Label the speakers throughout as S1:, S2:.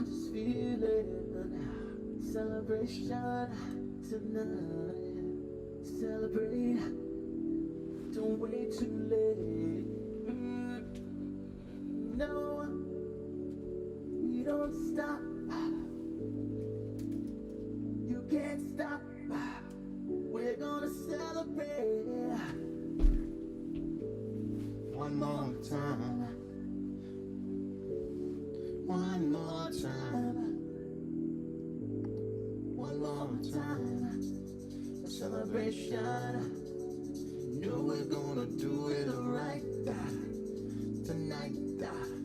S1: I'm just feeling celebration tonight. Celebrate, don't wait too late. No, we don't stop. You can't stop. We're gonna celebrate one more time. One more time. One more time. A celebration. You know we're gonna do it right tonight.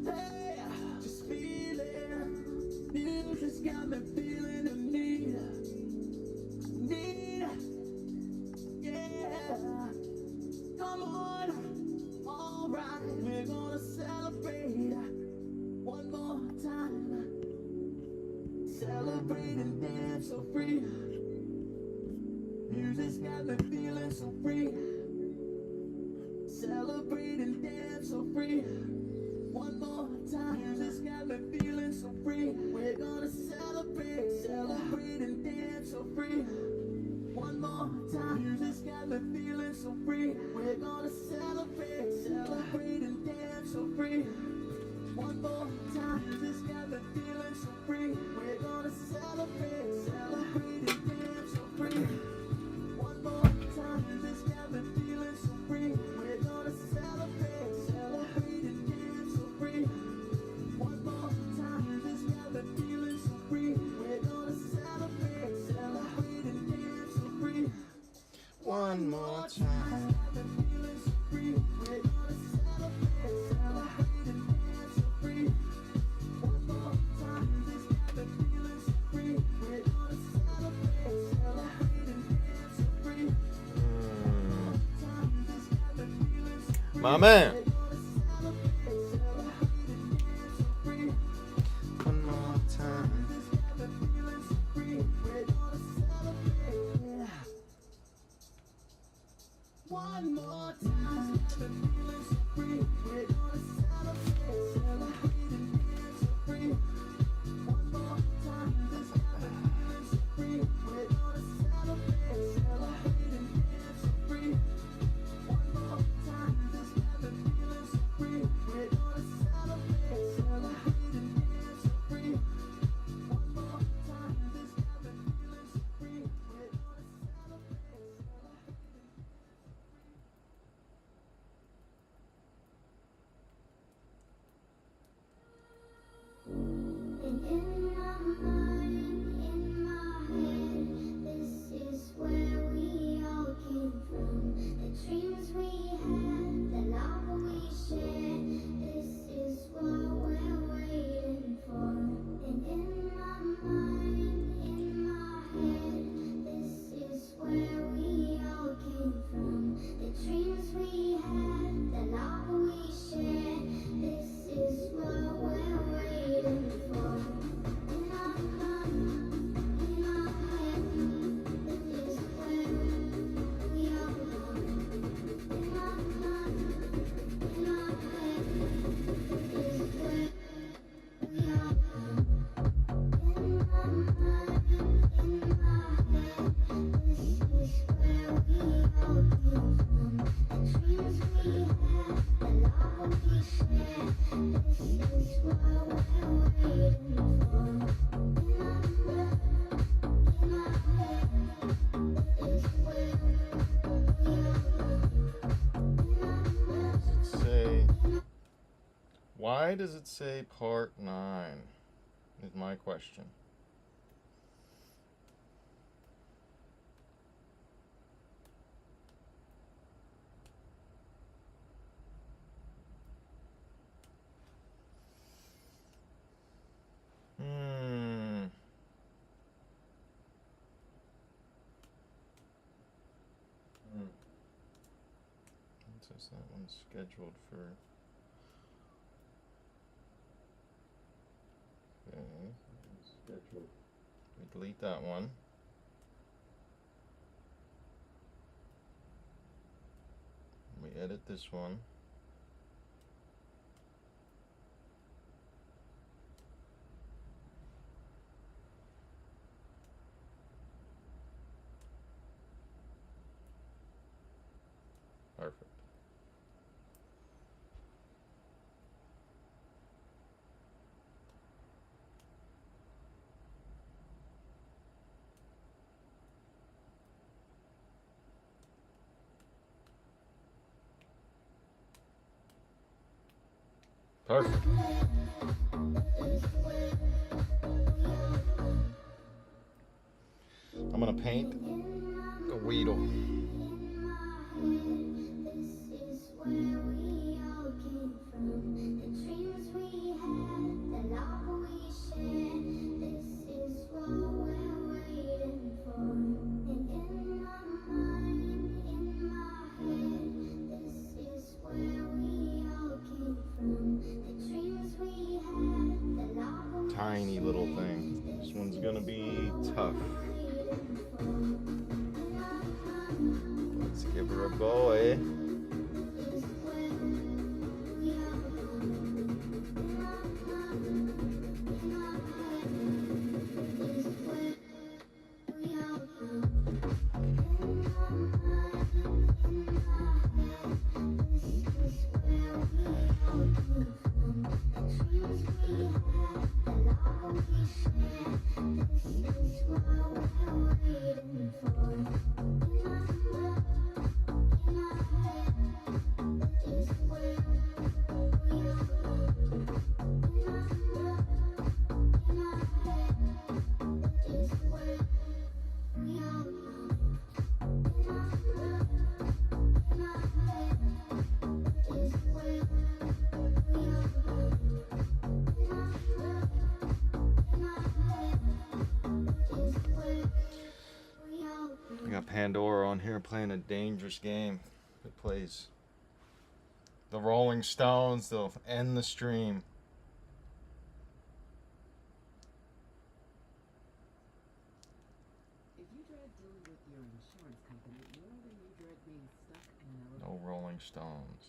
S1: Hey, just feeling. Music's got me feeling the need. Yeah. Come on. Alright, we're gonna celebrate one more time. Celebrate and dance so free. Music's got me feeling so free. Celebrate and dance so free. One more time. Music's got me feeling so free. We're gonna celebrate, celebrate and dance so free. One more time. Music's got me feeling so free. We're gonna celebrate, celebrate and dance so free. One more time. Music's got me feeling so free. We're gonna celebrate, celebrate and dance so free. One more time. Music's got me feeling so free. We're gonna celebrate, celebrate and dance so free. One more time. Music's got me feeling so free. We're gonna celebrate, celebrate and dance so free. One more time.
S2: My man.
S1: One more time. One more time. We're gonna celebrate, celebrate and dance so free. One more time. This feeling so free. We're gonna celebrate, celebrate and dance so free. One more time. This feeling so free. We're gonna celebrate, celebrate and dance so free. One more time. This feeling so free. We're gonna celebrate, celebrate.
S3: And in my mind, in my head, this is where we all came from. The dreams we had, the love we shared, this is what we're waiting for. And in my mind, in my head, this is where we all came from. The dreams we had, the love we shared, this is what we're waiting for. In my mind, in my head, this is where we all belong. In my mind, in my head, this is where we all belong. In my mind, in my head, this is where we all came from. The dreams we had, the love we shared, this is what we're waiting for. In my mind, in my head, this is where we all belong. In my mind,
S2: Why does it say part 9? Is my question. It says that one's scheduled for. Okay, scheduled. We delete that one. We edit this one. Perfect. Perfect. I'm gonna paint a Weedle. Tiny little thing. This one's gonna be tough. Let's give her a go, eh? I got Pandora on here playing a dangerous game. It plays the Rolling Stones. They'll end the stream.
S4: If you dread dealing with your insurance company more than you dread being stuck in an elevator.
S2: No Rolling Stones.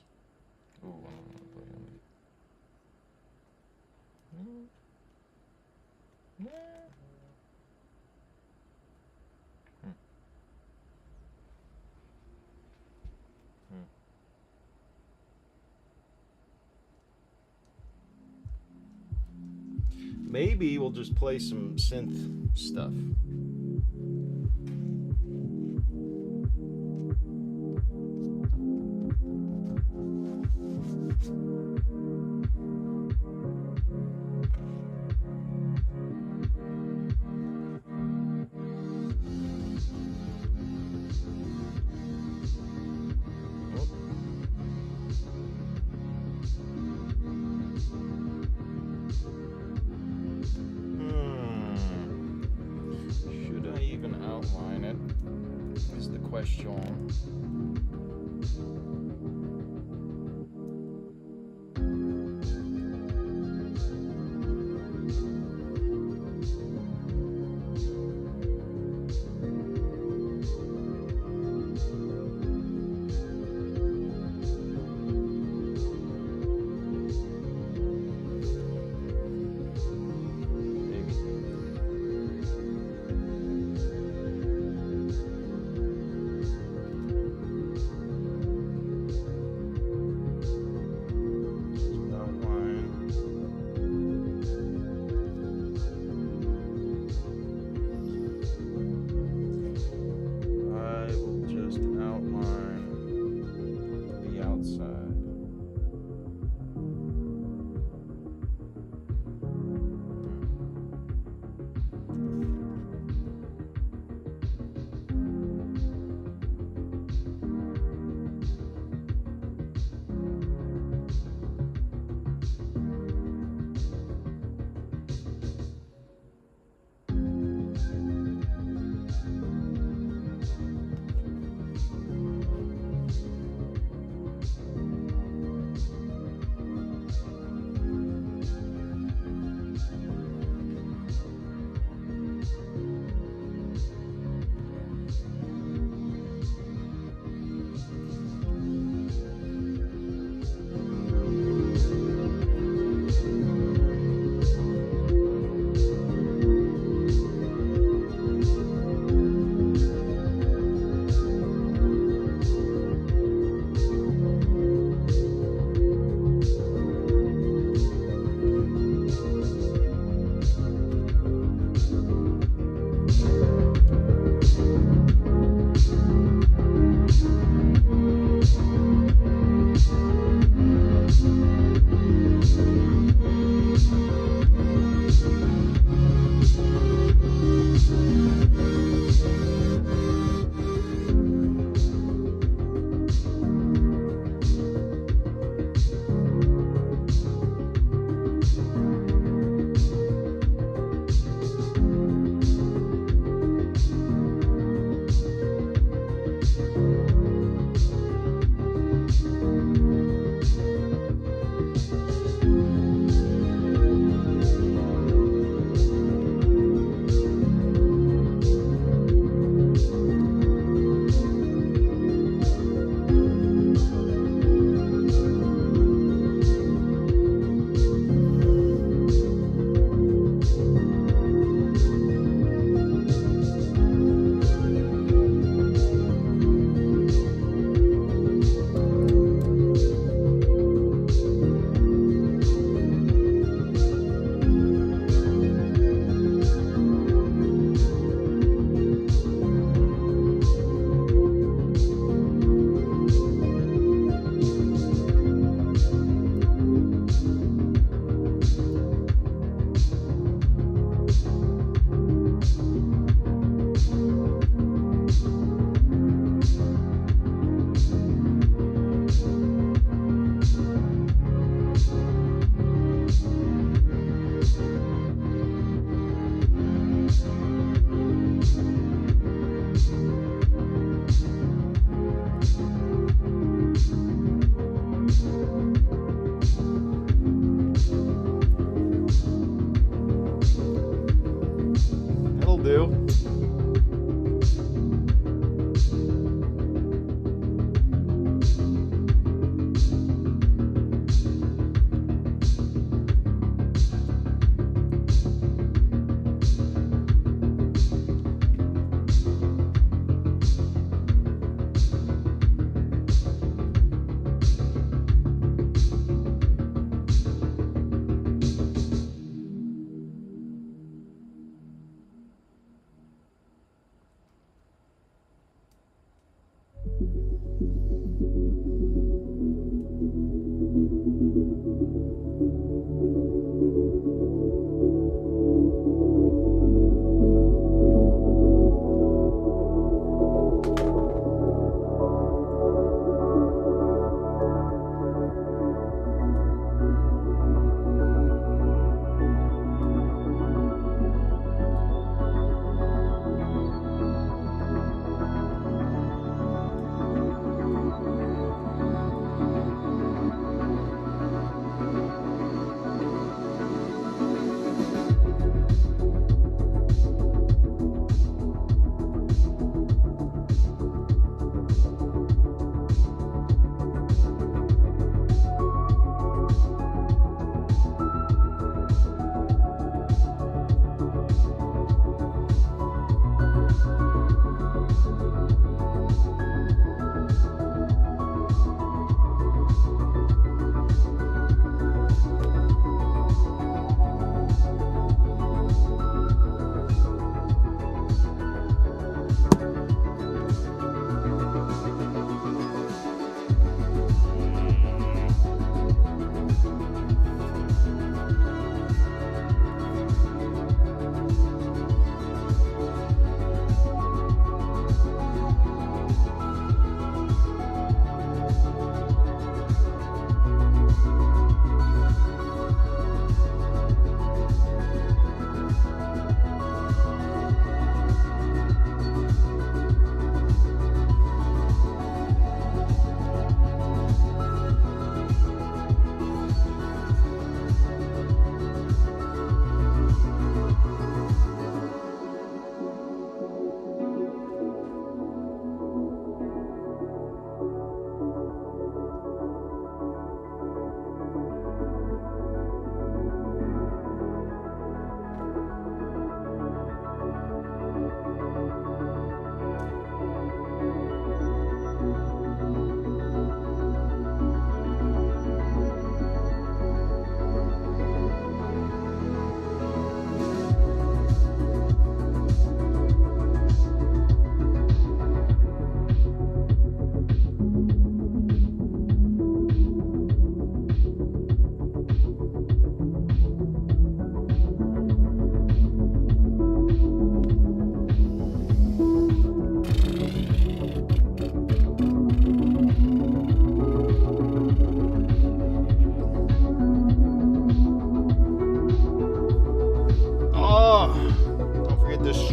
S2: Ooh, I don't want to play them. Maybe we'll just play some synth stuff. Should I even outline it? Is the question.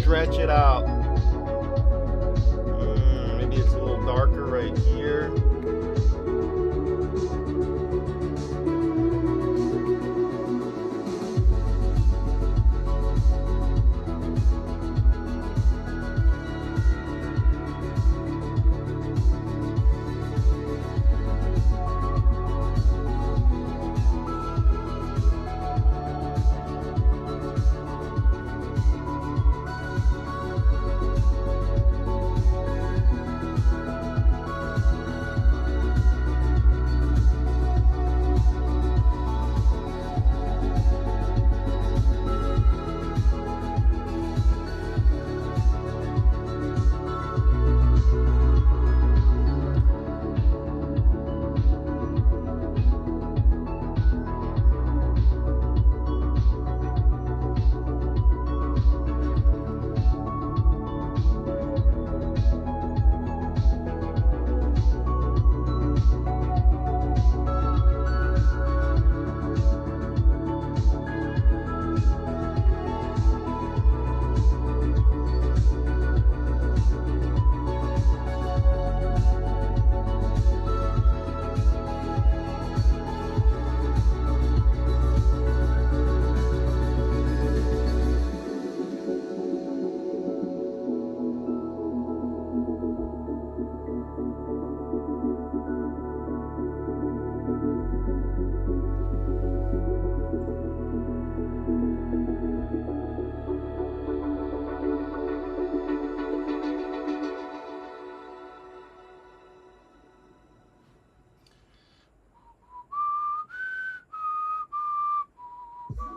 S2: stretch it out. Maybe it's a little darker right here.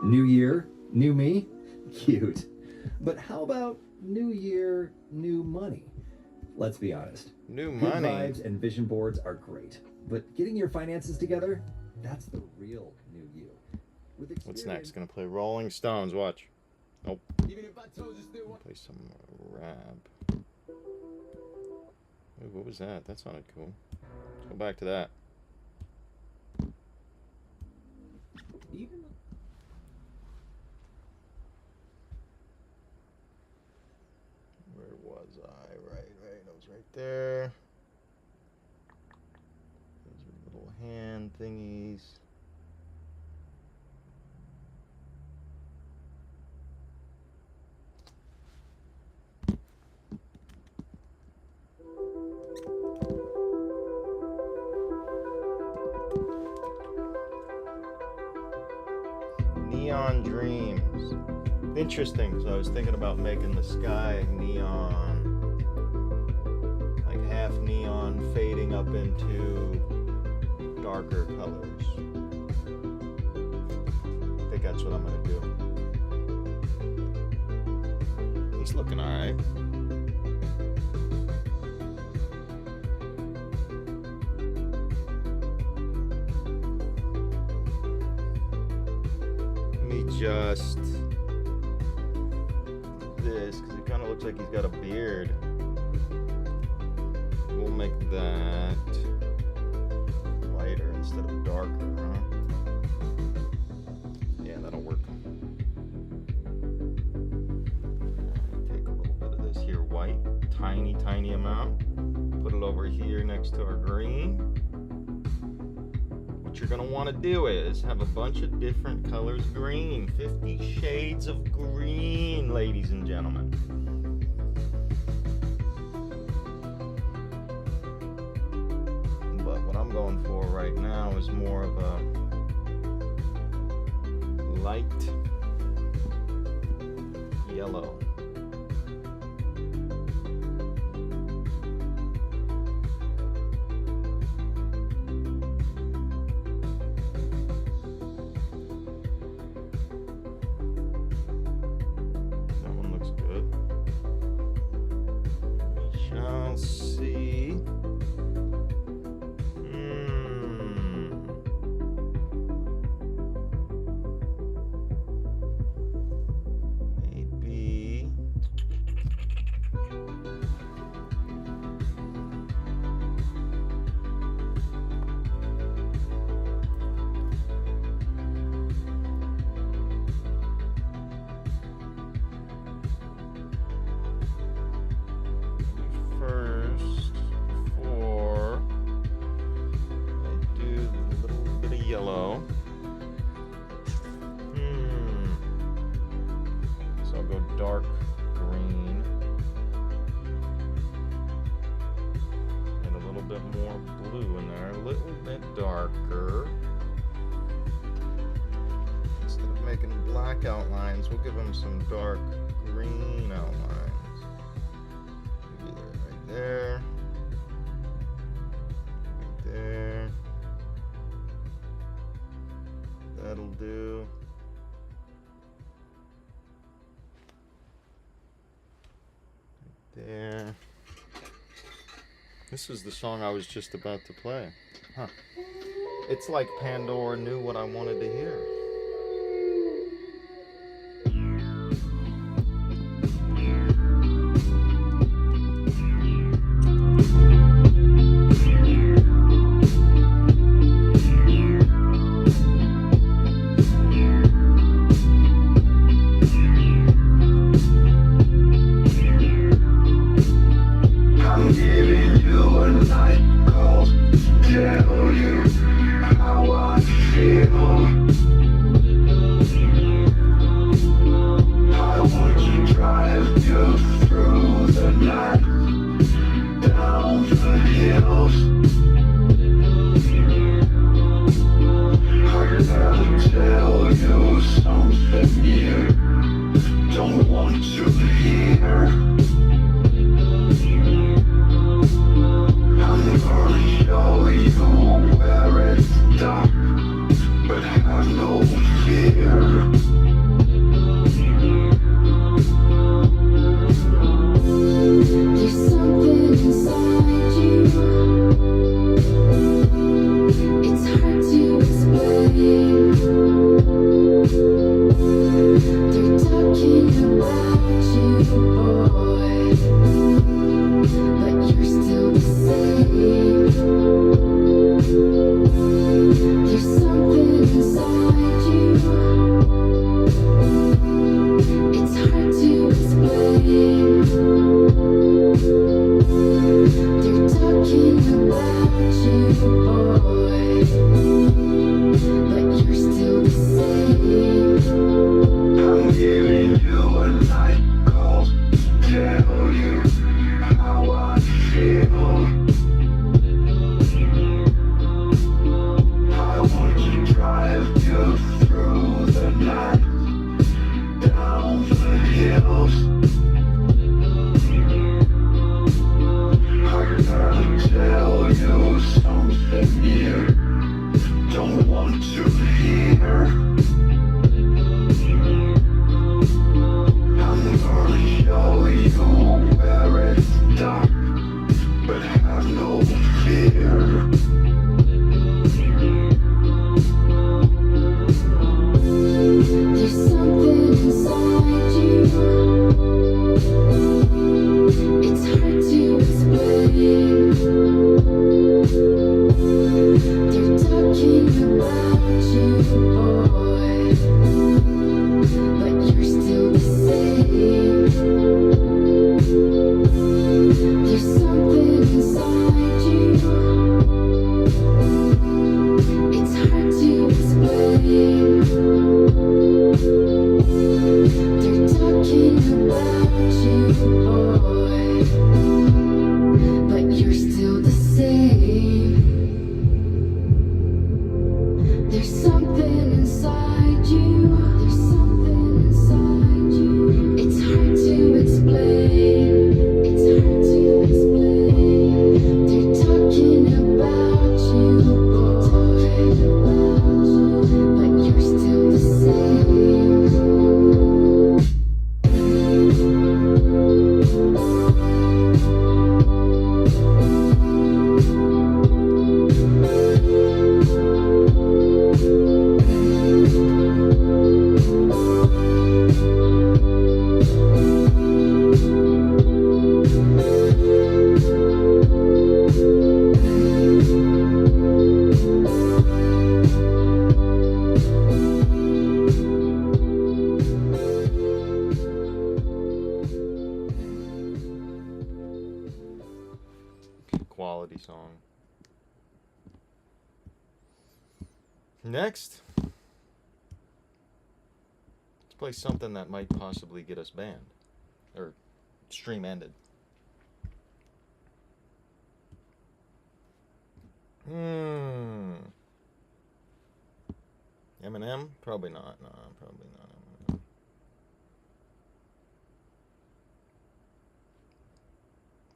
S5: New year, new me? Cute. But how about new year, new money? Let's be honest.
S2: New
S5: Good
S2: money.
S5: vibes and vision boards are great, but getting your finances together, that's the real new you. With
S2: What's
S5: experience-
S2: next? Gonna play Rolling Stones. Watch. Nope.
S1: Even if I told you still want
S2: Play some rap. Ooh, what was that? That sounded cool. Let's go back to that.
S5: Even
S2: Where was I? Right. It was right there. Those are little hand thingies. Neon Dreams. Interesting, because I was thinking about making the sky neon, like half neon fading up into darker colors. I think that's what I'm gonna do. He's looking alright. Let me just this, because it kind of looks like he's got a beard. We'll make that lighter instead of darker, huh? Yeah, that'll work. Take a little bit of this here white, tiny amount. Put it over here next to our green. What you're gonna want to do is have a bunch of different colors of green. 50 shades of green, ladies and gentlemen. But what I'm going for right now is more of a light yellow. That one looks good. We shall see. Maybe go dark green. And a little bit more blue in there, a little bit darker. Instead of making black outlines, we'll give them some dark green outlines. Maybe right there. Right there. That'll do. Right there. This is the song I was just about to play. Huh. It's like Pandora knew what I wanted to hear. Quality song. Next, let's play something that might possibly get us banned. Or stream ended. Eminem? Probably not. No, probably not Eminem.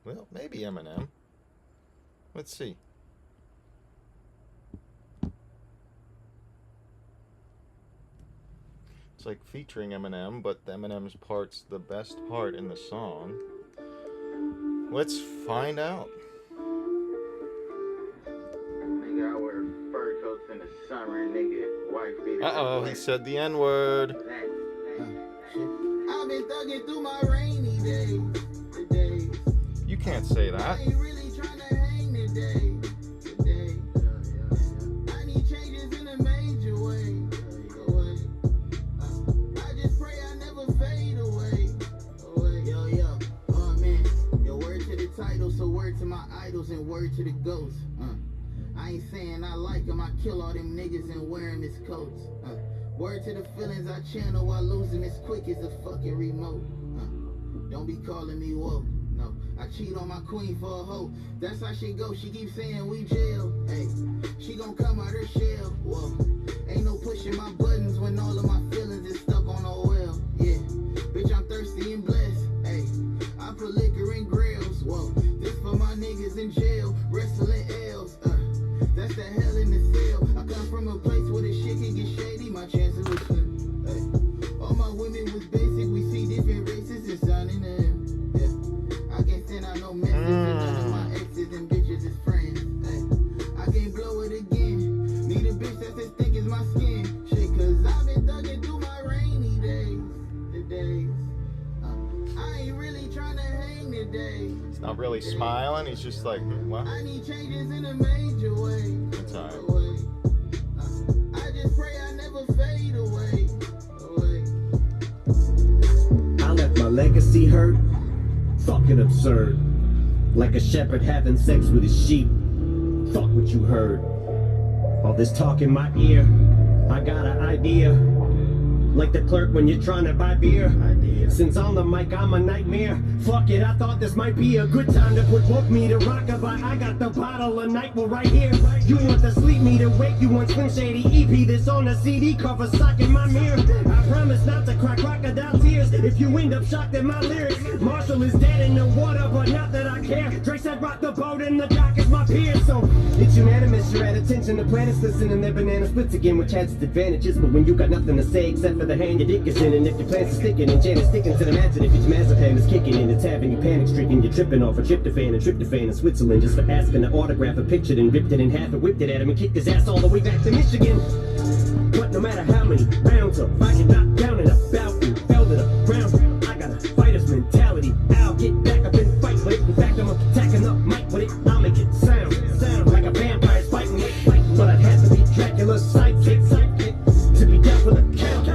S2: Well, maybe Eminem. Let's see. It's like featuring Eminem, but Eminem's part's the best part in the song. Let's find out.
S6: Nigga, I wear fur coats in the summer, nigga. Wife beat
S2: Uh-oh, he said the N-word.
S1: I've been thugging through my rainy days. Today.
S2: You can't say that.
S1: I ain't really trying to hang today. Today. I need changes in a major way. I just pray I never fade away. Yo, oh man. Yo, word to the title, so word to my idols and word to the ghosts. I ain't saying I like them, I kill all them niggas and wear them as coats. Word to the feelings I channel while losing as quick as a fucking remote. Don't be calling me woke. No, I cheat on my queen for a hoe. That's how she go. She keeps saying we jail. Hey, she gon' come out her shell. Whoa, ain't no pushing my buttons when all of my feelings is stuck on oil. Yeah, bitch, I'm thirsty and blessed. Hey, I put liquor in grills. Whoa, this for my niggas in jail, wrestling L's. That's the hell in the cell. I come from a place where the shit can get shady. My chances was slim. Hey, all my women was basic. We see different races and signing them. Yeah, I can't send out no message. None of my exes and bitches is friends. Hey, I can't blow it again. Need a bitch that's as thick as my skin. Shit, cause I've been thugging through my rainy days. The days. I ain't really trying to hang today.
S2: He's not really smiling. He's just like, what?
S1: I need changes in a major way.
S2: That's alright.
S1: I just pray I never fade away.
S7: I left my legacy hurt, fucking absurd. Like a shepherd having sex with his sheep. Fuck what you heard. All this talk in my ear, I got an idea. Like the clerk when you're trying to buy beer. Since on the mic I'm a nightmare. Fuck it, I thought this might be a good time to put woke me to rockabye. I got the bottle of night, well right here. You want the sleep me to wake, you want Slim Shady EP. This on the CD cover, sock in my mirror. I promise not to cry crocodile tears if you end up shocked at my lyrics. Marshall is dead in the water, but not that I care. Dre said rock the boat and the dock is my peer. So it's unanimous, you're at attention. The planets listening, their banana splits again, which has its advantages. But when you got nothing to say except for the hand your dick is in, and if your plans are sticking and Janet's sticking to the mansion, if your Jamazepam is kicking and it's having you panic stricken, you're tripping off a tryptophan and tryptophan in Switzerland just for asking to autograph a picture, then ripped it in half and whipped it at him and kicked his ass all the way back to Michigan. But no matter how many rounds of I get knocked down and about and fell to the ground, I got a fighter's mentality. I'll get back up and fight with it. In fact, I'm attacking the mic with it. I'll make it sound like a vampire's fighting with fight. But I'd have to be Dracula's sidekick to be down for the count.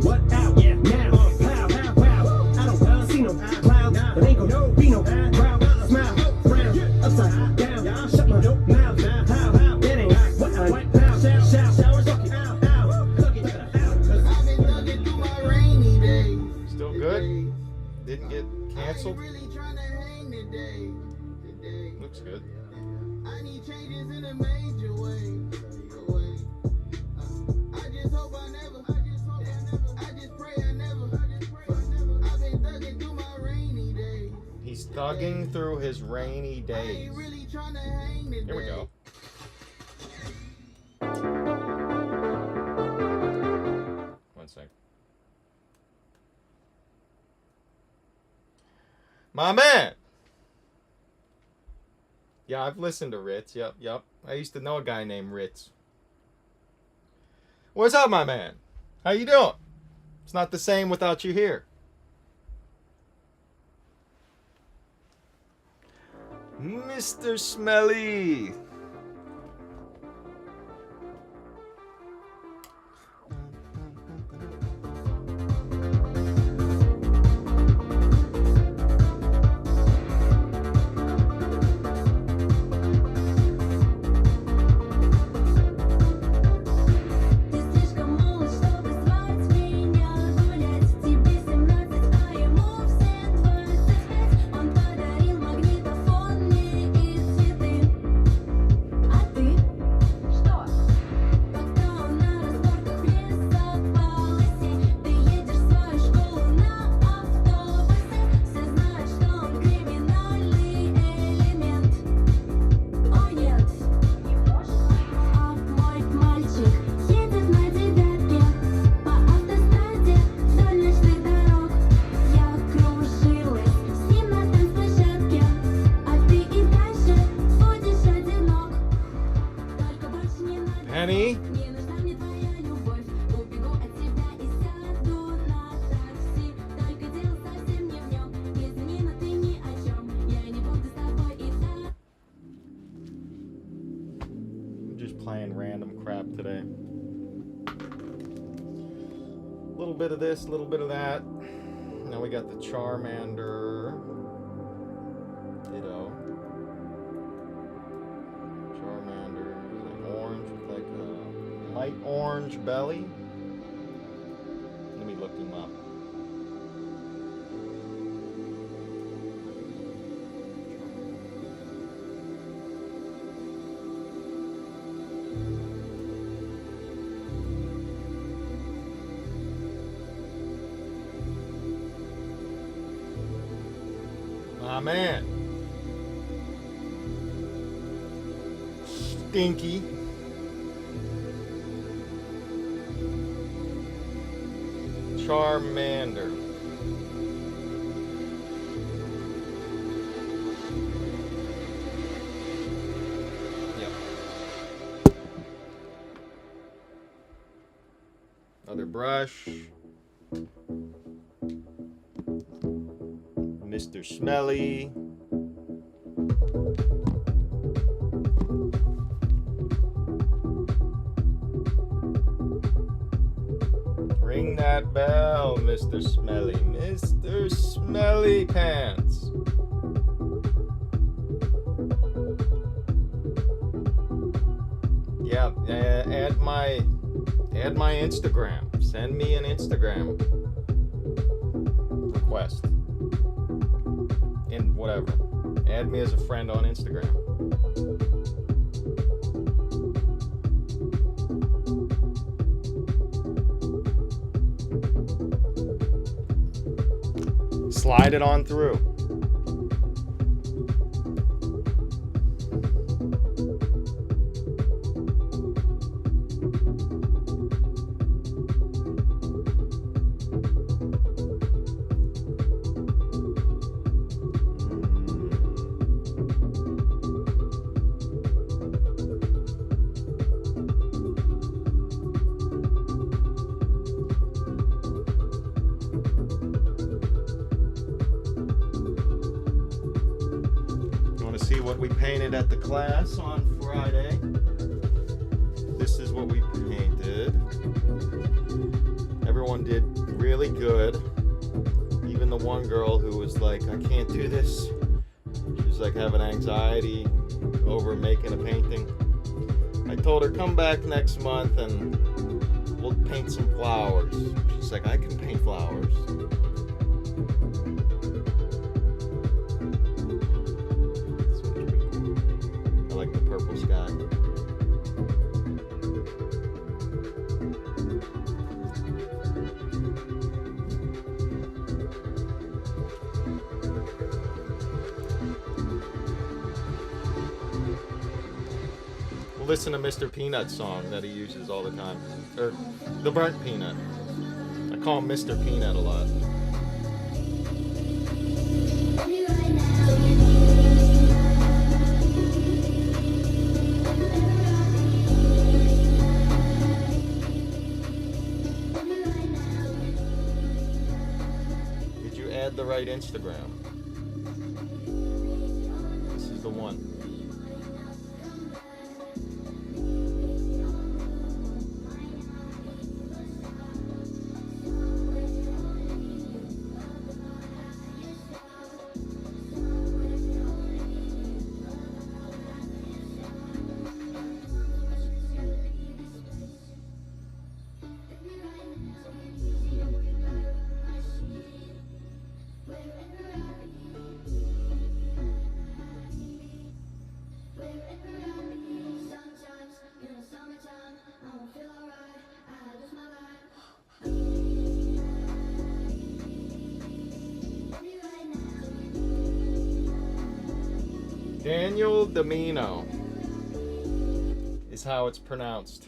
S7: What out? Yeah, now. Pow, pow, pow. I don't see no clouds, but ain't gonna be no crowd. Smile, frown, upside down. Shut my mouth. How? That ain't what I pow. Shower, suck it out. Suck it out.
S1: I've been thugging through my rainy days.
S2: Still good? Didn't get
S1: I
S2: canceled?
S1: ain't really trying to hang today.
S2: Looks good.
S1: I need changes in a major way. I just hope I never. I just pray I never. I've been thugging through my rainy days.
S2: He's thugging through his rainy
S1: I
S2: days.
S1: ain't really trying to hang today.
S2: Here we go. One sec. My man! Yeah, I've listened to Ritz. Yep. I used to know a guy named Ritz. What's up, my man? How you doing? It's not the same without you here. Mr. Smelly.
S3: This disco moves
S2: A little bit of this, a little bit of that. Now we got the Charmander. Ditto. Charmander is like orange with like a light orange belly. Let me look him up. Ah, man. Stinky. Charmander. Yep. Another brush. Mr. Smelly. Ring that bell, Mr. Smelly. Mr. Smelly Pants. Yeah, add my Instagram. Send me an Instagram request. In whatever. Add me as a friend on Instagram. Slide it on through. See what we painted at the class on Friday. This is what we painted. Everyone did really good. Even the one girl who was like, I can't do this. She was like having anxiety over making a painting. I told her, come back next month and we'll paint some flowers. She's like, I can paint flowers. Purple sky. We'll listen to Mr. Peanut's song that he uses all the time. Or the Burnt Peanut. I call him Mr. Peanut a lot. The right Instagram. This is the one. Daniel Domino is how it's pronounced.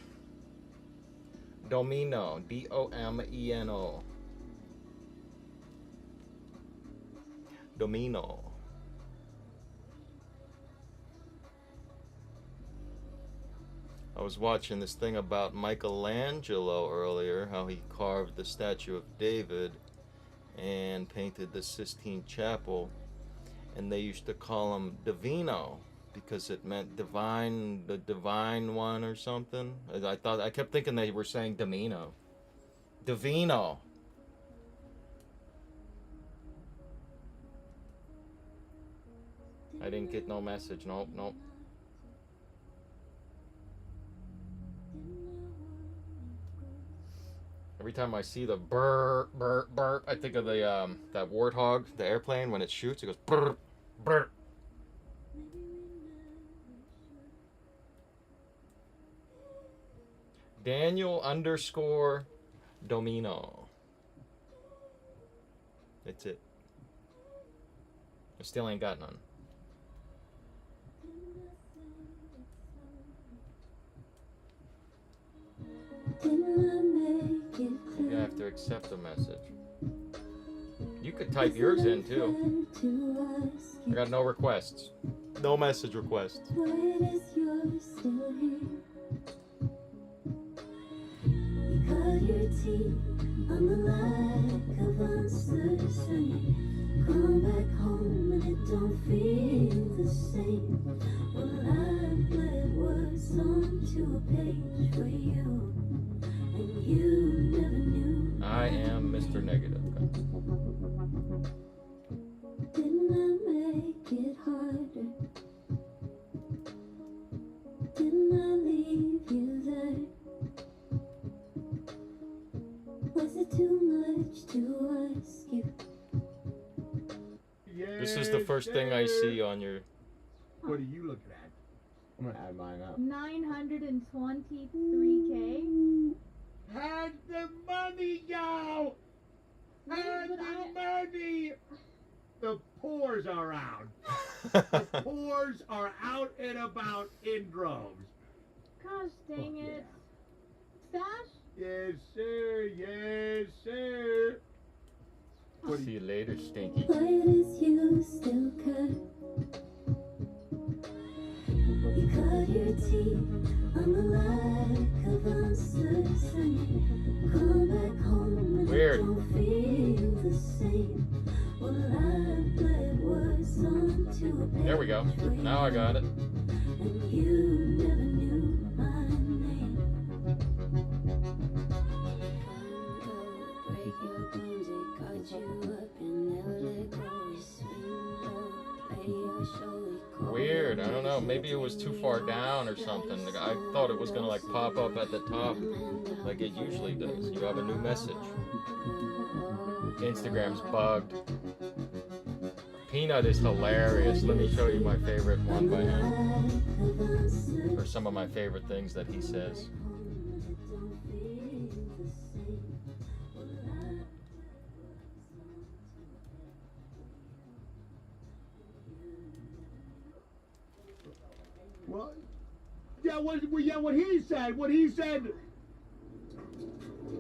S2: Domino. D-O-M-E-N-O. Domino. I was watching this thing about Michelangelo earlier, how he carved the statue of David and painted the Sistine Chapel, and they used to call him Divino because it meant divine, the divine one or something. I kept thinking they were saying Domino. Divino. I didn't get no message. Nope, nope. Every time I see the burp, burp, burp, I think of the that warthog, the airplane, when it shoots, it goes burp, burp. Daniel _ Domino. That's it. I still ain't got none. You have to accept the message. You could type yours in too. I got no requests. No message requests.
S3: Cut your teeth on the lack of answers, and you come back home and it don't feel the same. Well, I put words onto a page for you, and you never knew.
S2: I am Mr. Negative.
S3: Didn't I make it harder? Didn't I leave you there? Was it too much to ask you?
S2: This is the first thing I see on your.
S7: What are you looking at? I'm gonna add mine up.
S8: 923K.
S7: Had the money, y'all! Had the money! The pores are out. The pores are out and about in droves.
S8: Gosh dang
S7: Fuck
S8: it. Stash?
S7: Yes, sir. Yes, sir.
S2: See you later, Stinky.
S3: Why does you still care? You cut your teeth on the lack of answers, and you come back home and
S2: Weird.
S3: it don't feel the same. Well, I put words onto a page.
S2: There we go. Now I got it.
S3: And you never knew my name. Break your bones, it got you up and never let go. Swing low, play your show.
S2: Weird. I don't know. Maybe it was too far down or something. I thought it was gonna like pop up at the top, like it usually does. You have a new message. Instagram's bugged. Peanut is hilarious. Let me show you my favorite one by him. Or some of my favorite things that he says.
S7: What? Yeah, what he said. What he said.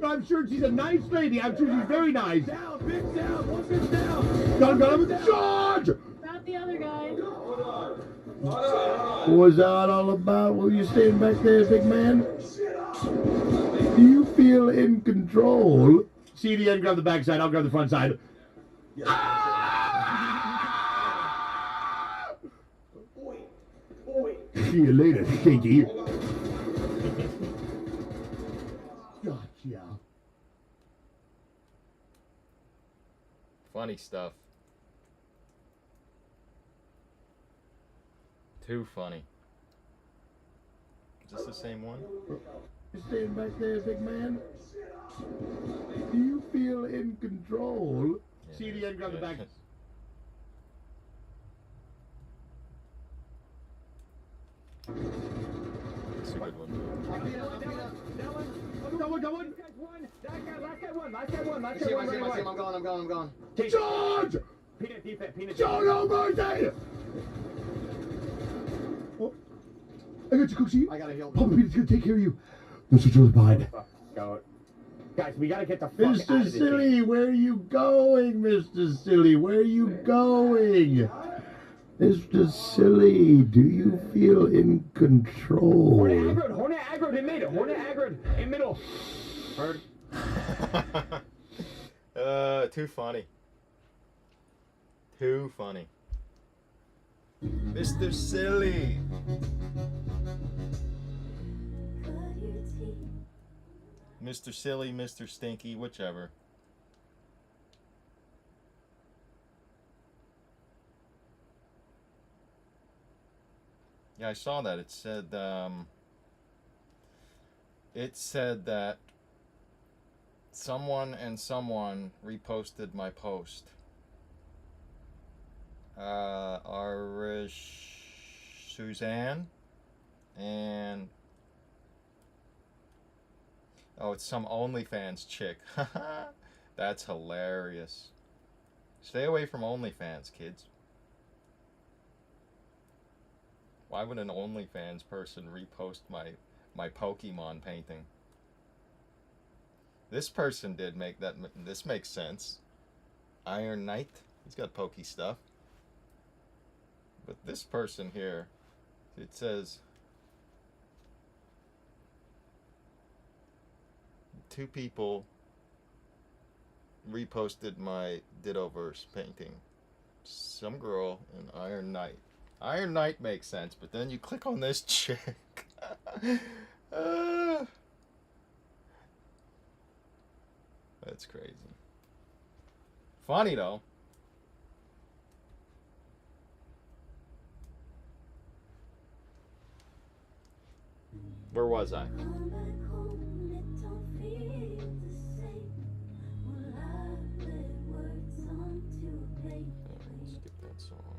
S7: I'm sure she's a nice lady. I'm sure she's very nice. Down, bitch down, one bitch down. Got him, charge!
S8: Not the other guy.
S7: What was that all about? What were you saying back there, big man? Do you feel in control? CDN, grab the backside. I'll grab the front side. See you later, stinky. Gotcha.
S2: Funny stuff. Too funny. Is this the same one?
S7: You staying back there, big man? Do you feel in control?
S2: Yeah,
S7: CDN, grab the back.
S2: It's a good one.
S7: I'm going. Charge! Peanut. Show no mercy! Oh, I got you, Cooksy. I gotta heal. Papa Peanut's gonna take care of you. Mr. Joe's behind. Go. Guys, we gotta get the fuck out of this. Mr. Silly, where are you going, Mr. Silly? Where are you going? Mr. Silly, do you feel in control? Hornet aggroed in middle. Heard.
S2: Too funny. Too funny. Mr. Silly. Mr. Silly, Mr. Stinky, whichever. Yeah, I saw that. It said that someone and someone reposted my post. Irish Suzanne and oh, it's some OnlyFans chick. That's hilarious. Stay away from OnlyFans, kids. Why would an OnlyFans person repost my Pokemon painting? This person did make that. This makes sense. Iron Knight. He's got pokey stuff. But this person here, it says two people reposted my dittoverse painting. Some girl and Iron Knight. Iron Knight makes sense, but then you click on this chick. That's crazy. Funny though. Where was I?
S1: Come back home, it don't feel the same. Will I put words onto a page?
S2: Let's skip that song.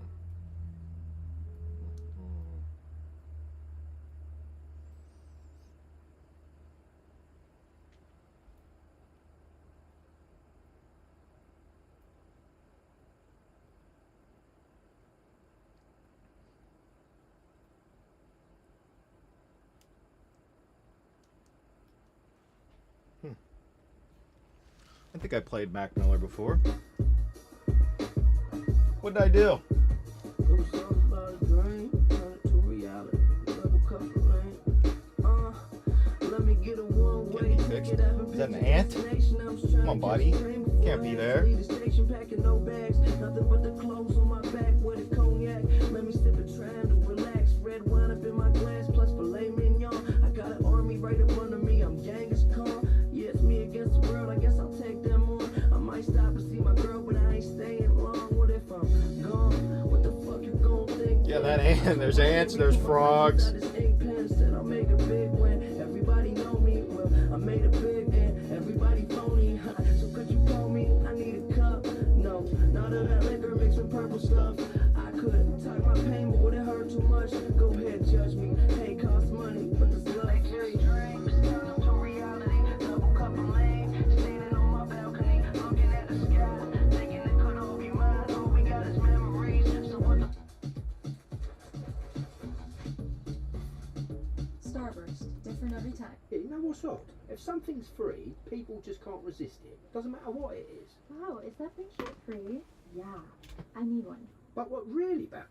S2: I think I played Mac Miller before. What did I do?
S9: It was all about a dream, turn it to reality. Double cup of rain. Let me get a one-way ticket.
S2: Is that an ant? Come on, buddy. Can't be there.
S9: Packing no bags, nothing but the clothes on my back with a cognac. Let me sip it, trying to relax. Red wine up in my glass, plus filet mignon. I got an army right in front of me. I'm Genghis Khan. Yeah, it's me against the world. I guess I'll take them on. I might stop and see my girl, but I ain't staying long. What if I'm gone? What the fuck you gon' think?
S2: Yeah, that ant. There's ants. There's frogs.
S9: I'll make a big win. Everybody know me. Well, I made a big and everybody phony. So could you call me? I need a cup. No, none of that liquor mixed with purple stuff. I could talk my pain, but would it hurt too much? Go ahead, judge me. Hey, cost money, but this love free. Dreams turn to reality. Double cup of lane, standing on my balcony, looking at the sky, thinking it could all be mine. All we got is memories. So what the
S10: Starburst, different every time.
S11: Yeah, you know what's odd? If something's free, people just can't resist it. Doesn't matter what it is.
S8: Wow, is that thing shit free? Yeah, I need one.
S11: But what really bad?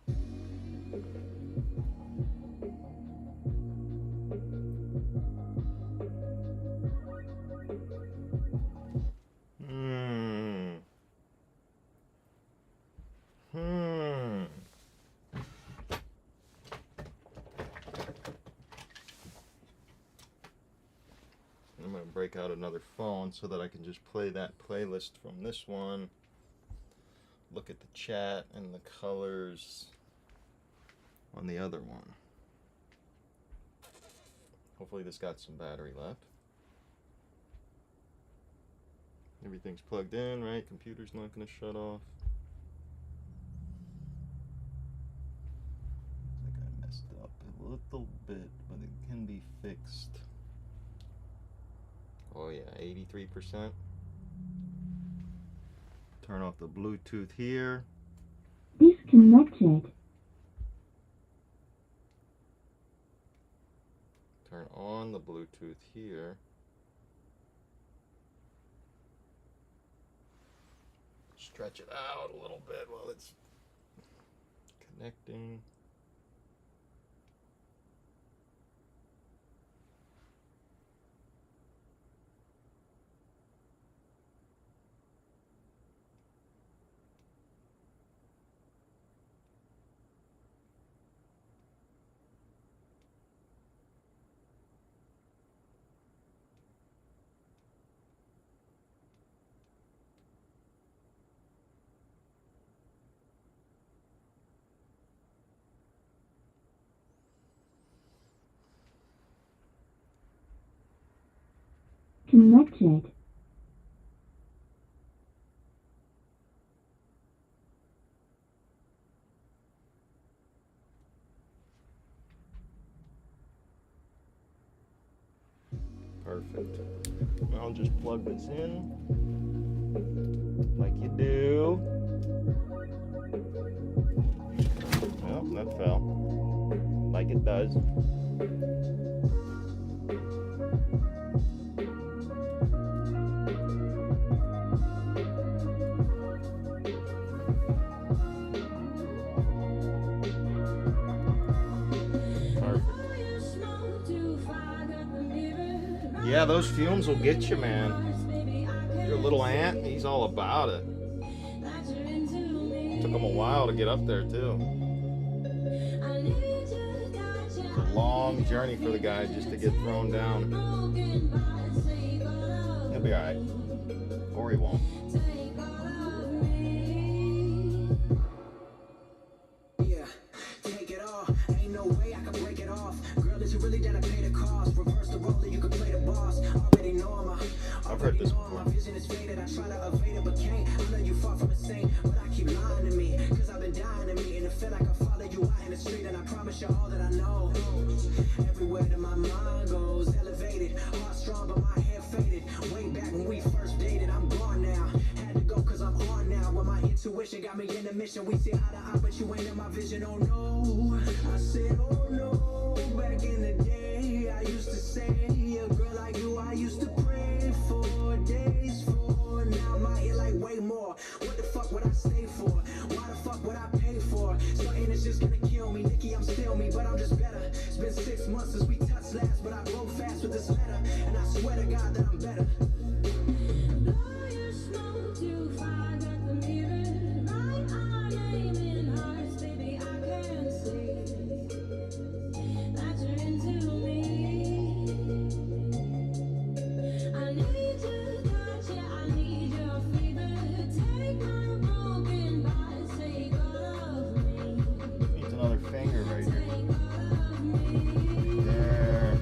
S2: I'm going to break out another phone so that I can just play that playlist from this one. Look at the chat and the colors on the other one. Hopefully this got some battery left. Everything's plugged in, right? Computer's not going to shut off. I think I messed up a little bit, but it can be fixed. Oh yeah, 83%. Turn off the Bluetooth here.
S3: Disconnected.
S2: Turn on the Bluetooth here. Stretch it out a little bit while it's connecting.
S3: connected.
S2: Perfect. I'll just plug this in like you do. Well, that fell like it does. Yeah, those fumes will get you, man. Your little ant, he's all about it. Took him a while to get up there, too. It's a long journey for the guy just to get thrown down. He'll be alright. Or he won't.
S9: Yeah, take it all. Ain't no way I can break it off. Girl, is you really down to pay the cost? Reverse the role that you can play the boss. Already know
S2: I've heard this before.
S9: my vision is faded. I try to evade it, but can't. I know you far from insane, but I keep lying to me. Cause I've been dying to me, and it feel like I follow you out in the street, and I promise you all that I know. Everywhere that my mind goes, elevated. Heart strong, but my hair faded. Way back when we first dated, I'm gone now. Had to go cause I'm on now. When my intuition got me in the mission, we see eye to eye, but you ain't in my vision, oh no. I said, oh no. Back in the day, I used to say, a girl like you, I used to pray for days for. Now my ear like way more. What the fuck would I stay for? Why the fuck would I pay for? Something that's just gonna kill me. Nikki, I'm still me, but I'm just better. It's been 6 months since we touched last, but I broke fast with this letter, and I swear to God that I'm better.
S2: Needs another finger right here. There.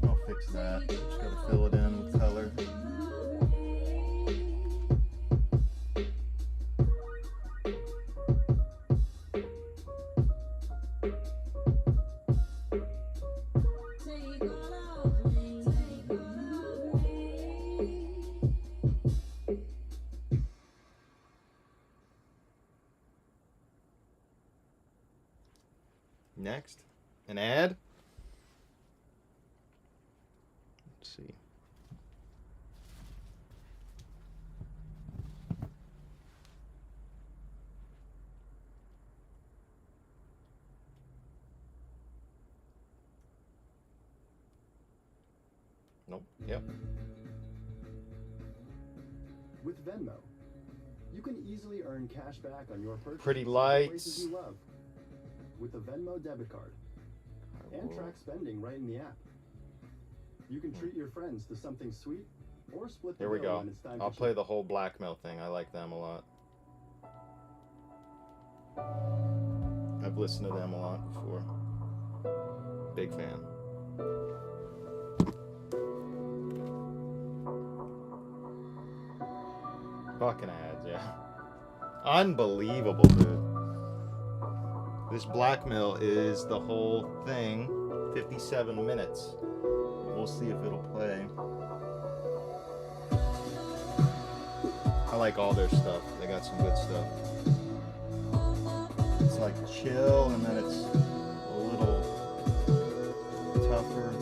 S2: I'll fix that. Just gotta fill it in with color. Next, an ad. Let's see. Nope. Yep.
S12: With Venmo, you can easily earn cash back on your purchases
S2: Pretty
S12: at
S2: lights.
S12: places you love. With the Venmo debit card, and track spending right in the app. You can treat your friends to something sweet, or split the
S2: Here we
S12: bill
S2: go.
S12: when it's time
S2: I'll
S12: to
S2: play
S12: shop.
S2: the whole blackmail thing. I like them a lot. I've listened to them a lot before. Big fan. Fucking ads, yeah. Unbelievable, dude. This blackmail is the whole thing. 57 minutes. We'll we'll see if it'll play. I like all their stuff. They got some good stuff. It's like chill, and then it's a little tougher.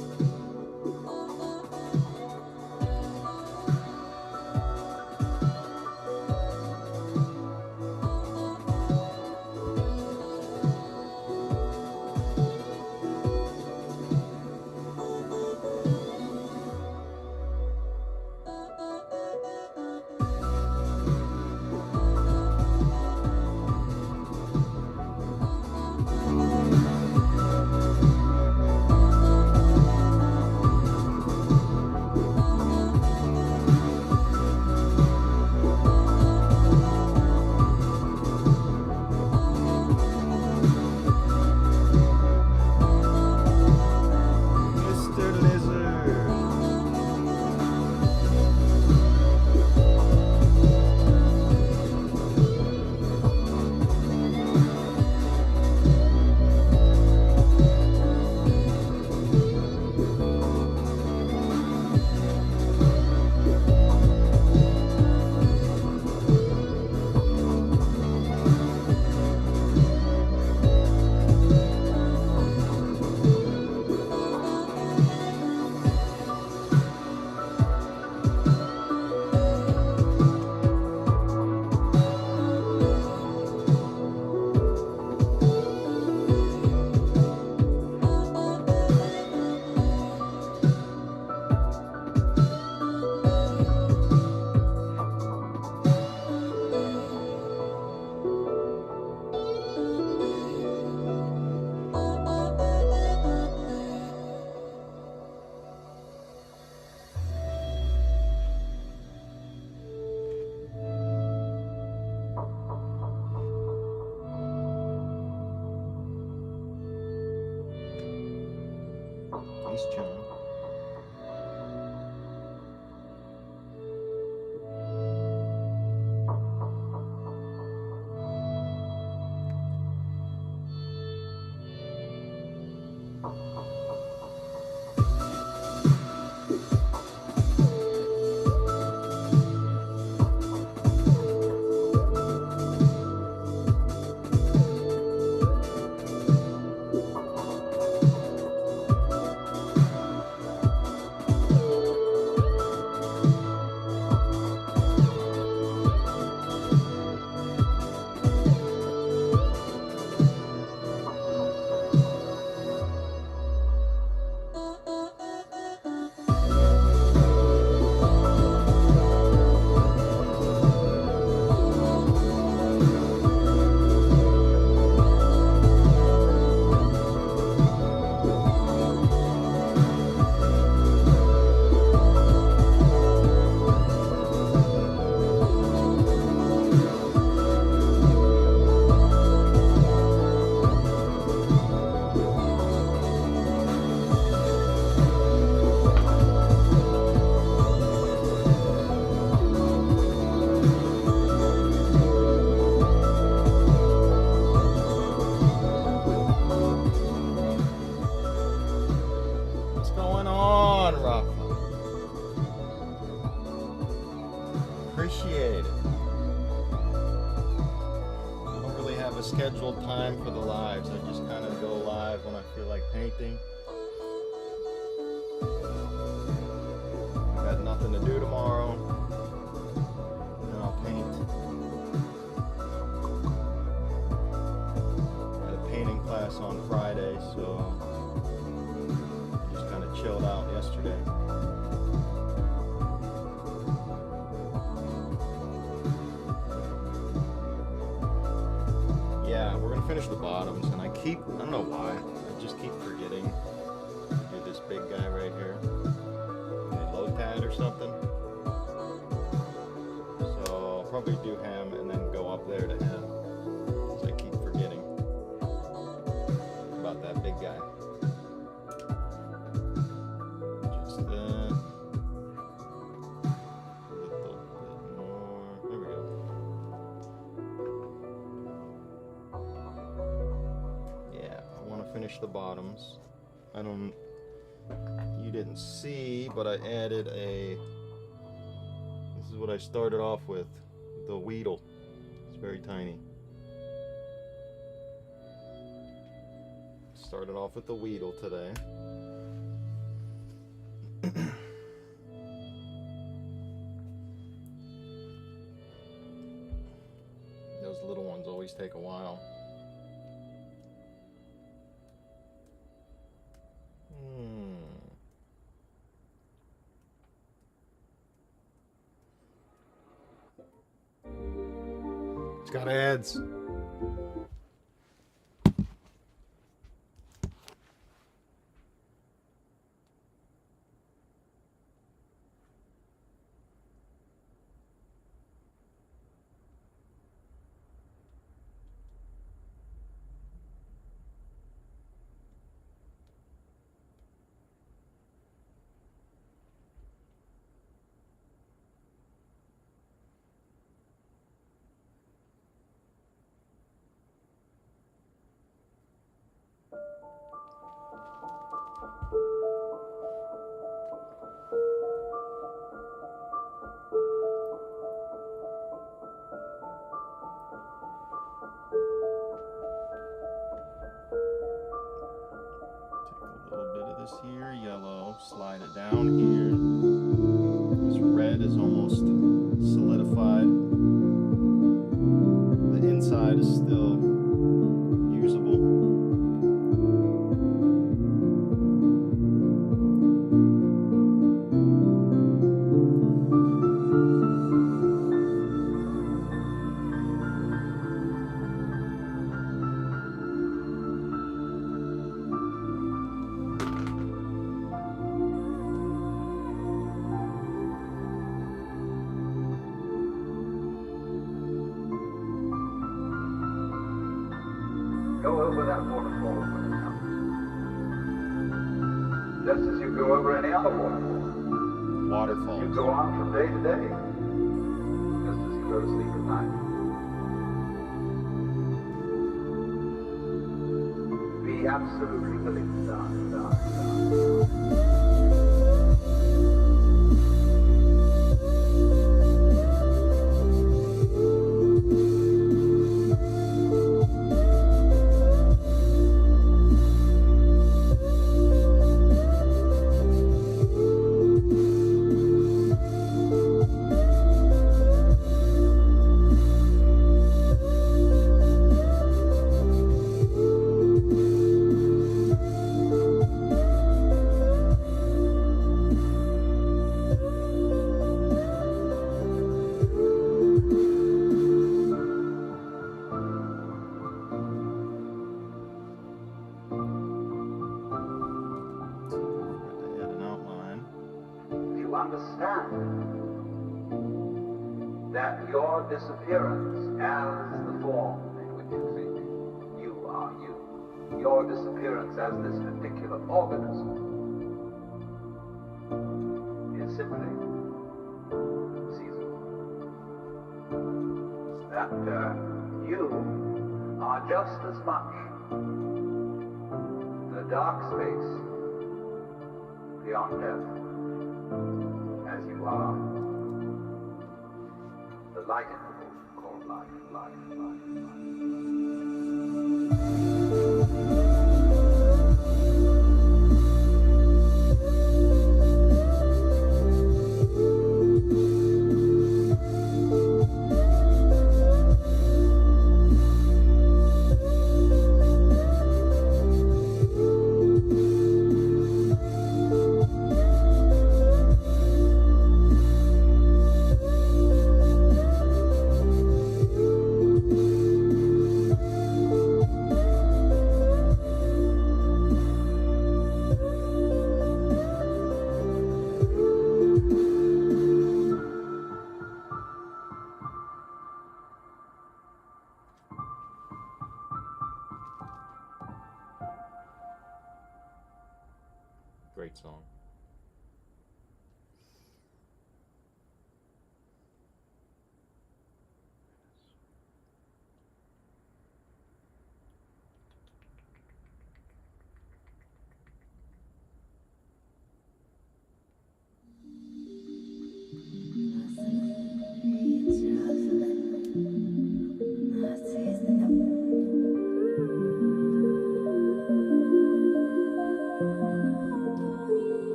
S2: He's chilling. Appreciate it. I don't really have a scheduled time for the lives. I just kind of go live when I feel like painting. I got nothing to do tomorrow, and I'll paint. I had a painting class on Friday, so I just kind of chilled out yesterday. Yeah, we're gonna finish the bottoms, and I don't know why, I just keep forgetting to do this big guy right here. Maybe low pad or something. So I'll probably do him and then go up there to him, because I keep forgetting about that big guy. Just that. A little bit more. There we go. Yeah, I want to finish the bottoms. I don't you didn't see, but I added a, this is what I started off with, the Weedle. It's very tiny. Started off with the Weedle today. Those little ones always take a while. It's got ads. This here, yellow, slide it down here. This red is almost solidified. The inside is still usable.
S13: Go over that waterfall when it comes. Just as you go over any other waterfall.
S2: Waterfall.
S13: You go on from day to day. Just as you go to sleep at night. Be absolutely willing to die. Understand that your disappearance as the form in which you think you are you, your disappearance as this particular organism is simply seasonal. That you are just as much the dark space beyond death as you are the light interval called life.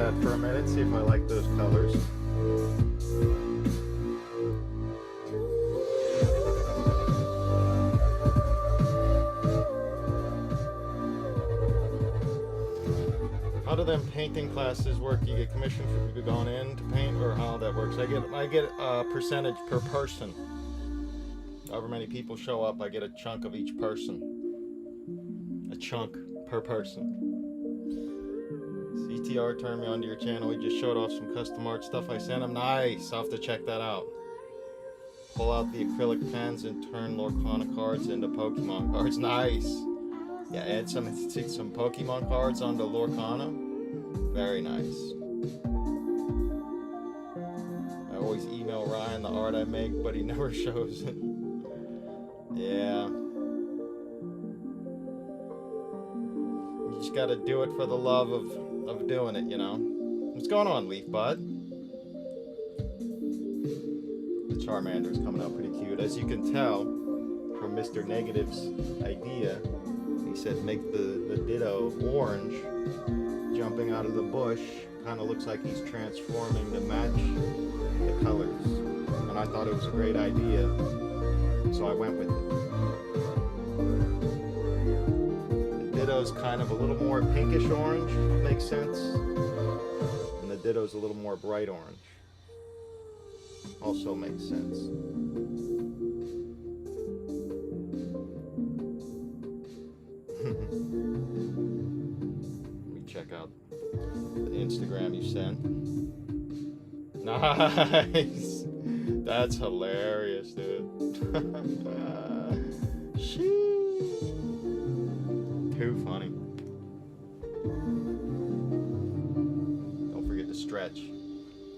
S2: that for a minute, see if I like those colors. How do them painting classes work? You get commission for people going in to paint, or how that works? I get a percentage per person. However many people show up, I get a chunk of each person. A chunk per person. CTR turned me onto your channel. He just showed off some custom art stuff I sent him. Nice! I'll have to check that out. Pull out the acrylic pens and turn Lorcana cards into Pokemon cards. Nice! Yeah, add some Pokemon cards onto Lorcana. Very nice. I always email Ryan the art I make, but he never shows it. Yeah. You just gotta do it for the love of doing it, you know? What's going on, Leaf Bud? The Charmander's coming out pretty cute. As you can tell from Mr. Negative's idea, he said make the Ditto orange, jumping out of the bush. Kind of looks like he's transforming to match the colors. And I thought it was a great idea, so I went with it. The Ditto's kind of a little more pinkish orange, makes sense. And the Ditto's a little more bright orange. Also makes sense. Let me check out the Instagram you sent. Nice! That's hilarious, dude. Too funny. Don't forget to stretch.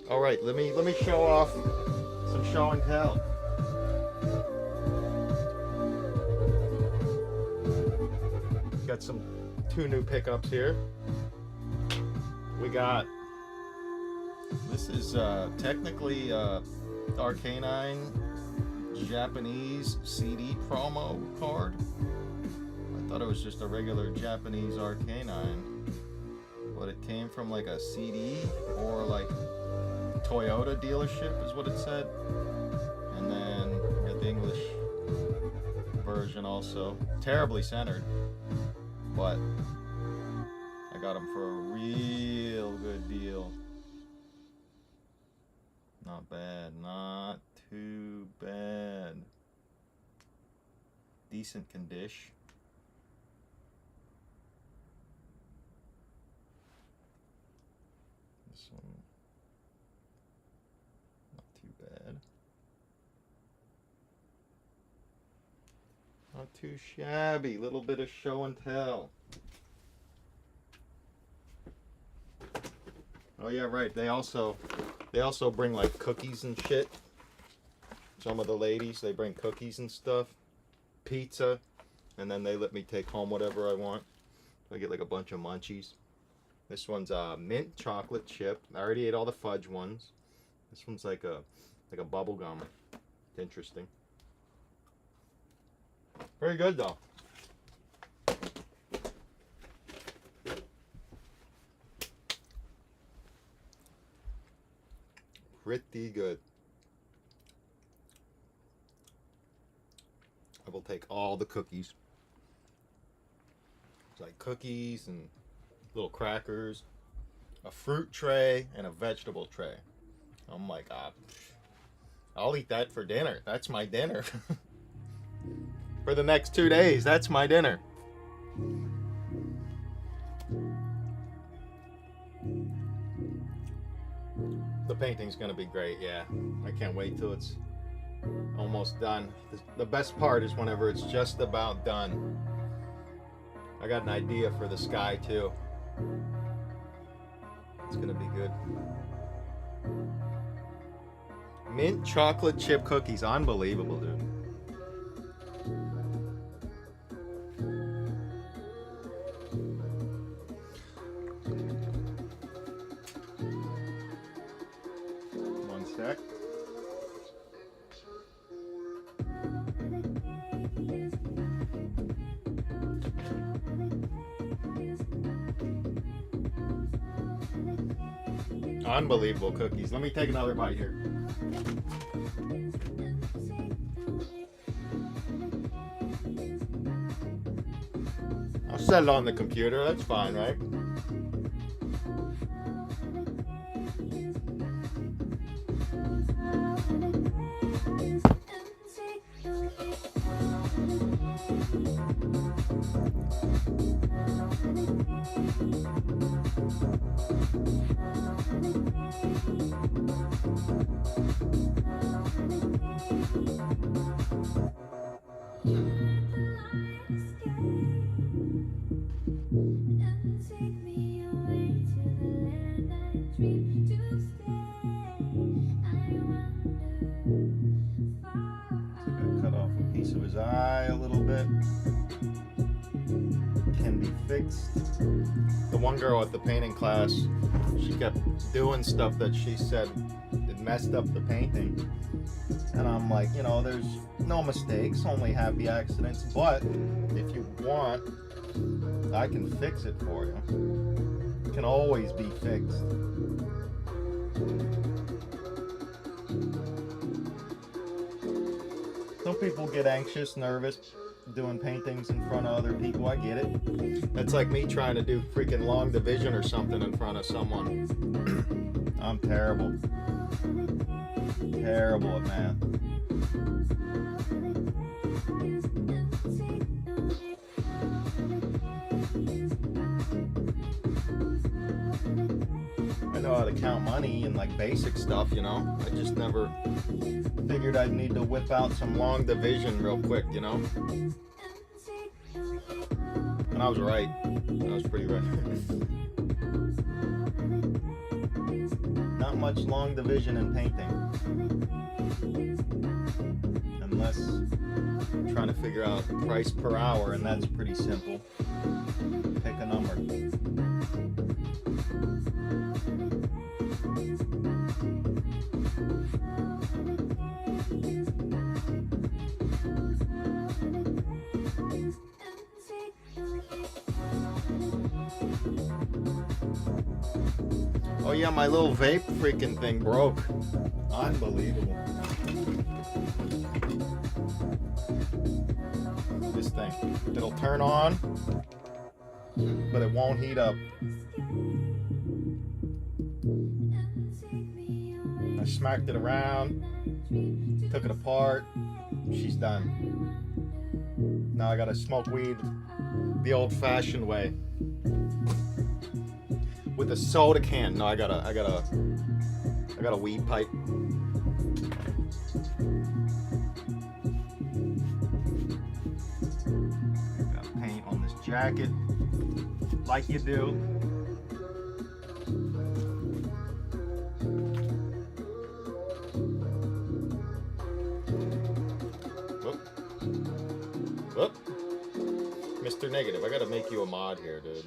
S2: All right, let me show off some show and tell. Got two new pickups here. We got, this is technically Arcanine Japanese CD promo card. I thought it was just a regular Japanese Arcanine, but it came from like a CD or like Toyota dealership is what it said. And then we got the English version also. Terribly centered, but I got them for a real good deal. Not bad, not too bad. Decent condition. This one, not too bad. Not too shabby. Little bit of show and tell. Oh yeah, right. They also bring like cookies and shit. Some of the ladies, they bring cookies and stuff, pizza, and then they let me take home whatever I want. I get like a bunch of munchies. This one's mint chocolate chip. I already ate all the fudge ones. This one's like a bubble gum. It's interesting. Very good though. Pretty good. I will take all the cookies. It's like cookies and little crackers, a fruit tray, and a vegetable tray. I'm like, I'll eat that for dinner. That's my dinner. For the next 2 days, that's my dinner. The painting's gonna be great, yeah. I can't wait till it's almost done. The best part is whenever it's just about done. I got an idea for the sky too. It's gonna be good. Mint chocolate chip cookies, unbelievable, dude. One sec. Unbelievable cookies. Let me take another bite here. I'll set it on the computer. That's fine, right? Cut off a piece of his eye a little bit. Can be fixed. The one girl at the painting class, she kept doing stuff that she said it messed up the painting. And I'm like, you know, there's no mistakes, only happy accidents. But if you want, I can fix it for you. It can always be fixed. Some people get anxious, nervous doing paintings in front of other people. I get it. That's like me trying to do freaking long division or something in front of someone. I'm terrible. Terrible at math. I know how to count money and like basic stuff, you know. I just never figured I'd need to whip out some long division real quick, you know. And I was right. I was pretty right. Not much long division in painting. Unless I'm trying to figure out price per hour, and that's pretty simple. Pick a number. Oh yeah, my little vape freaking thing broke. Unbelievable. This thing. It'll turn on, but it won't heat up. I smacked it around, took it apart. She's done. Now I gotta smoke weed the old-fashioned way. With a soda can. No, I got a weed pipe. Got paint on this jacket, like you do. Whoop. Whoop. Mr. Negative, I gotta make you a mod here, dude.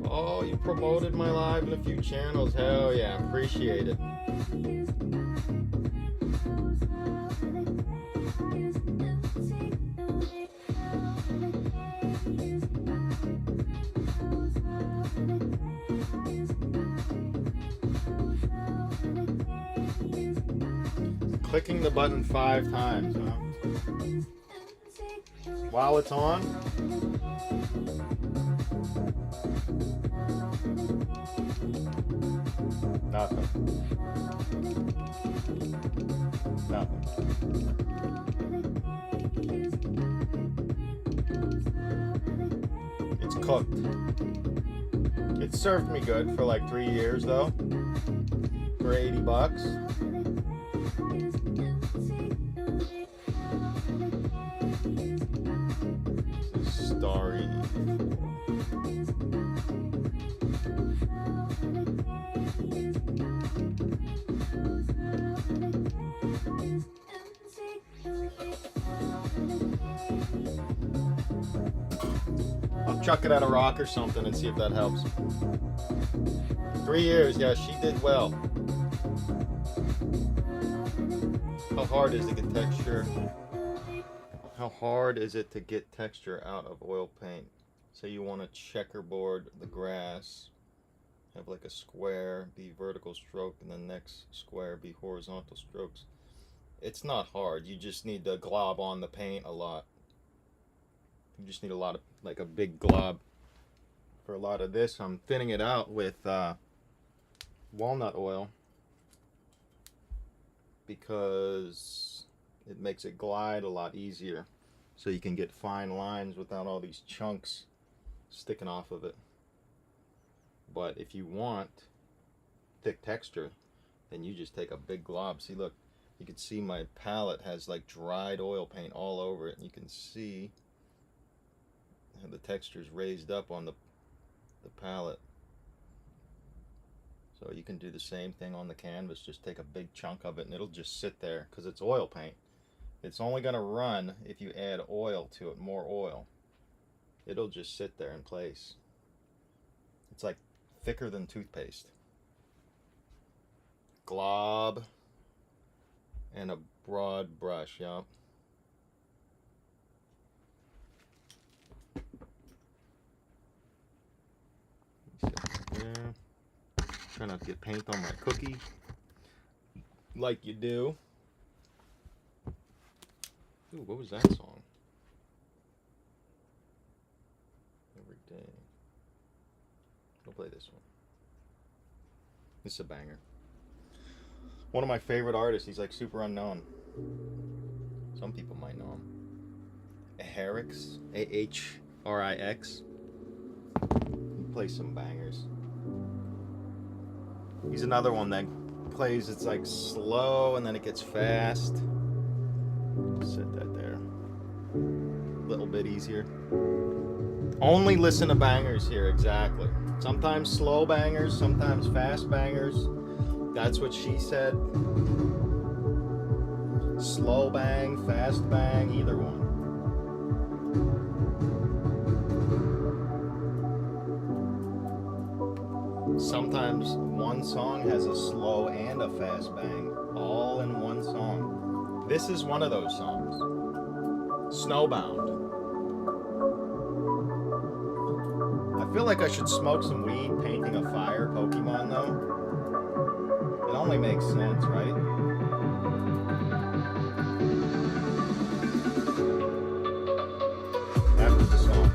S2: Oh, you promoted my live in a few channels. Hell yeah, appreciate it. Clicking the button 5 times, huh? While it's on. Nothing. Nothing. It's cooked. It served me good for like 3 years though. For $80. Starry. I'll chuck it at a rock or something and see if that helps. 3 years, yeah, she did well. How hard is it to get texture? How hard is it to get texture out of oil paint? say you want to checkerboard the grass, have like a square be vertical stroke and the next square be horizontal strokes. It's not hard. You just need to glob on the paint a lot. You just need a lot of, like a big glob. For a lot of this, I'm thinning it out with walnut oil because it makes it glide a lot easier, so you can get fine lines without all these chunks sticking off of it. But if you want thick texture, then you just take a big glob. See, look, you can see my palette has like dried oil paint all over it, and you can see how the texture's raised up on the palette. So you can do the same thing on the canvas. Just take a big chunk of it and it'll just sit there because it's oil paint. It's only going to run if you add oil to it, more oil. It'll just sit there in place. It's like thicker than toothpaste. Glob and a broad brush, yup. There. Try not to get paint on my cookie, like you do. Ooh, what was that song? Every day. I'll play this one. This is a banger. One of my favorite artists. He's like super unknown. Some people might know him. Ahrix, A-H-R-I-X. He plays some bangers. He's another one that plays, it's like slow and then it gets fast. Set that there. A little bit easier. Only listen to bangers here, exactly. Sometimes slow bangers, sometimes fast bangers. That's what she said. Slow bang, fast bang, either one. Sometimes one song has a slow and a fast bang, all in one song. This is one of those songs. Snowbound. I feel like I should smoke some weed painting a fire Pokemon though. It only makes sense, right? After the song.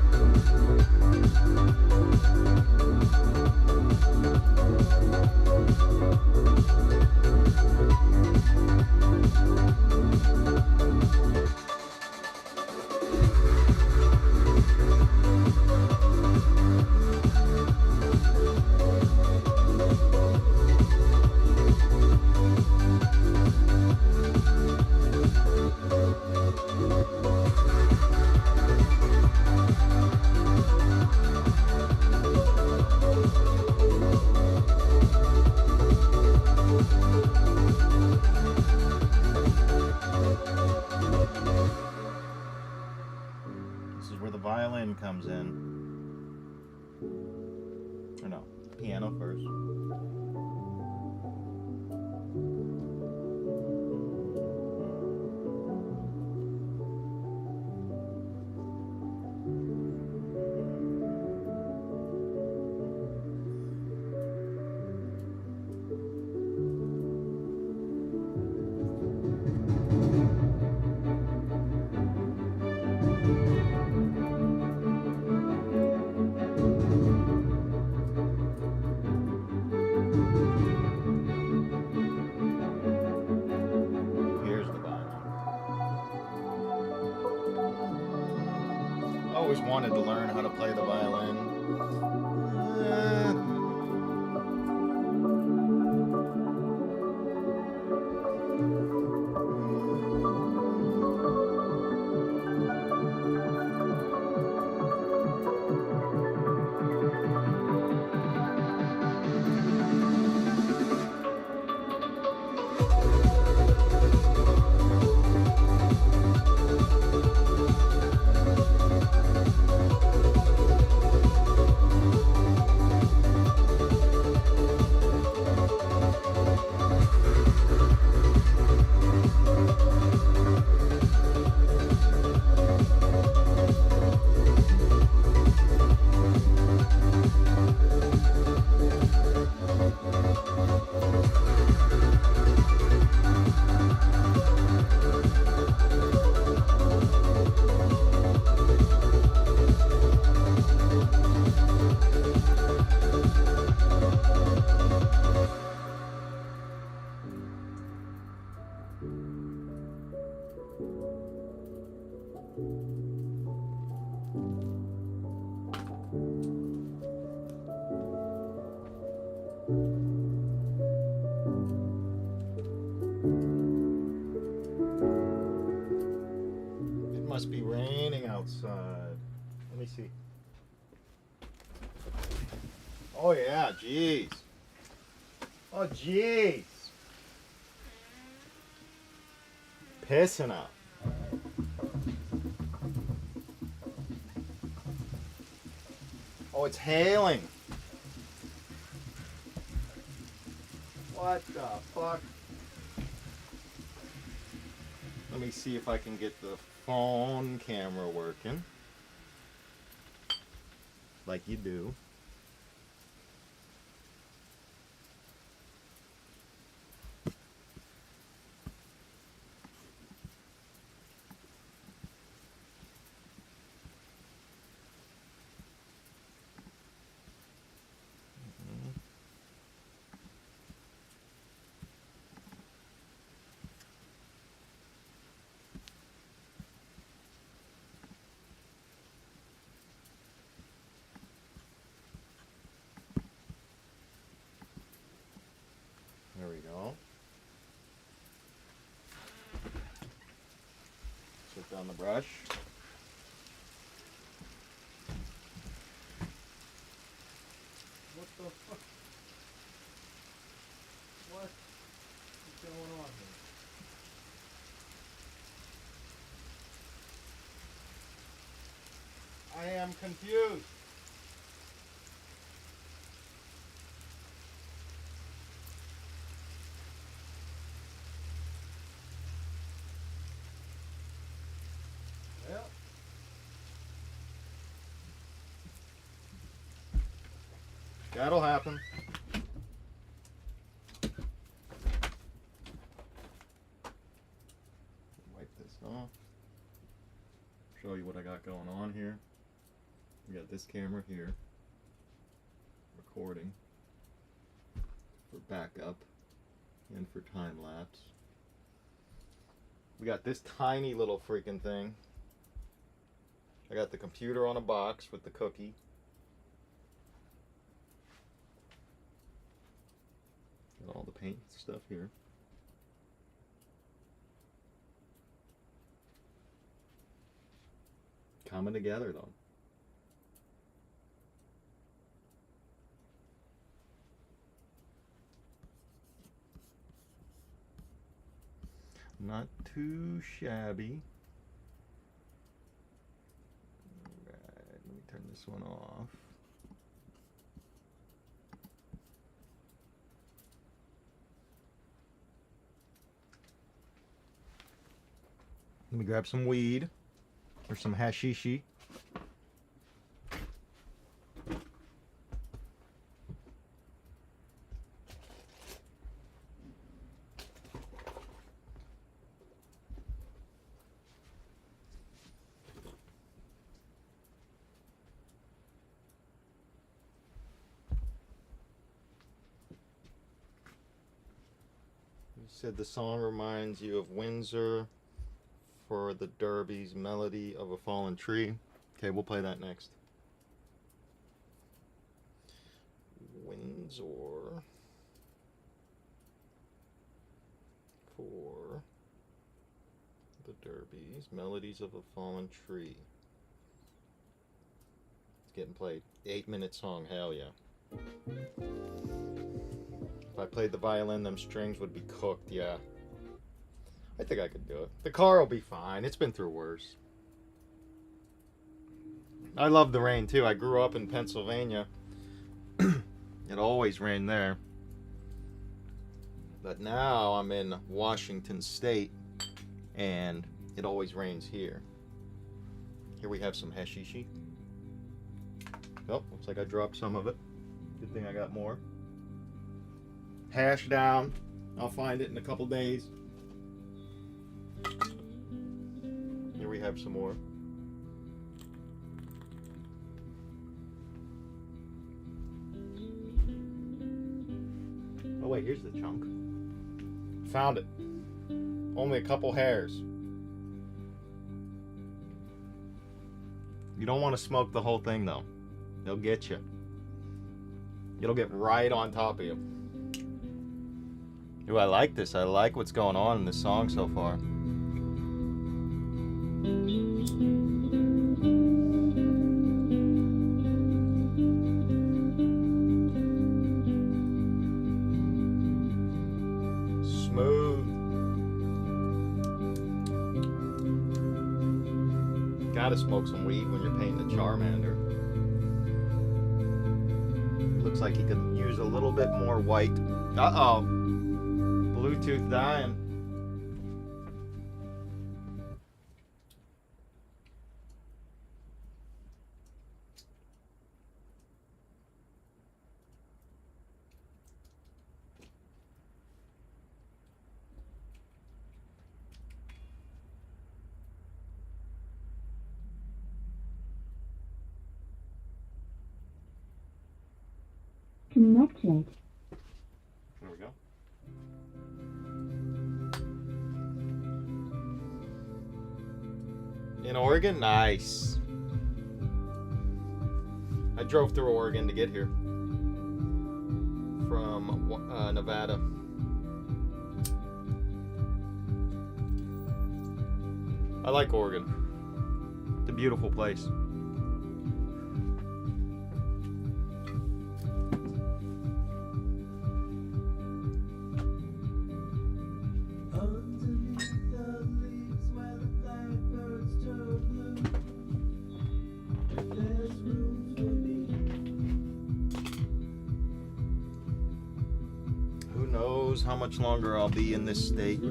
S2: Violin comes in. Or no, piano first. Always wanted to learn how to play the violin. raining outside. Let me see. Oh yeah, jeez. Oh jeez. Pissing out. Oh, it's hailing. What the fuck? Let me see if I can get the phone camera working. Like you do. There we go. Put down the brush. What the fuck? What is going on here? I am confused. Well, that'll happen. Wipe this off. Show you what I got going on here. We got this camera here, recording for backup and for time lapse. We got this tiny little freaking thing. I got the computer on a box with the cookie. Got all the paint stuff here. Coming together though. Not too shabby. Alright, let me turn this one off. Let me grab some weed or some hashishi. You said the song reminds you of Windsor for the Derby's Melody of a Fallen Tree. Okay, we'll play that next. Windsor for the Derby's Melodies of a Fallen Tree. It's getting played. 8-minute song, hell yeah. If I played the violin, them strings would be cooked, yeah. I think I could do it. The car will be fine. It's been through worse. I love the rain too. I grew up in Pennsylvania. It always rained there. But now I'm in Washington State and it always rains here. Here we have some hashishi. Oh, looks like I dropped some of it. Good thing I got more. Hash down. I'll find it in a couple days. Here we have some more. Oh wait, here's the chunk. Found it. Only a couple hairs. You don't want to smoke the whole thing though. They'll get you. It'll get right on top of you. Ooh, I like this. I like what's going on in this song so far. Gotta smoke some weed when you're painting a Charmander. Looks like he could use a little bit more white. Uh-oh. Bluetooth dying.
S8: Connected.
S2: There we go. In Oregon? Nice. I drove through Oregon to get here from Nevada. I like Oregon. It's a beautiful place. Who knows how much longer I'll be in this state?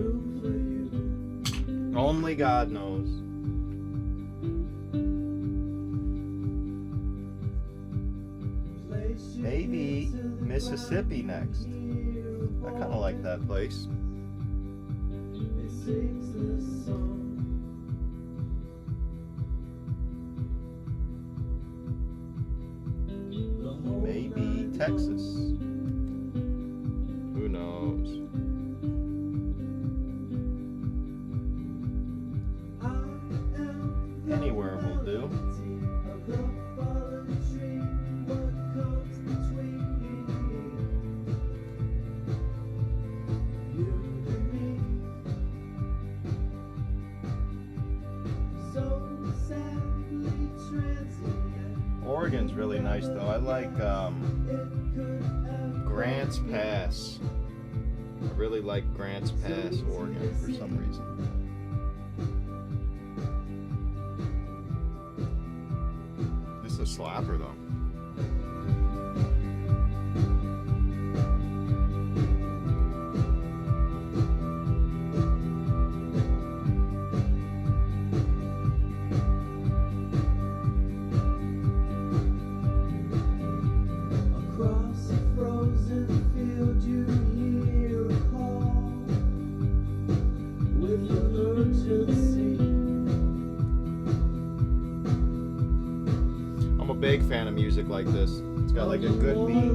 S2: Only God knows. Maybe Mississippi next. I kind of like that place. Maybe Texas. Who knows? Anywhere will do. Oregon's really nice though. I like Grants Pass. I really like Grants Pass, Oregon, for some reason. This is a slapper though. I'm a big fan of music like this. It's got like a good beat.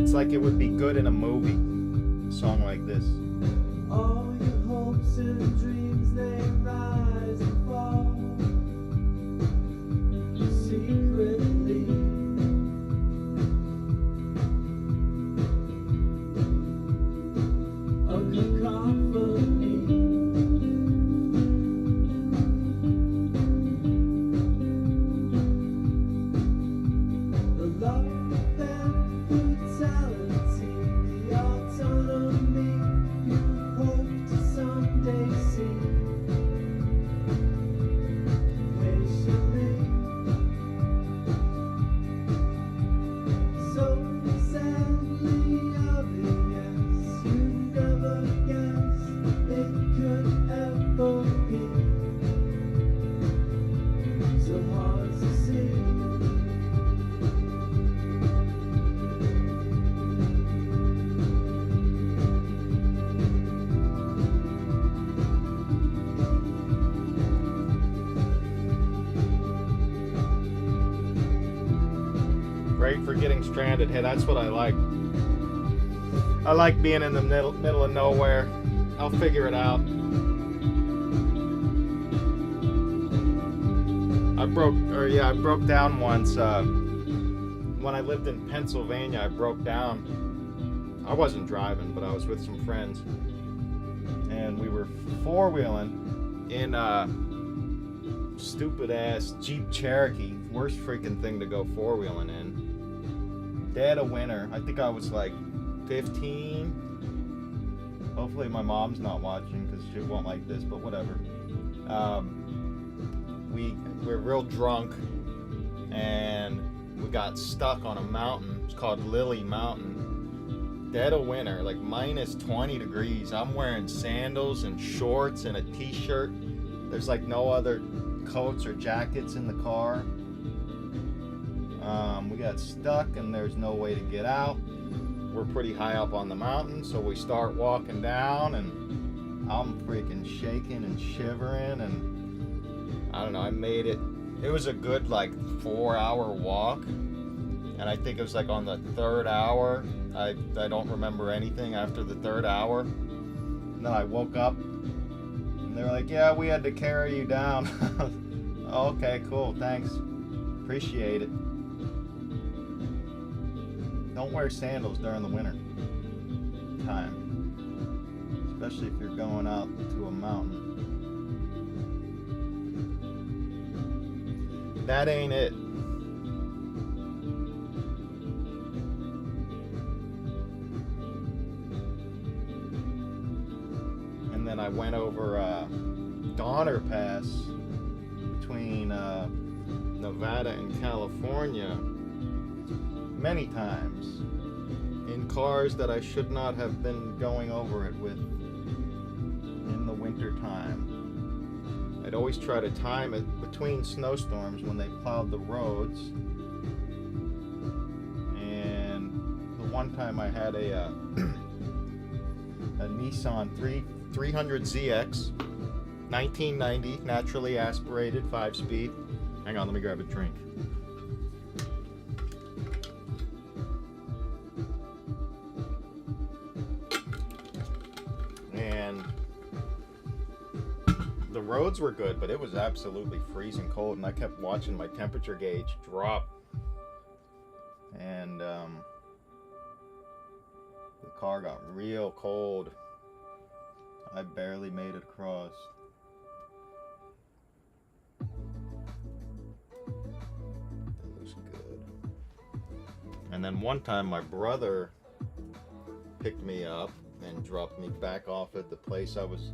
S2: It's like it would be good in a movie. A song like this.
S1: All your hopes and dreams, they rise and fall secretly. A cacophony. The love and brutality, the autonomy you hope to someday see. Patiently, so sadly obvious, you never guessed it could ever be. So hard to see.
S2: Great for getting stranded. Hey, that's what I like. I like being in the middle of nowhere. I'll figure it out. I broke down once. When I lived in Pennsylvania, I broke down. I wasn't driving, but I was with some friends. And we were four-wheeling in a stupid-ass Jeep Cherokee. Worst freaking thing to go four-wheeling in. Dead of winter. I think I was like 15. Hopefully my mom's not watching because she won't like this, but whatever. We're real drunk and we got stuck on a mountain. It's called Lily Mountain. Dead of winter, like minus 20 degrees. I'm wearing sandals and shorts and a t-shirt. There's like no other coats or jackets in the car. We got stuck and there's no way to get out. We're pretty high up on the mountain, so we start walking down and I'm freaking shaking and shivering, and I don't know, I made it. It was a good like 4-hour walk, and I think it was like on the 3rd hour. I don't remember anything after the 3rd hour. And then I woke up and they were like, yeah, we had to carry you down. Oh, okay, cool, thanks. Appreciate it. Don't wear sandals during the winter time, especially if you're going out to a mountain. That ain't it. And then I went over Donner Pass between Nevada and California many times in cars that I should not have been going over it with in the winter time. I'd always try to time it between snowstorms when they plowed the roads. And the one time I had a Nissan 300ZX 1990 naturally aspirated 5-speed. Hang on, let me grab a drink. And the roads were good, but it was absolutely freezing cold, and I kept watching my temperature gauge drop. And the car got real cold. I barely made it across. It was good. And then one time my brother picked me up and dropped me back off at the place I was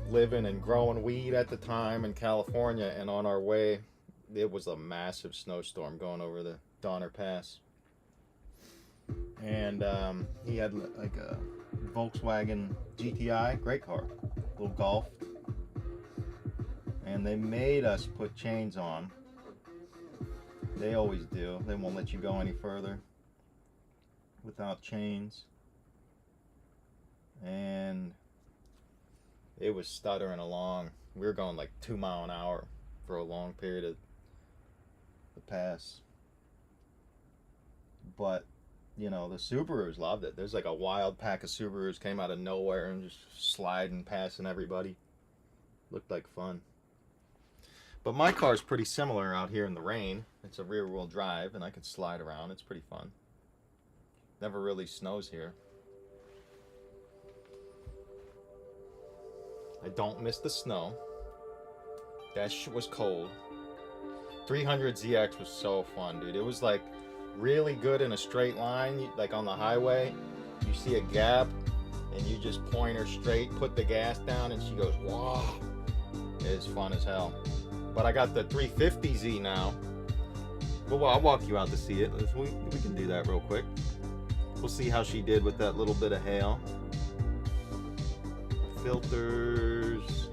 S2: living and growing weed at the time in California, and on our way it was a massive snowstorm going over the Donner Pass, and he had like a Volkswagen GTI, great car, little Golf, and they made us put chains on. They always do. They won't let you go any further without chains. And it was stuttering along. We were going like 2 miles an hour for a long period of the pass. But, you know, the Subarus loved it. There's like a wild pack of Subarus came out of nowhere and just sliding, passing everybody. Looked like fun. But my car's pretty similar out here in the rain. It's a rear-wheel drive and I can slide around. It's pretty fun. Never really snows here. I don't miss the snow. That shit was cold. 300ZX was so fun, dude. It was like really good in a straight line, like on the highway. You see a gap and you just point her straight, put the gas down, and she goes, wow. It's fun as hell. But I got the 350Z now. Well, I'll walk you out to see it. We can do that real quick. We'll see how she did with that little bit of hail. Filters,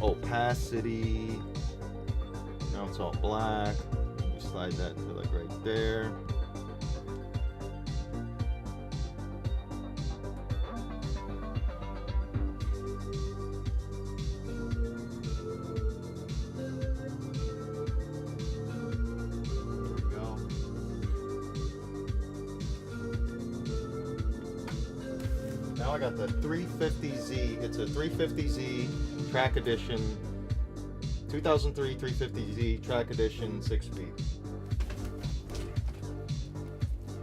S2: opacity. Now it's all black. You slide that to like right there. There we go. Now I got the 350Z. It's a 350Z Track Edition, 2003 350Z Track Edition 6-speed.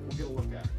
S2: We'll get a look at it.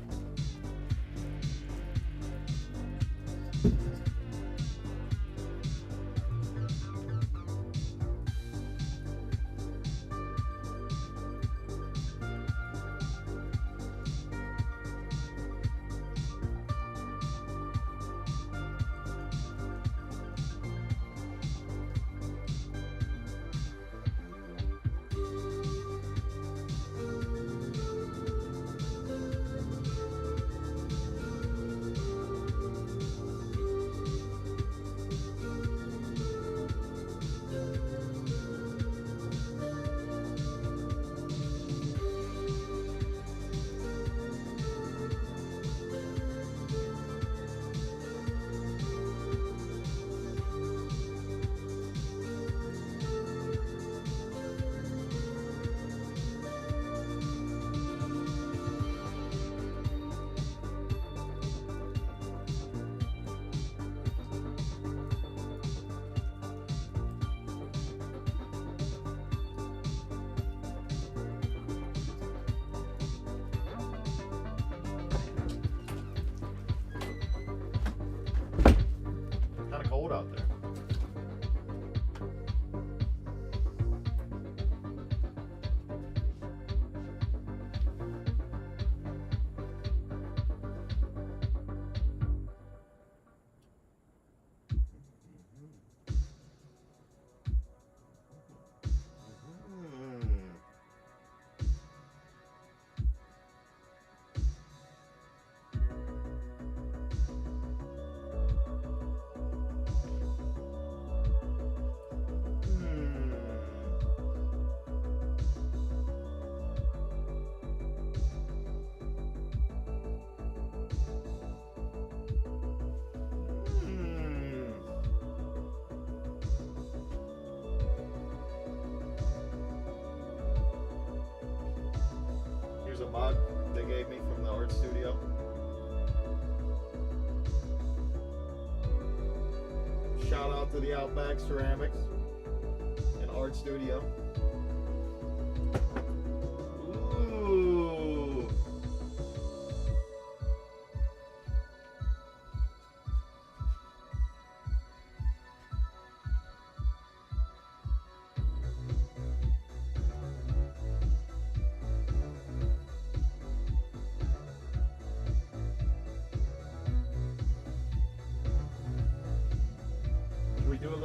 S2: mug they gave me from the art studio. Shout out to the Outback Ceramics and Art Studio. Ooh. Should we do a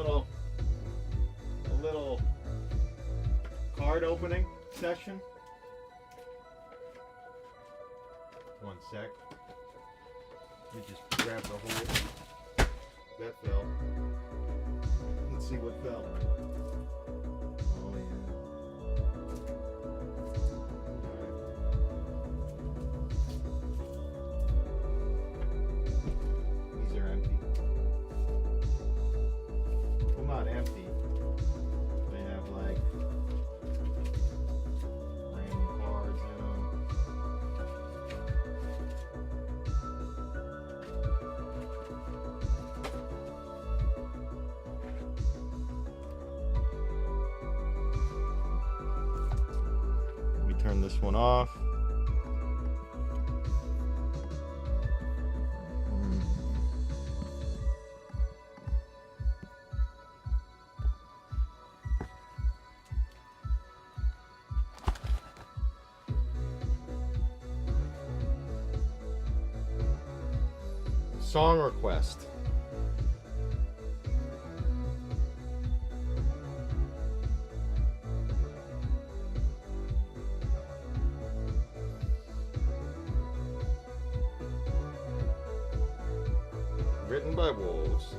S2: little card opening session? One sec. We just grab the whole. That fell. Let's see what fell. Oh yeah. Alright. These are empty. Well, not empty. They have like random cards in them. We turn this one off. Song request. Written by wolves.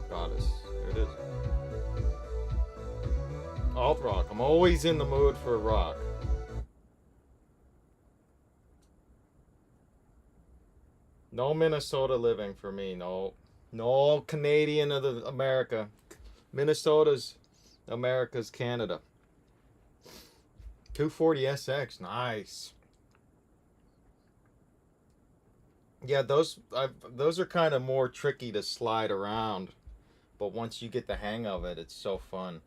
S2: Goddess. There it is. Alt rock. I'm always in the mood for rock. No Minnesota living for me. No Canadian of the America. Minnesota's America's Canada. 240 SX. Nice. Yeah, those are kind of more tricky to slide around, but once you get the hang of it, it's so fun.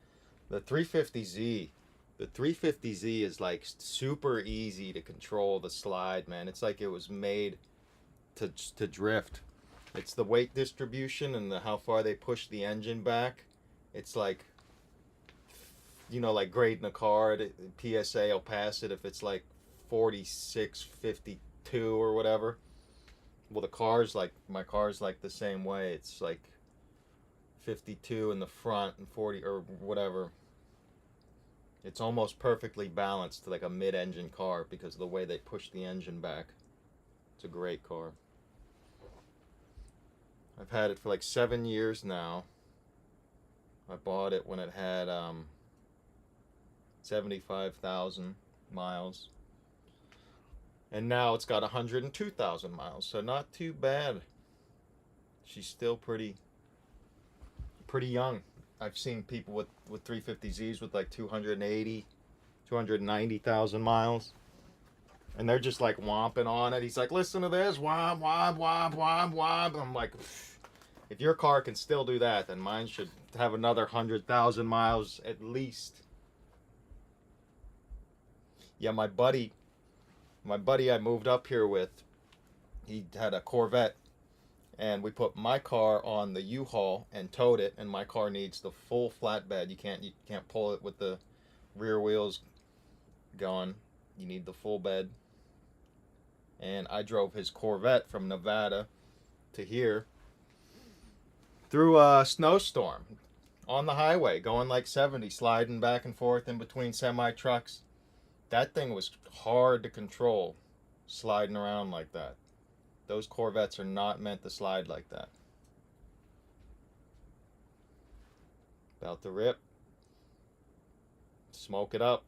S2: The 350Z is like super easy to control the slide, man. It's like it was made to drift. It's the weight distribution and how far they push the engine back. It's like, you know, like grading a car, PSA will pass it if it's like 46, 52 or whatever. Well, my car's like the same way. It's like 52 in the front and 40 or whatever. It's almost perfectly balanced to like a mid-engine car because of the way they push the engine back. It's a great car. I've had it for like 7 years now. I bought it when it had 75,000 miles. And now it's got 102,000 miles, so not too bad. She's still pretty young. I've seen people with 350Zs with like 280, 290,000 miles. And they're just like womping on it. He's like, listen to this, womp, womp, womp, womp, womp. I'm like, if your car can still do that, then mine should have another 100,000 miles at least. Yeah, my buddy I moved up here with, he had a Corvette, and we put my car on the U-Haul and towed it, and my car needs the full flatbed. You can't pull it with the rear wheels gone. You need the full bed. And I drove his Corvette from Nevada to here through a snowstorm on the highway, going like 70, sliding back and forth in between semi-trucks. That thing was hard to control, sliding around like that. Those Corvettes are not meant to slide like that. About to rip. Smoke it up.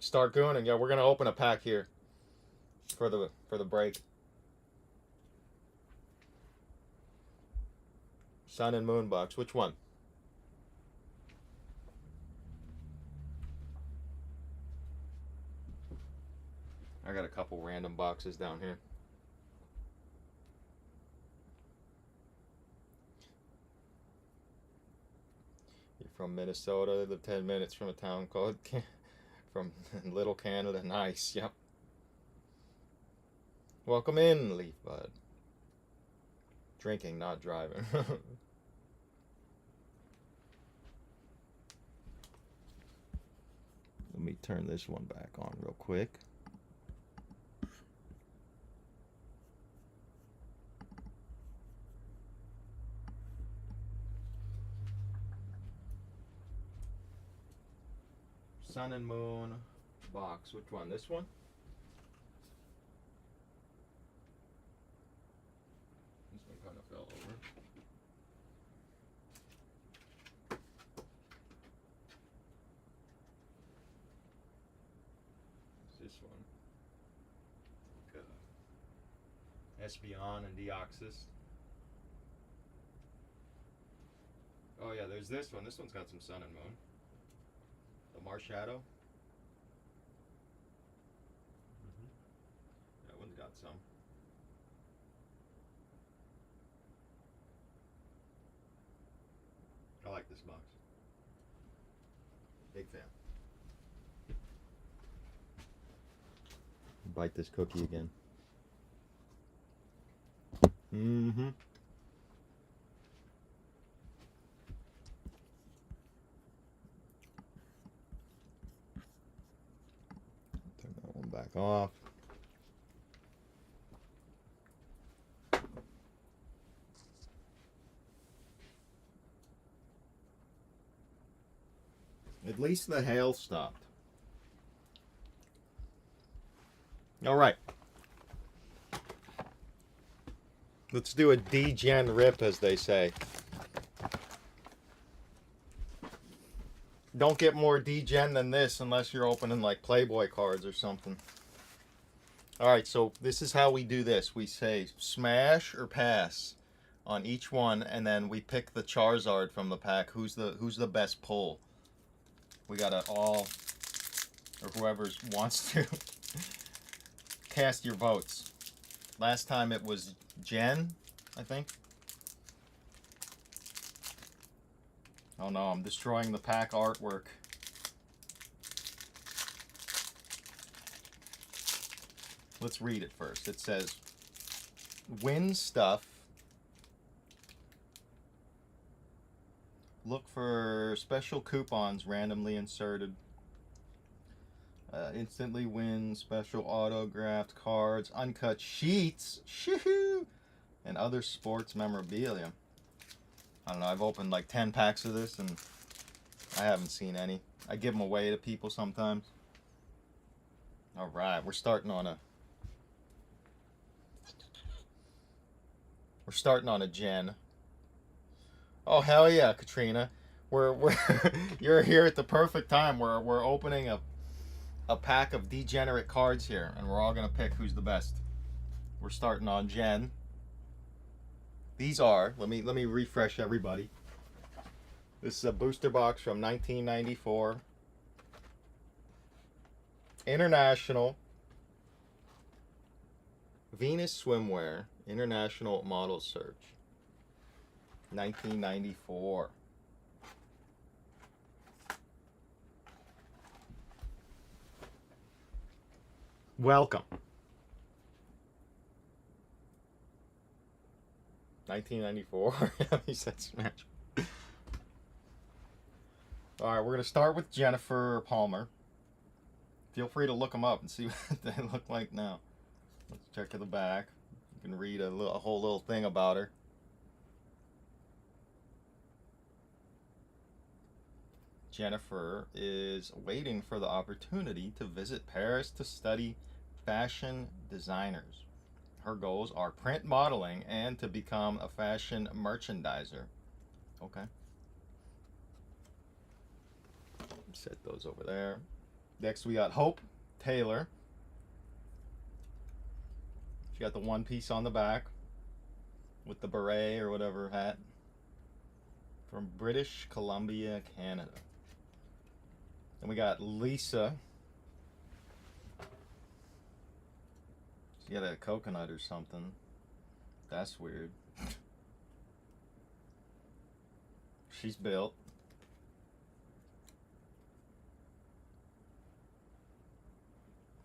S2: Start gooning. Yeah, we're gonna open a pack here for the break. Sun and Moon box. Which one? I got a couple random boxes down here. You're from Minnesota. Live 10 minutes from a town called from Little Canada. Nice. Yep. Welcome in, Leaf Bud. Drinking, not driving. Let me turn this one back on real quick. Sun and Moon box. Which one? This one? This one kind of fell over. This one. Espeon and Deoxys. Oh yeah, there's this one. This one's got some Sun and Moon. The Marshadow. That one's got some. I like this box. Big fan. Bite this cookie again. Mm-hmm. Turn that one back off. At least the hail stopped. All right. Let's do a D-Gen rip, as they say. Don't get more D-Gen than this unless you're opening like Playboy cards or something. All right, so this is how we do this. We say smash or pass on each one, and then we pick the Charizard from the pack. Who's the best pull? We gotta all, or whoever wants to, cast your votes. Last time it was Jen, I think. Oh no, I'm destroying the pack artwork. Let's read it first. It says, win stuff. Look for special coupons randomly inserted. Instantly win special autographed cards, uncut sheets, shoo-hoo, and other sports memorabilia. I don't know, I've opened like 10 packs of this and I haven't seen any. I give them away to people sometimes. Alright, we're starting on a Gen. Oh hell yeah, Katrina. We're you're here at the perfect time. We're opening a pack of degenerate cards here, and we're all gonna pick who's the best. We're starting on Gen. These are, let me refresh everybody. This is a booster box from 1994. International Venus Swimwear International Model Search. 1994. Welcome. 1994. He said smash. Alright, we're going to start with Jennifer Palmer. Feel free to look them up and see what they look like now. Let's check to the back. You can read a whole little thing about her. Jennifer is waiting for the opportunity to visit Paris to study fashion designers. Her goals are print modeling and to become a fashion merchandiser. Okay. Set those over there. Next we got Hope Taylor. She got the one piece on the back with the beret or whatever hat. from British Columbia, Canada. Then we got Lisa. She got a coconut or something. That's weird. She's built.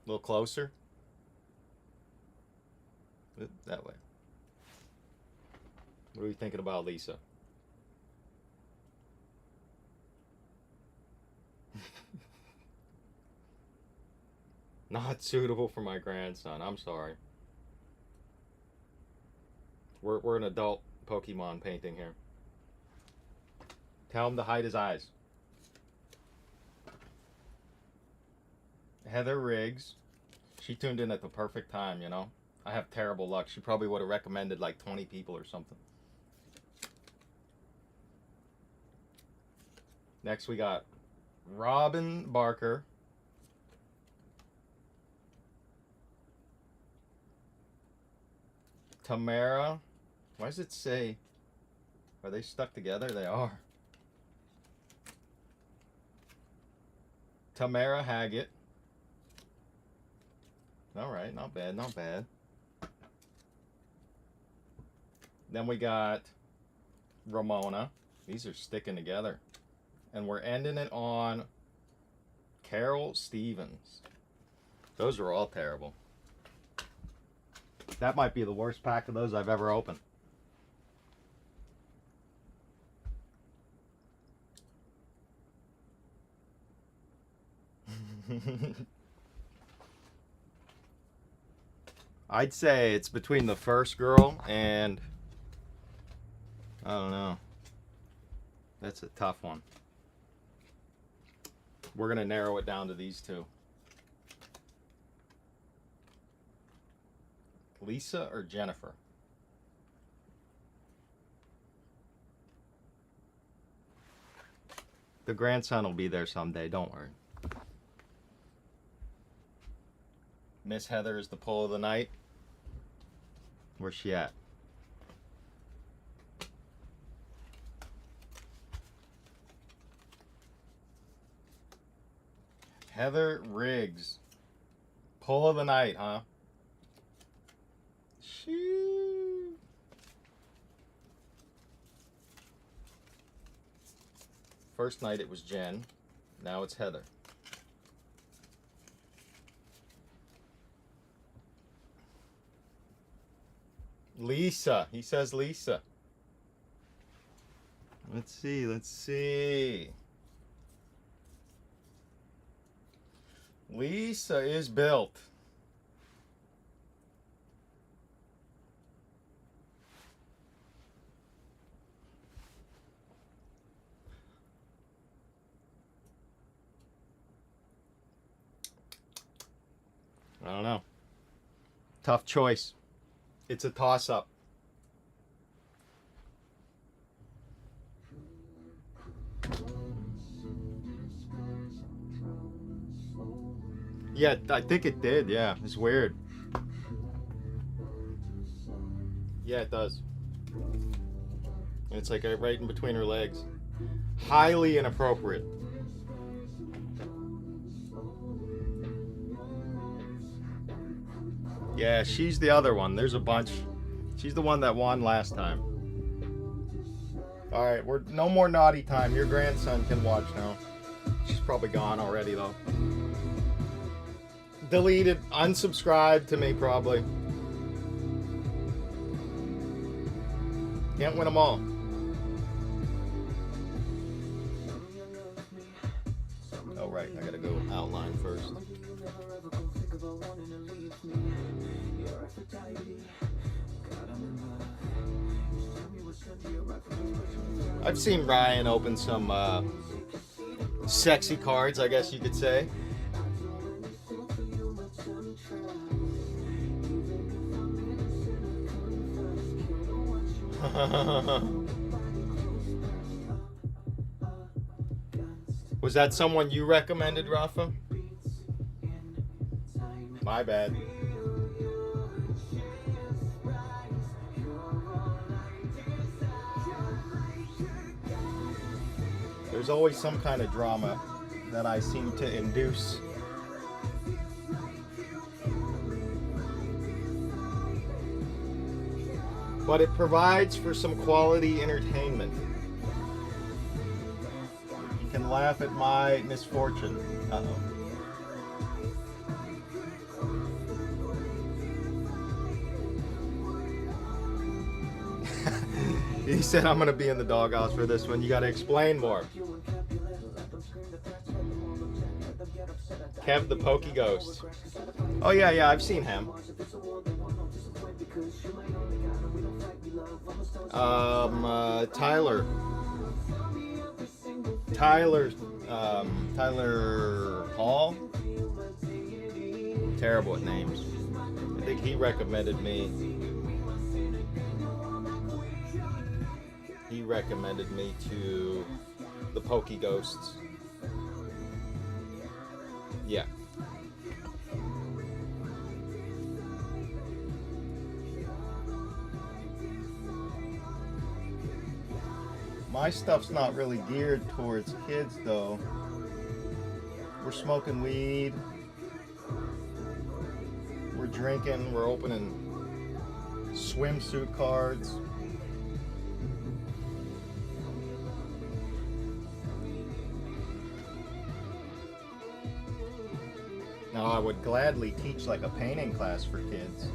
S2: A little closer. That way. What are you thinking about, Lisa? Not suitable for my grandson. I'm sorry. We're an adult Pokemon painting here. Tell him to hide his eyes. Heather Riggs. She tuned in at the perfect time, you know. I have terrible luck. She probably would have recommended like 20 people or something. Next we got Robin Barker. Tamara. Why does it say? Are they stuck together? They are. Tamara Haggett. Alright, not bad, not bad. Then we got Ramona. These are sticking together. And we're ending it on Carol Stevens. Those are all terrible. That might be the worst pack of those I've ever opened. I'd say it's between the first girl and I don't know. That's a tough one. We're gonna narrow it down to these two. Lisa or Jennifer? The grandson will be there someday, don't worry. Miss Heather is the pull of the night. Where's she at? Heather Riggs. Pull of the night, huh? Shoo. First night it was Jen. Now it's Heather. Lisa. He says Lisa. Let's see. Let's see. Lisa is built. I don't know. Tough choice. It's a toss-up. Yeah, I think it did. Yeah, it's weird. Yeah, it does. And it's like right in between her legs. Highly inappropriate. Yeah, she's the other one. There's a bunch. She's the one that won last time. Alright, we're no more naughty time. Your grandson can watch now. She's probably gone already though. Deleted, unsubscribed to me probably. Can't win them all. Oh right, I gotta go outline first. I've seen Ryan open some sexy cards, I guess you could say. Was that someone you recommended, Rafa? My bad. There's always some kind of drama that I seem to induce. But it provides for some quality entertainment. You can laugh at my misfortune. Uh-oh. He said I'm gonna be in the doghouse for this one. You gotta explain more. Kev the Pokey Ghost. Oh yeah, I've seen him. Tyler Hall. Terrible at names. I think he recommended me. He recommended me to the Pokey Ghosts. Yeah. My stuff's not really geared towards kids though. We're smoking weed. We're drinking. We're opening swimsuit cards. Now I would gladly teach like a painting class for kids.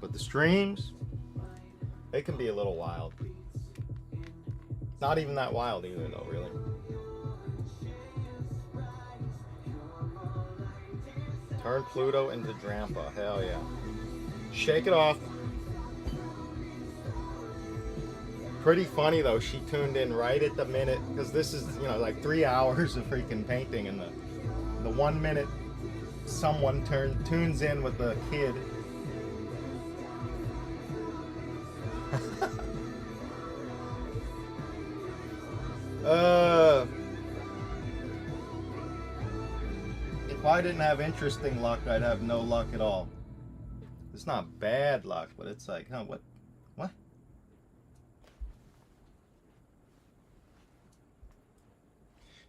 S2: But the streams, they can be a little wild. Not even that wild either though, really. Turn Pluto into Drampa. Hell yeah. Shake it off. Pretty funny though, she tuned in right at the minute, because this is, you know, like 3 hours of freaking painting, and the 1 minute someone tunes in with the kid. If I didn't have interesting luck, I'd have no luck at all. It's not bad luck, but it's like, huh, what?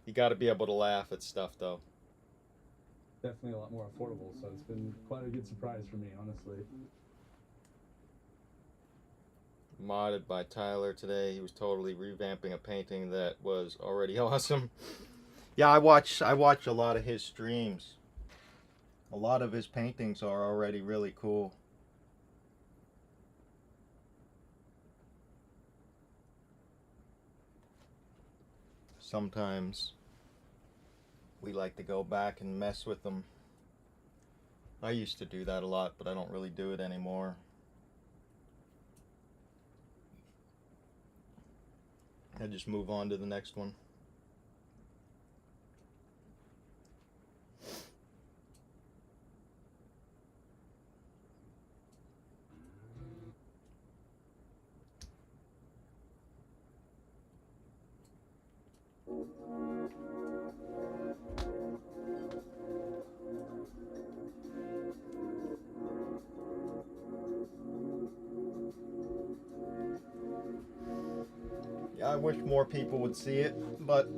S2: You got to be able to laugh at stuff, though.
S14: Definitely a lot more affordable, so it's been quite a good surprise for me, honestly.
S2: Modded by Tyler today. He was totally revamping a painting that was already awesome. Yeah, I watch a lot of his streams. A lot of his paintings are already really cool. Sometimes we like to go back and mess with them. I used to do that a lot, but I don't really do it anymore. I just move on to the next one. I wish more people would see it, but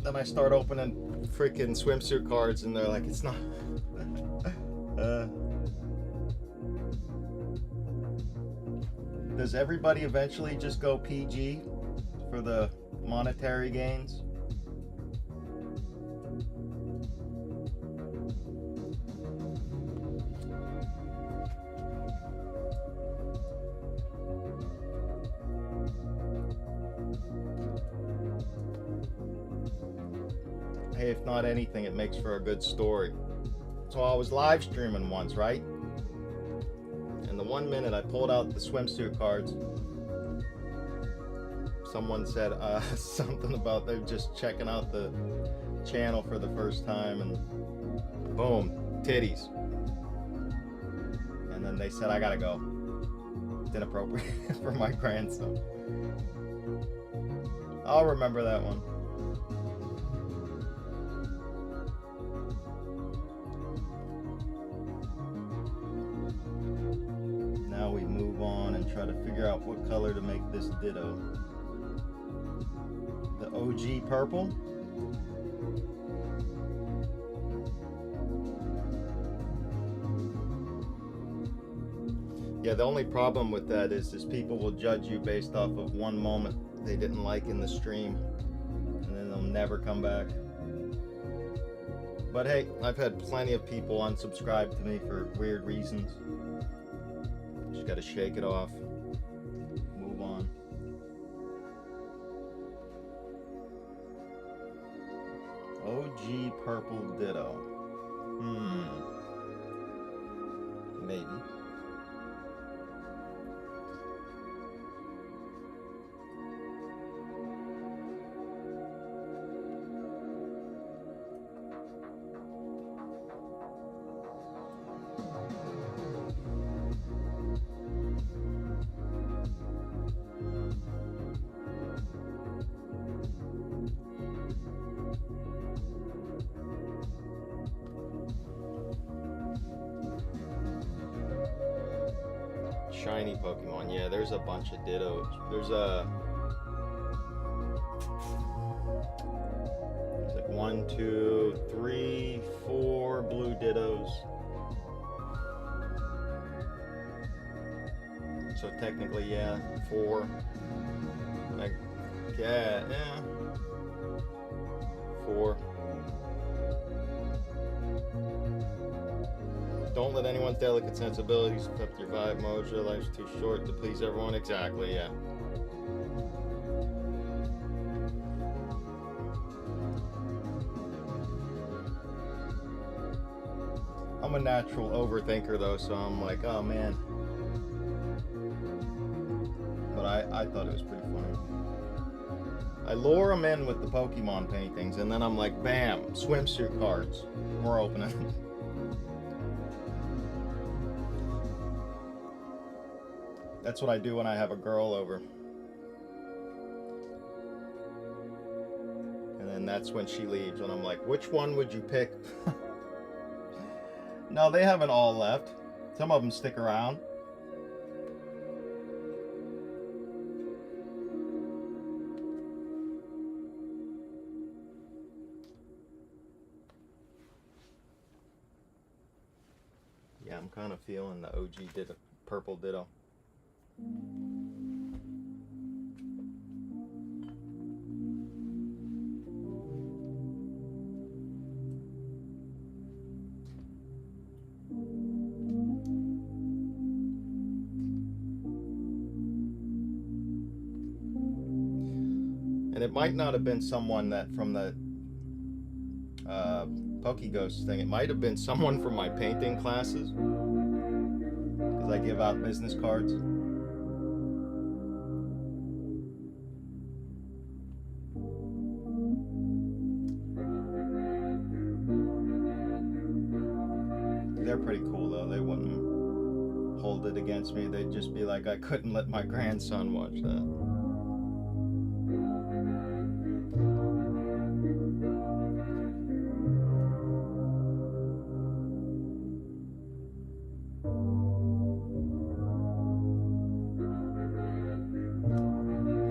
S2: then I start opening freaking swimsuit cards and they're like, it's not. Does everybody eventually just go PG for the monetary gains? Hey, if not anything, it makes for a good story. So I was live streaming once, right? And the 1 minute I pulled out the swimsuit cards, someone said something about they're just checking out the channel for the first time, and boom, titties. And then they said, I gotta go. It's inappropriate for my grandson. I'll remember that one. Try to figure out what color to make this ditto. The OG purple. Yeah, the only problem with that is people will judge you based off of one moment they didn't like in the stream, and then they'll never come back. But hey, I've had plenty of people unsubscribe to me for weird reasons. Just gotta shake it off, move on. OG purple ditto. Maybe. Shiny Pokemon, yeah, there's a bunch of dittos. There's like 1, 2, 3, 4 blue dittos. So technically, yeah, 4. Like, yeah, 4. Don't let anyone's delicate sensibilities affect your vibe, mojo. Life's too short to please everyone. Exactly, yeah. I'm a natural overthinker though, so I'm like, oh man. But I thought it was pretty funny. I lure them in with the Pokemon paintings, and then I'm like, bam, swimsuit cards. We're opening. That's what I do when I have a girl over. And then that's when she leaves, and I'm like, which one would you pick? No, they haven't all left. Some of them stick around. Yeah, I'm kind of feeling the OG purple ditto. And it might not have been someone that from the PokeGhost thing. It might have been someone from my painting classes, because I give out business cards. They're pretty cool though. They wouldn't hold it against me. They'd just be like, I couldn't let my grandson watch that.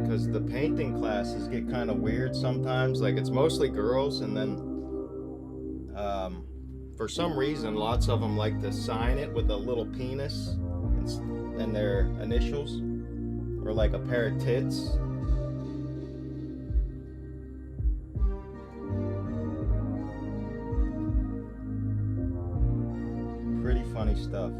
S2: Because the painting classes get kind of weird sometimes. Like, it's mostly girls, and then for some reason lots of them like to sign it with a little penis and their initials, or like a pair of tits. Pretty funny stuff.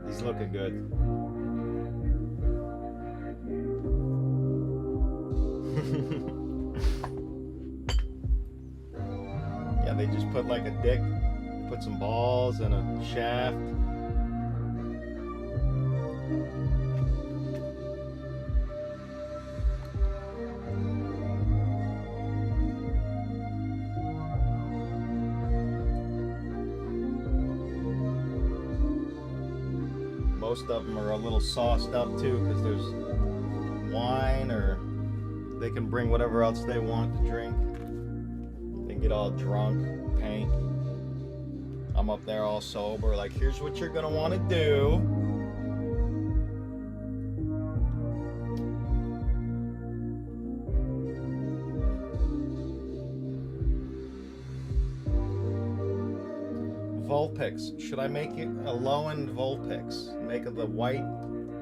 S2: He's looking good. they just put like a dick, put some balls and a shaft. Most of them are a little sauced up too, because there's wine, or they can bring whatever else they want to drink. They can get all drunk, paint. I'm up there all sober, like, here's what you're gonna want to do. Vulpix. Should I make it a low-end Vulpix? Make it the white.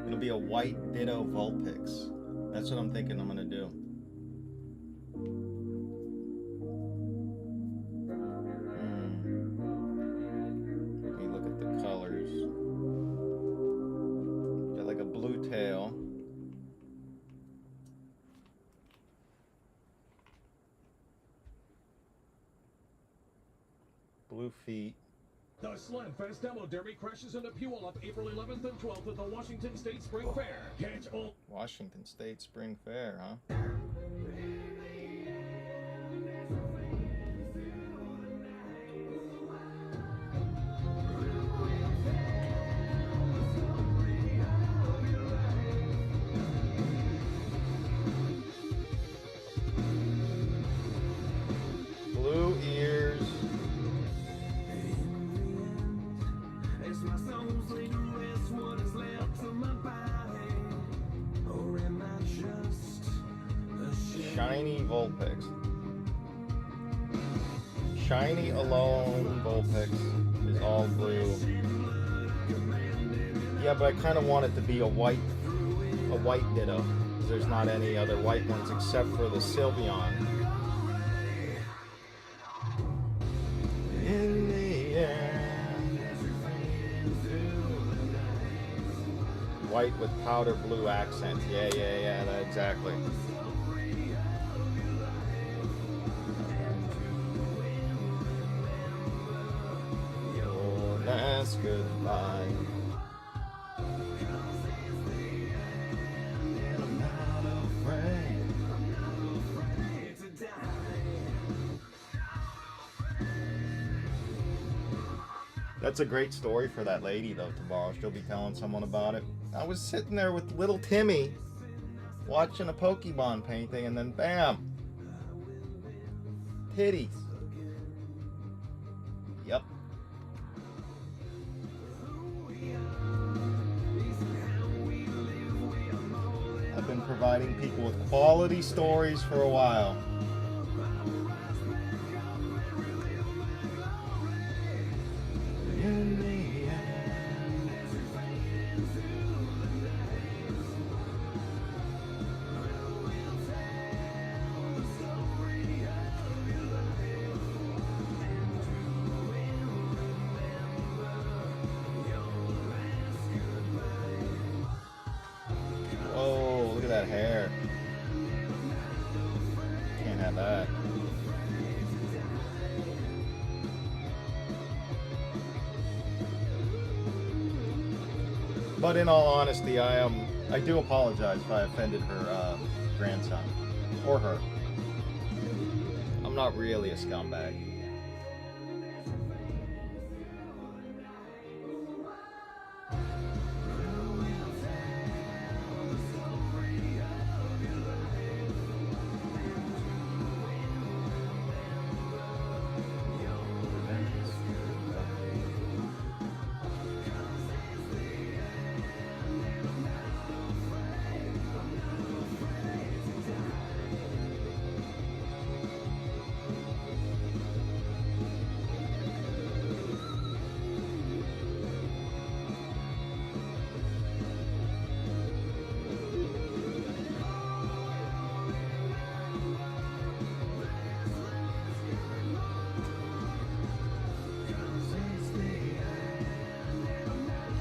S2: It'll be a white ditto Vulpix. That's what I'm thinking I'm gonna do. Let me look at the colors. Got like a blue tail. Blue feet.
S15: The Slam Fest Demo Derby crashes into Puyallup April 11th and 12th at the Washington State Spring Fair. Catch all
S2: Washington State Spring Fair, huh? Blue ears. Shiny Vulpix. Shiny alone Vulpix is all blue. Yeah, but I kind of want it to be a white ditto, because there's not any other white ones except for the Sylveon. In the end, white with powder blue accents. Yeah, that exactly. Your last goodbye. I'm not afraid. That's a great story for that lady, though, tomorrow. She'll be telling someone about it. I was sitting there with little Timmy watching a Pokemon painting, and then bam! Titties. Yep. I've been providing people with quality stories for a while. Whoa, look at that hair. Can't have that. But in all honesty, I do apologize if I offended her grandson or her. I'm not really a scumbag.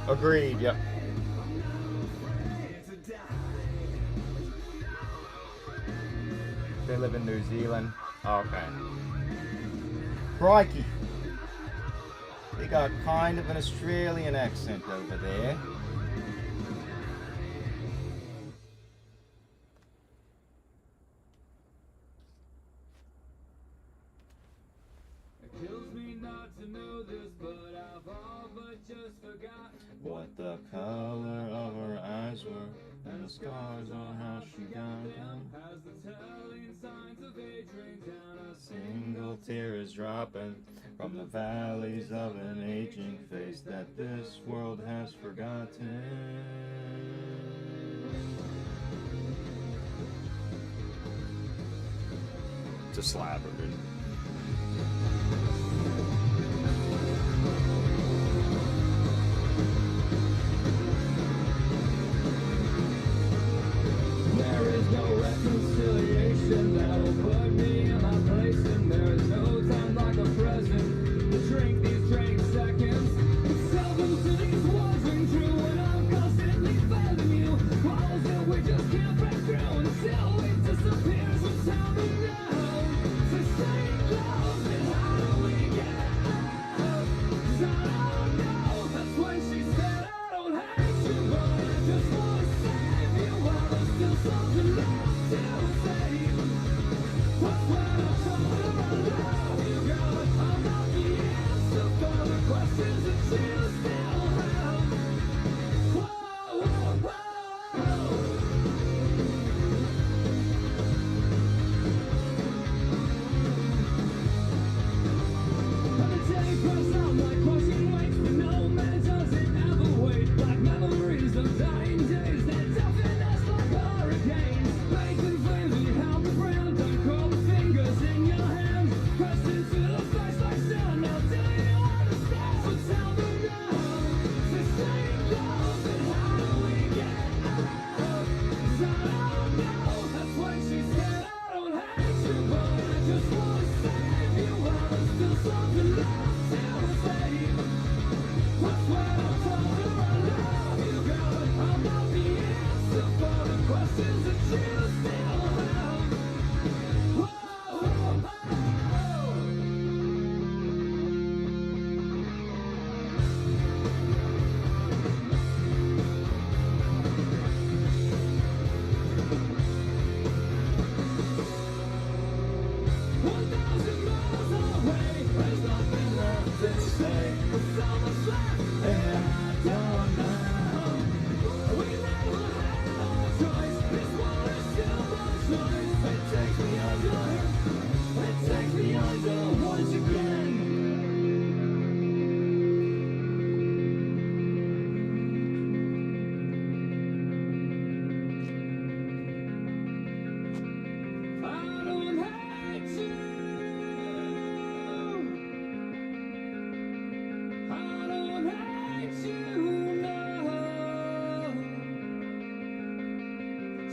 S2: Agreed, yep. They live in New Zealand. Oh, okay. Crikey. They got kind of an Australian accent over there.
S16: It kills me not to know this, but I've all but just forgotten
S2: What the color of her eyes were, and the scars on how she got them.
S16: as the telling signs of age rain down a
S2: Single tear is dropping from the valleys of an aging face that this world has forgotten. It's a slab of it.
S16: There is no reconciliation that'll put me in my place, and there is no time like the present to drink these draining seconds. Seldom to these walls ring true when I'm constantly failing you. Walls that we just can't break through until it disappears. So tell me now, to stay close, and how do we get out? 'Cause I don't know. That's when she said, I don't hate you, but I just wanna save you while there's still something left to save. That's when I told her I love you, girl, but I'm not the answer for the questions that you still have. Whoa, whoa, whoa. And the day passes out like crushing weights, but no man doesn't ever wait. Like memories of dying days that deafen us like hurricanes. Bacon flames when you help the brand, uncurl the fingers in your hands. Pressed into the face like stone, now do you understand? So tell me now, to stay close, and how do we get out? 'Cause I don't know. That's when she said, I don't hate you, but I just wanna save you while there's still something left to save. That's when I told her I love you, girl, but I'm not the answer for the questions that you still have. Whoa, whoa, whoa.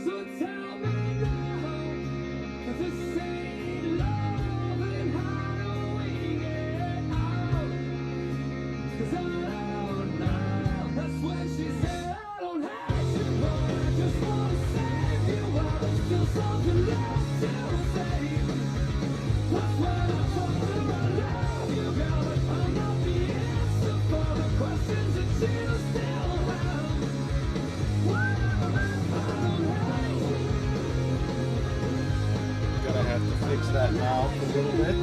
S16: So tell me now, if it's ain't love, and how do we get out? 'Cause I don't know. That's when she said, I don't hate you, but I just wanna save you while there's still something left to save. That's when I told her I love you, girl, but I'm not the answer for the questions that you still have.
S2: Gonna have to fix that mouth a little bit.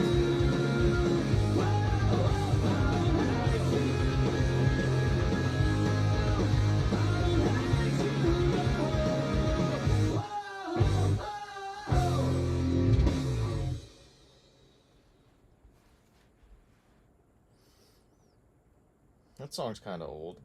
S2: That song's kind of old.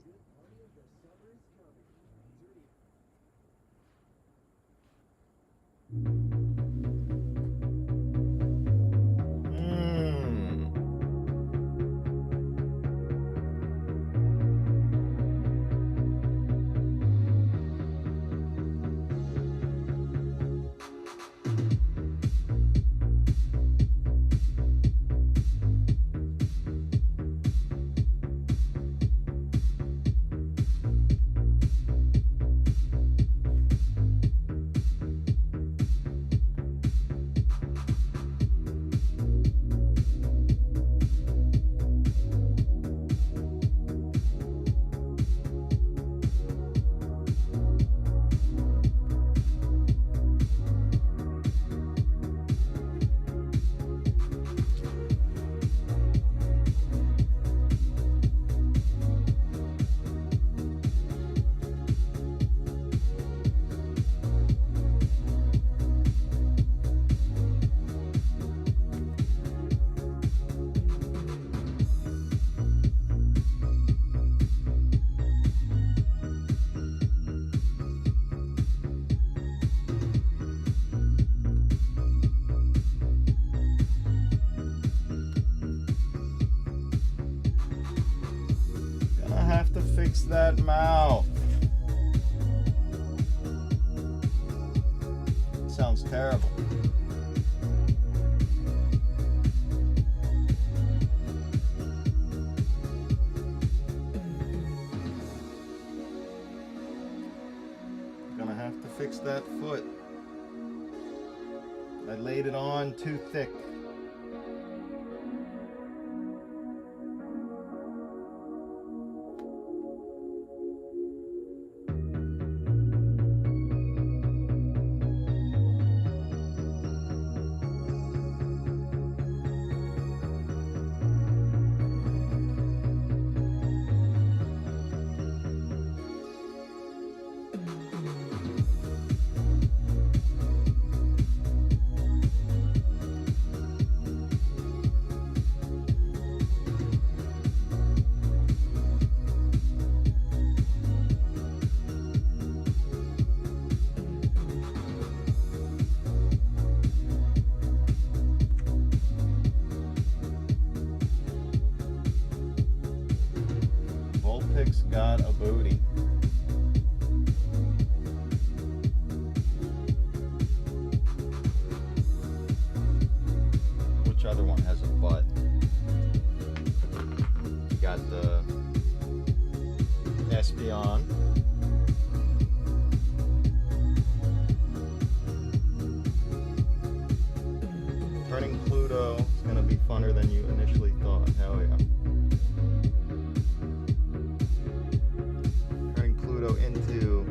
S2: that mouth. Sounds terrible. Gonna have to fix that foot. I laid it on too thick. Volpix got a booty. Which other one has a butt? You got the Espion. Turning Pluto is going to be funner than you initially thought. Hell yeah. Turning Pluto into,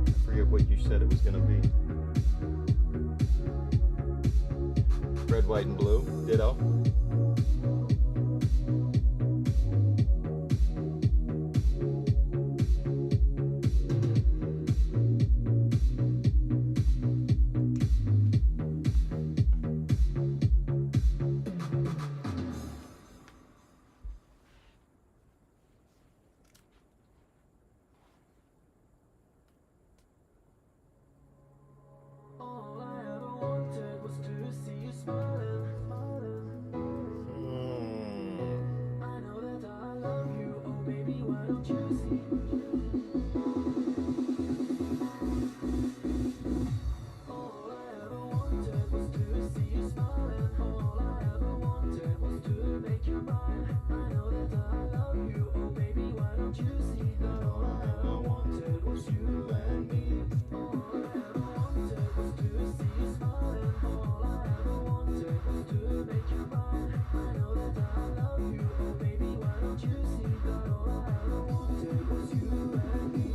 S2: I forget what you said it was going to be. Red, white, and blue. Ditto.
S9: All I ever wanted was to see you smiling. I know that I love you, oh baby, why don't you see? All I ever wanted was to see you smiling. All I ever wanted was to make you mine. I know that I love you, oh baby, why don't you see? That all I ever wanted was you and me. All I ever wanted was to see you smiling. All I ever wanted was to make you mine. I know that I love you, oh baby, why don't you see? That all I ever wanted was you and me.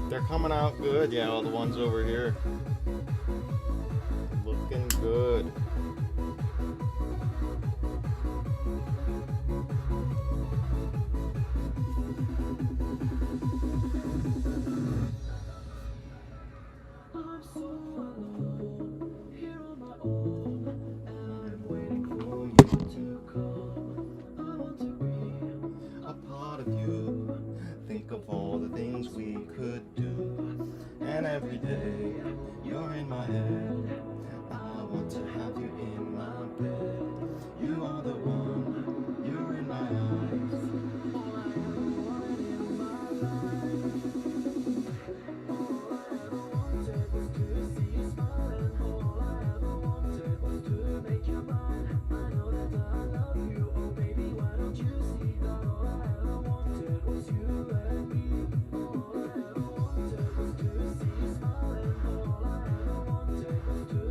S2: They're coming out good. Yeah, all the ones over here. Looking good.
S9: I'm so alone, here on my own, and I'm waiting for you to come. I want to be
S2: A part of you. Think of all the things we could do. And every day you're in my head. I want to have you in my bed. You are the one. You're in my eyes.
S9: all I ever wanted in my life. All I ever wanted was to see you smiling. All I ever wanted was to make you mine. I know that I love you, oh baby, why don't you see? That all I ever wanted was you and me. All I ever wanted was to see you smiling. All I ever wanted was to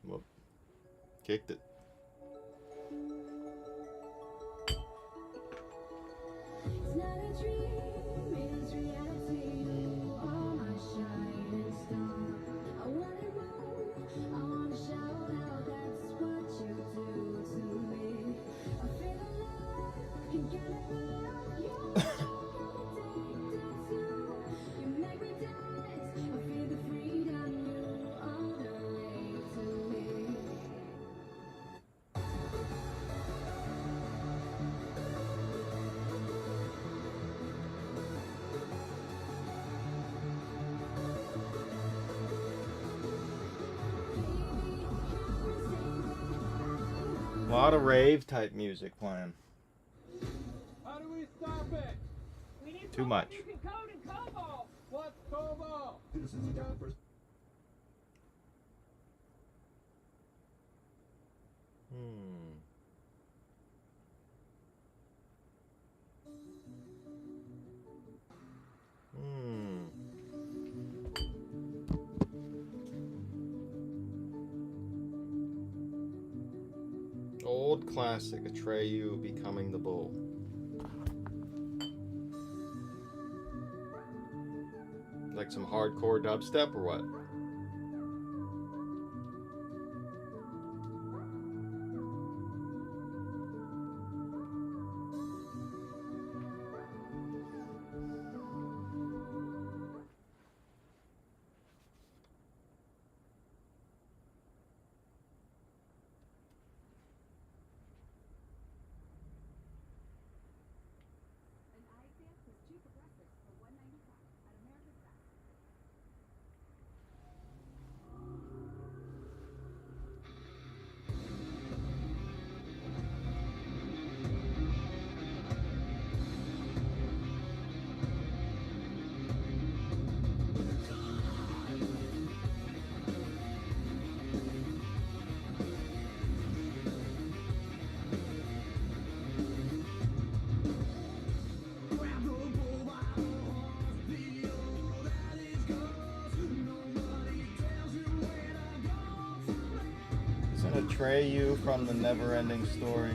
S2: Whoop. Kicked it.
S3: It's not a dream, it's reality. You are my shining star. I want it more. I want to shout out. That's what you do to me. I feel alive, can't get enough. You're what I'm addicted to. You make me dance. I feel the freedom. You are the way to me.
S2: A lot of rave type music playing.
S16: How do we stop it? We need
S2: Too much.
S16: You can code in COBOL. What's COBOL?
S12: This is the dittoverse.
S2: Old classic, Atreyu becoming the bull. Like some hardcore dubstep or what? Isn't Atreyu from the Never-Ending Story?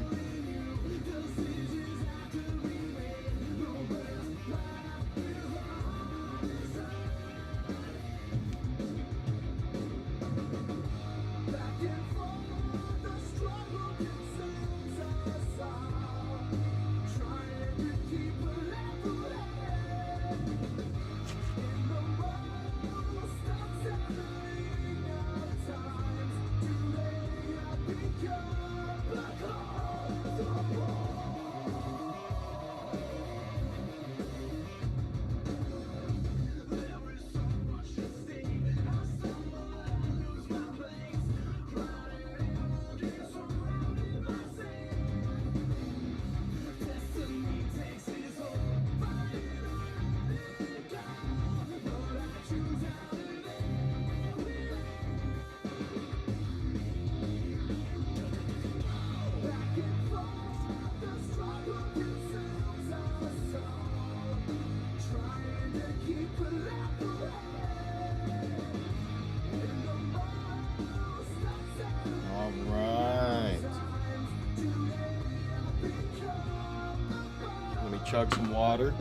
S2: Chug some water.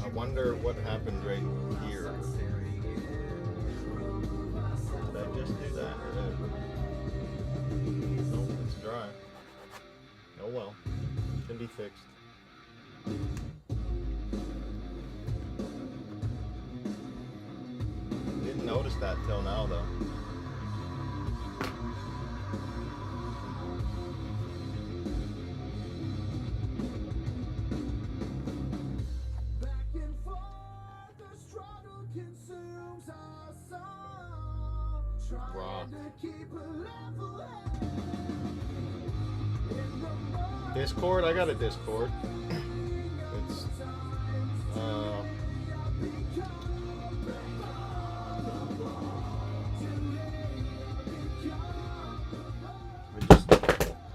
S2: I wonder what happened right here. Did I just do that? No, it's dry. Oh well, can be fixed. Didn't notice that till now though.
S3: Trying to keep a level head in the
S2: Discord? I got a Discord. It's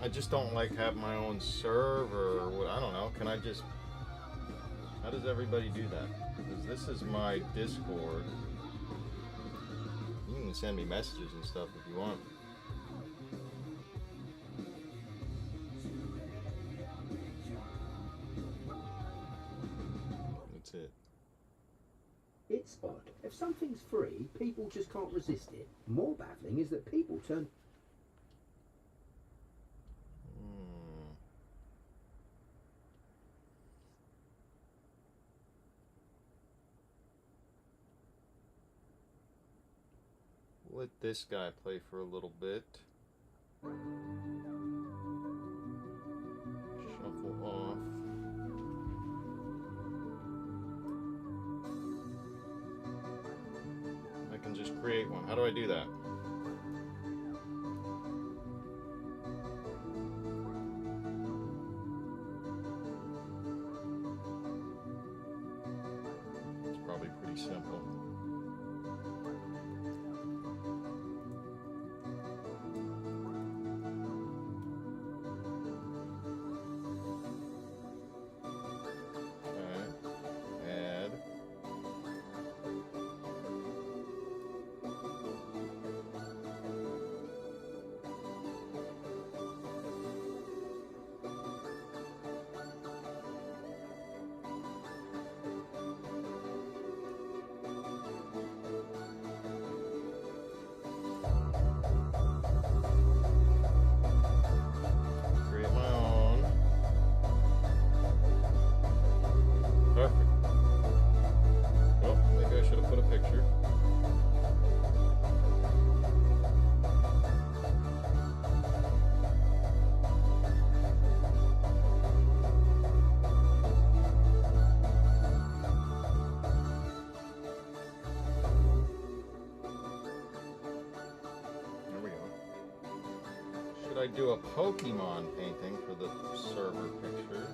S2: I just don't like having my own server. Or what, I don't know. Can I just? How does everybody do that? Because this is my Discord. You can send me messages and stuff if you want. That's it.
S11: It's odd. If something's free, people just can't resist it. More baffling is that people turn...
S2: Let this guy play for a little bit. Shuffle off. I can just create one. How do I do that? It's probably pretty simple. I do a Pokemon painting for the server picture.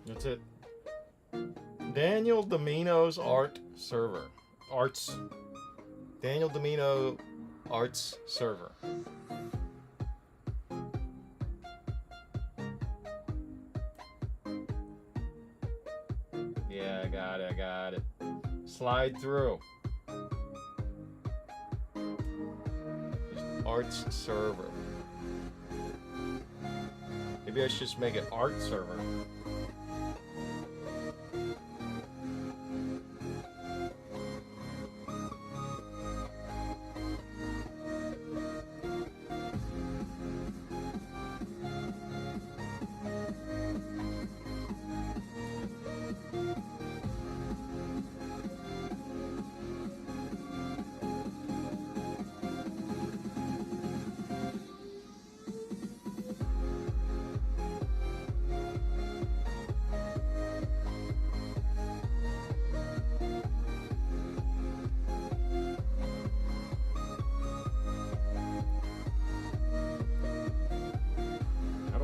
S2: That's it. Daniel Domino's art server. Daniel Domino arts server. Yeah, I got it. Slide through. Just arts server. Maybe I should just make it art server.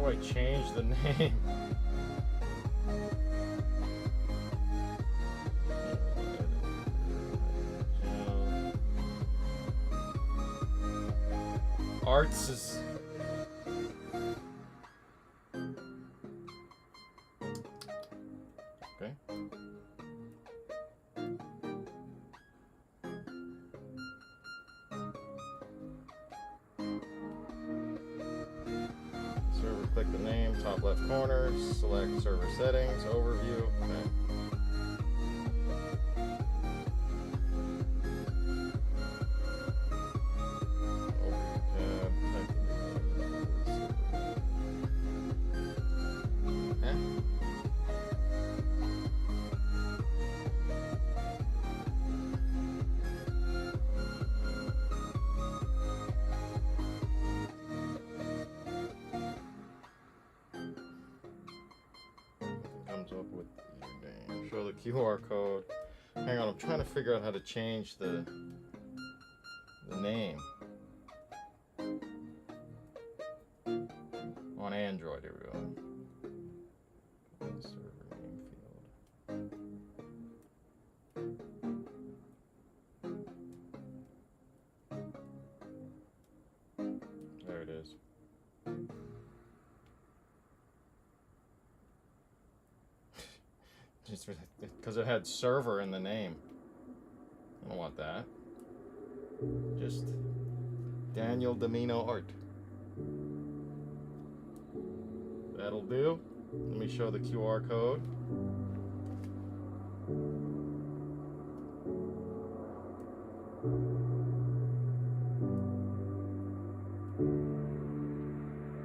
S2: I change the name? Arts is... Okay. Server, click the name, top left corner, select server settings, overview. Okay. Comes up with your name. Show the QR code. Hang on, I'm trying to figure out how to change the name on Android. Here we go. Server name field. There it is. Just because it had server in the name. I don't want that. Just Daniel Domino Art. That'll do. Let me show the QR code.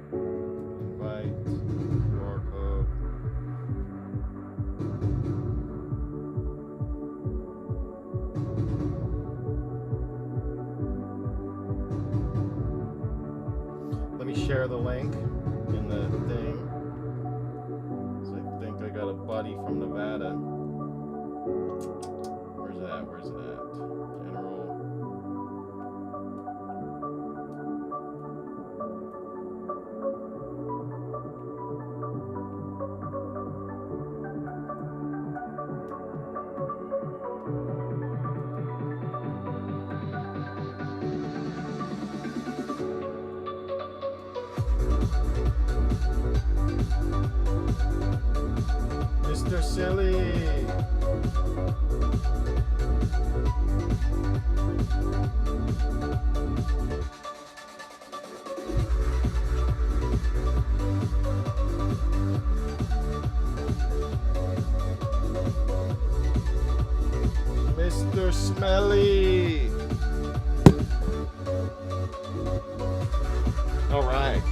S2: Invite QR code. Let me share the link in the thing. So I think I got a buddy from Nevada. Where's it at? Where's it at? General. Mr. Silly. Mr. Smelly. All right.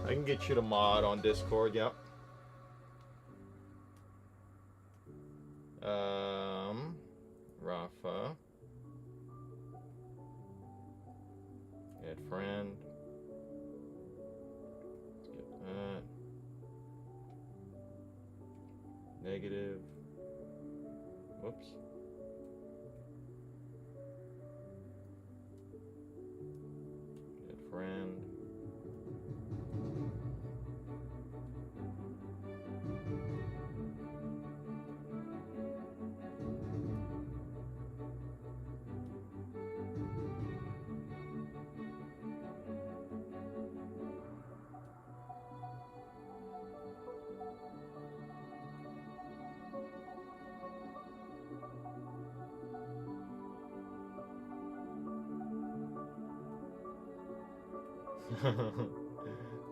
S2: I can get you to mod on Discord, yep. Rafa. Add friend. Let's get that. Negative. Whoops. Add friend.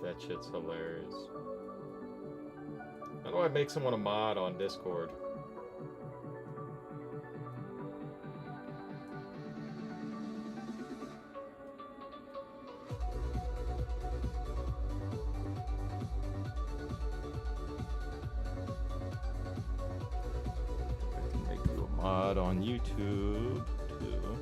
S2: That shit's hilarious. How do I make someone a mod on Discord? I can make you a mod on YouTube too.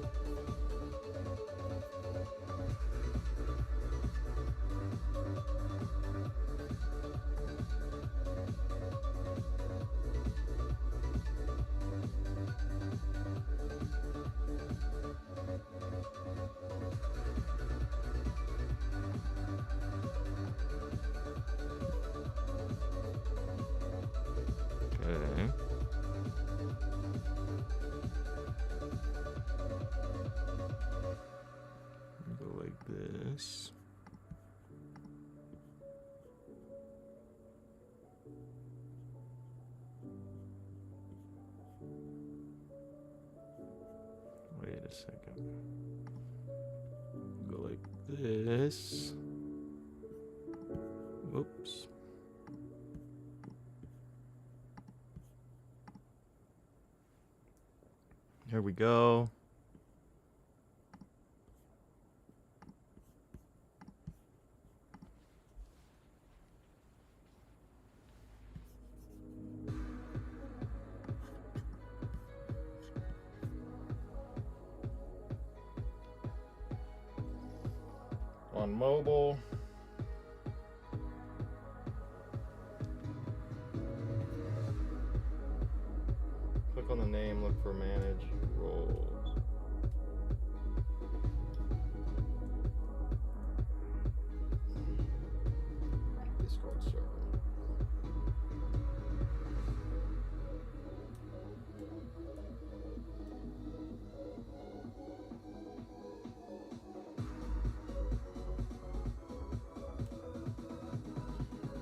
S2: a second. Go like this. Whoops. Here we go. On mobile. Click on the name, look for manage roles. Discord server.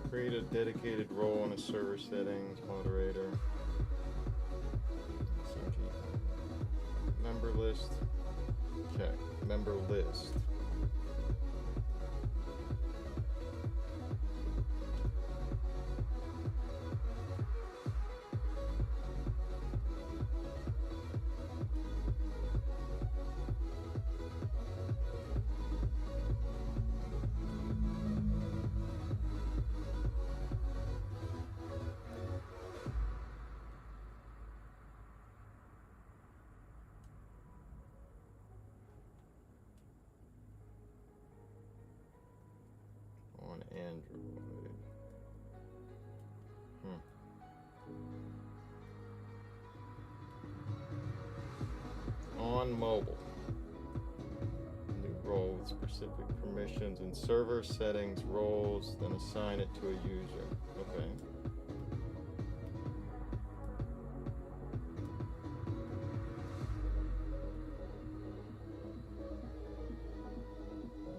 S2: Create a dedicated role in a server settings, moderator. Member list. Okay, member list. On Android. On mobile. New role with specific permissions and server settings, roles, then assign it to a user. Okay.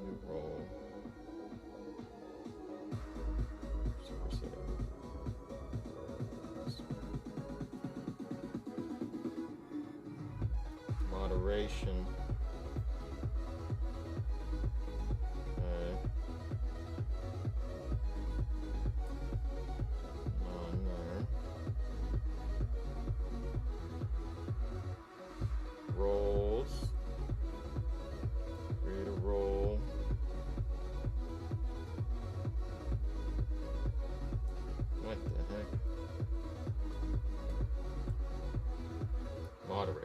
S2: New role. Server settings. Moderation. Okay. On there. Roles. Create a role. What the heck? Moderator.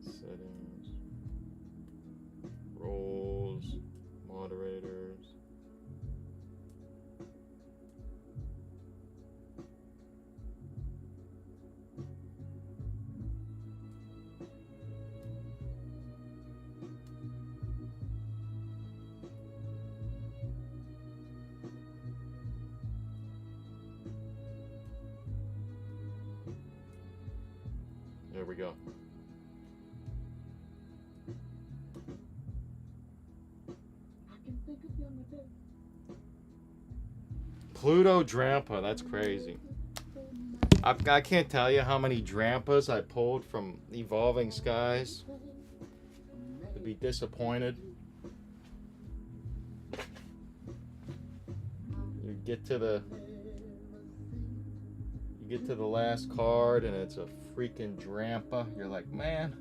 S2: Settings, roles, moderators. There we go. Pluto Drampa, that's crazy. I can't tell you how many Drampas I pulled from Evolving Skies to be disappointed. You get to the last card and it's a freaking Drampa. You're like, man,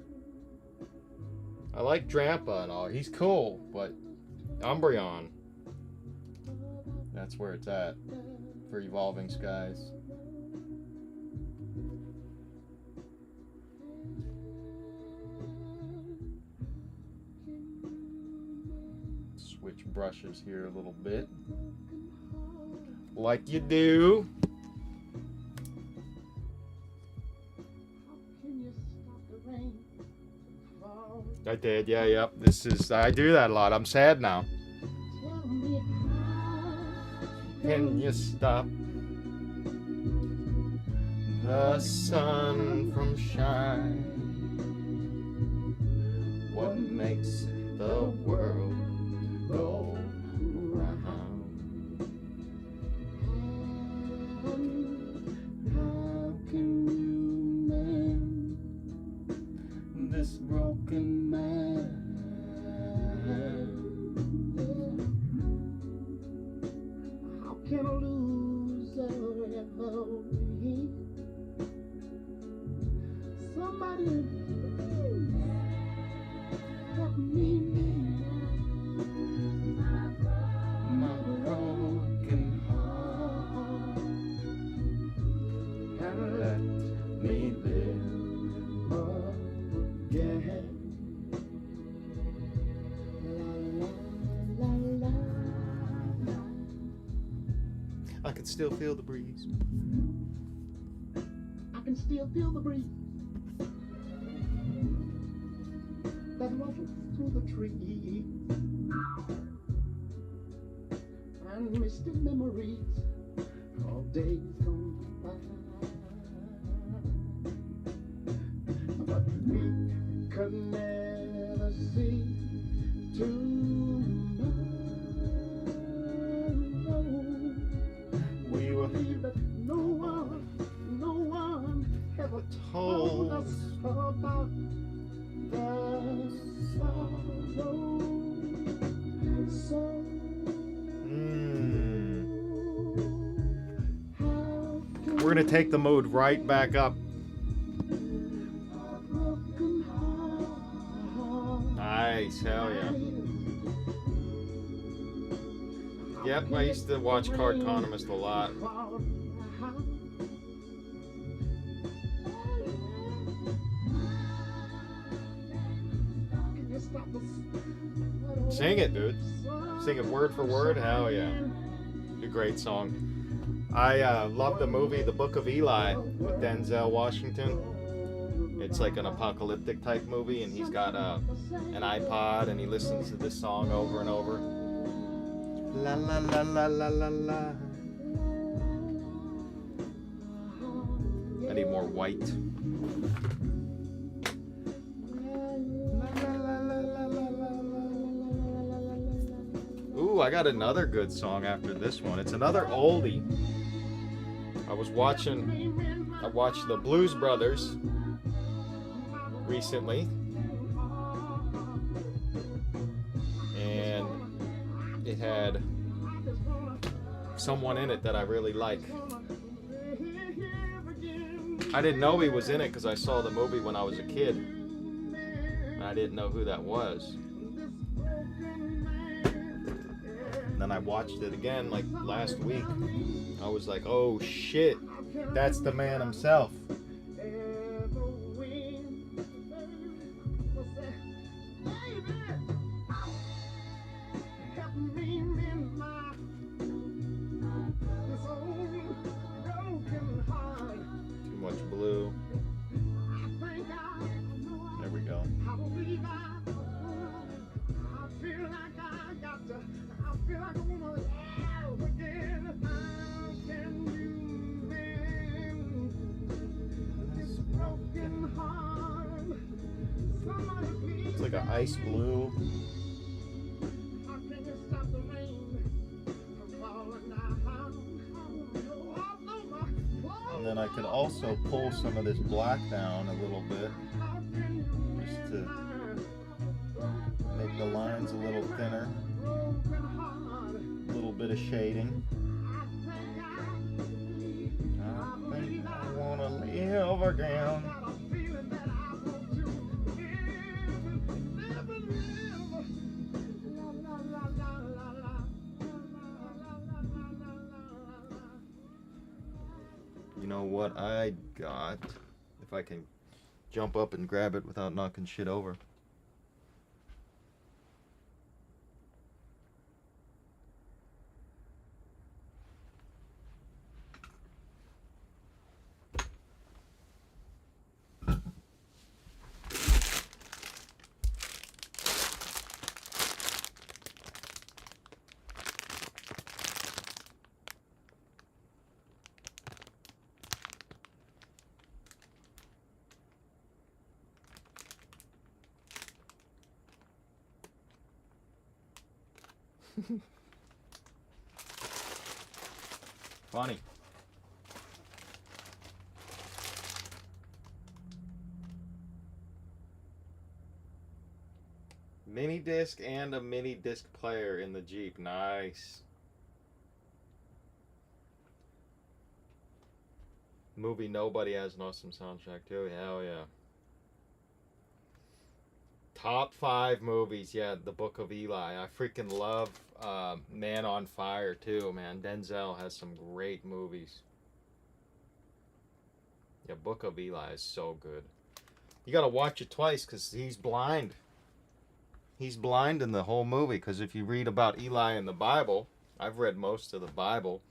S2: I like Drampa and all. He's cool, but Umbreon, that's where it's at for Evolving Skies. Switch brushes here a little bit. Like you do. I did, yeah, yep. I do that a lot. I'm sad now. Can you stop the sun from shining? What makes the world go round? How can you mend this broken man?
S9: How can a loser ever win? Somebody help me mend
S2: My broken heart, and let me live
S9: again. La, la, la, la.
S2: I can still feel the breeze.
S9: I can still feel the breeze that ruffles through the trees, and misty memories of days gone by. But we could never see tomorrow.
S2: We were
S9: That no one ever told us about the sorrow. So
S2: We're gonna take the mood right back up. Nice, hell yeah. Yep, I used to watch Card Economist a lot. Sing it, dude. Sing it word for word. Hell yeah. A great song. I love the movie The Book of Eli with Denzel Washington. It's like an apocalyptic type movie, and he's got an iPod, and he listens to this song over and over. La la la la la la la. I need more white. Ooh, I got another good song after this one. It's another oldie. I watched the Blues Brothers recently, and it had someone in it that I really like. I didn't know he was in it because I saw the movie when I was a kid, and I didn't know who that was. And then I watched it again like last week. I was like, oh shit, that's the man himself. Too much blue. There we go. It's like an ice blue. And then I could also pull some of this black down a little bit, just to make the lines a little thinner. A little bit of shading. I think I wanna live again. You know what I got? If I can jump up and grab it without knocking shit over. Funny. Mini disc and a mini disc player in the Jeep. Nice. Movie Nobody has an awesome soundtrack too. Hell yeah. Top 5 movies. Yeah, The Book of Eli. I freaking love Man on Fire too, man. Denzel has some great movies. Yeah, Book of Eli is so good. You gotta watch it twice because he's blind. He's blind in the whole movie, because if you read about Eli in the Bible, I've read most of the Bible,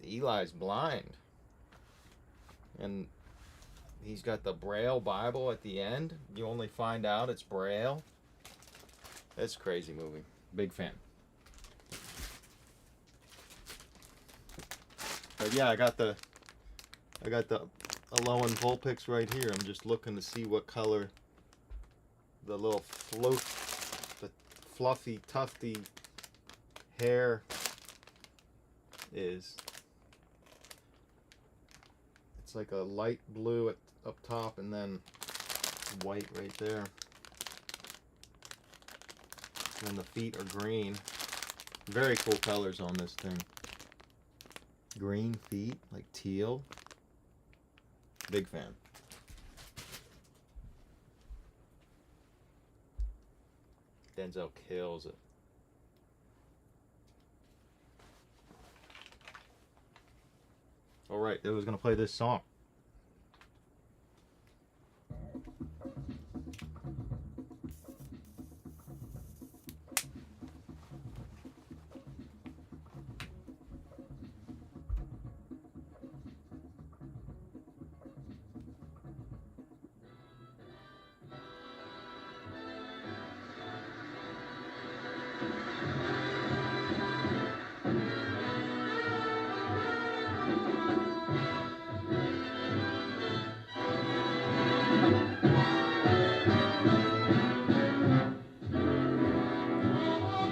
S2: Eli's blind. And he's got the Braille Bible at the end. You only find out it's Braille. It's a crazy movie. Big fan. But yeah, I got the Alolan Vulpix right here. I'm just looking to see what color the little the fluffy, tufty hair is. It's like a light blue up top and then white right there. And the feet are green. Very cool colors on this thing. Green feet, like teal. Big fan. Denzel kills it. Alright, I was going to play this song.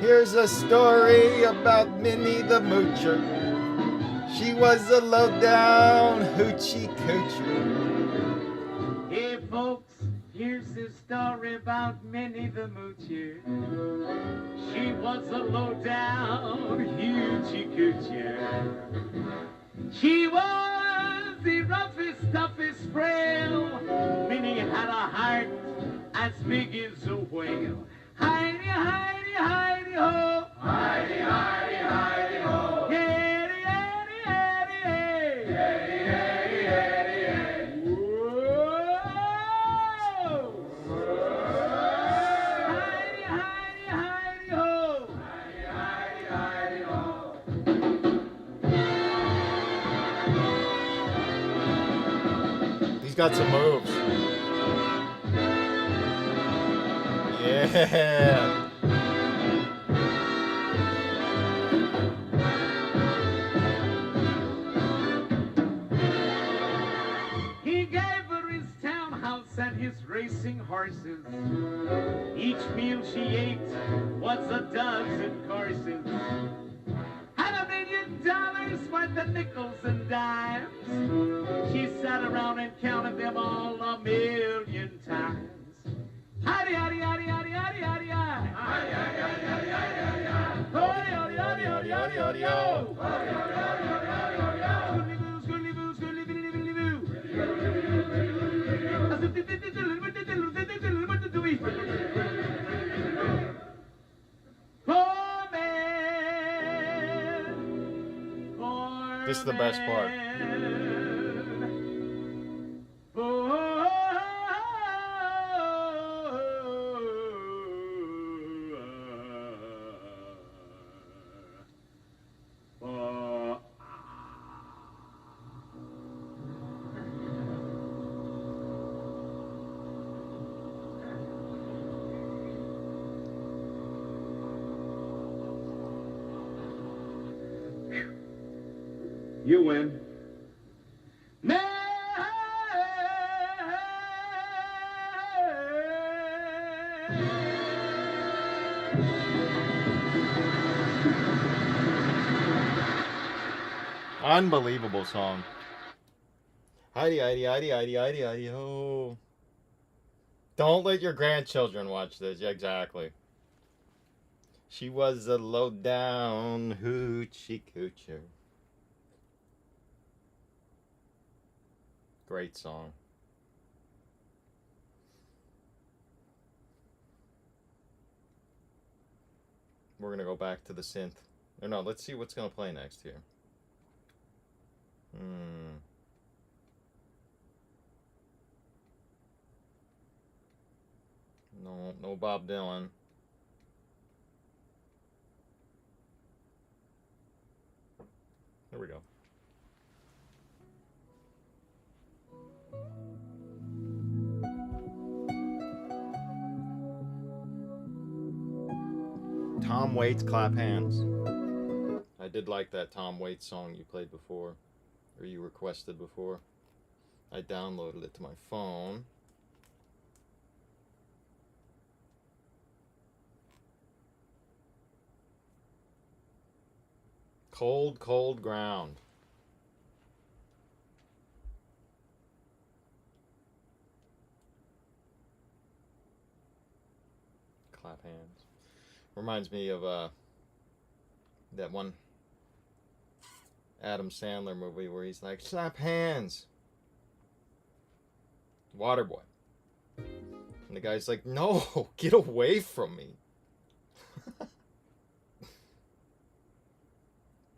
S2: Here's a story about Minnie the Moocher. She was a low-down hoochie coocher.
S17: Hey folks, here's a story about Minnie the Moocher. She was a low-down hoochie coocher. She was the roughest, toughest frail. Minnie had a heart as big as a whale. Heidi, Heidi, Heidi, ho! Heidi, Heidi, Heidi, ho! Heidi, Heidi, Heidi, hey! Heidi, Heidi, Heidi, hey! Whoa! Heidi, Heidi, Heidi, ho! Heidi, Heidi, Heidi, ho!
S2: He's got some moves. Yeah.
S17: He gave her his townhouse and his racing horses. Each meal she ate was a dozen courses. And $1 million worth of nickels and dimes. She sat around and counted them all 1,000,000 times. Howdy, howdy, howdy, howdy, howdy, howdy, howdy. Howdy, howdy, howdy, howdy, howdy, howdy. Howdy, howdy, howdy, howdy, howdy, howdy, ho. Howdy, howdy, howdy, howdy, howdy, howdy, ho. Scoodly boo, scoodly boo, scoodly boo, scoodly boo. Poor man, poor
S2: This is the best part.
S17: You win.
S2: Unbelievable song. Heidi, Heidi, Heidi, Heidi, Heidi, Heidi, ho. Don't let your grandchildren watch this. Yeah, exactly. She was a low-down hoochie coocher. Great song. We're going to go back to the synth. Or no, let's see what's going to play next here. No, no Bob Dylan. There we go. Tom Waits, Clap Hands. I did like that Tom Waits song you played before, or you requested before. I downloaded it to my phone. Cold, cold ground. Clap hands. Reminds me of that one Adam Sandler movie where he's like, slap hands. Waterboy. And the guy's like, no, get away from me.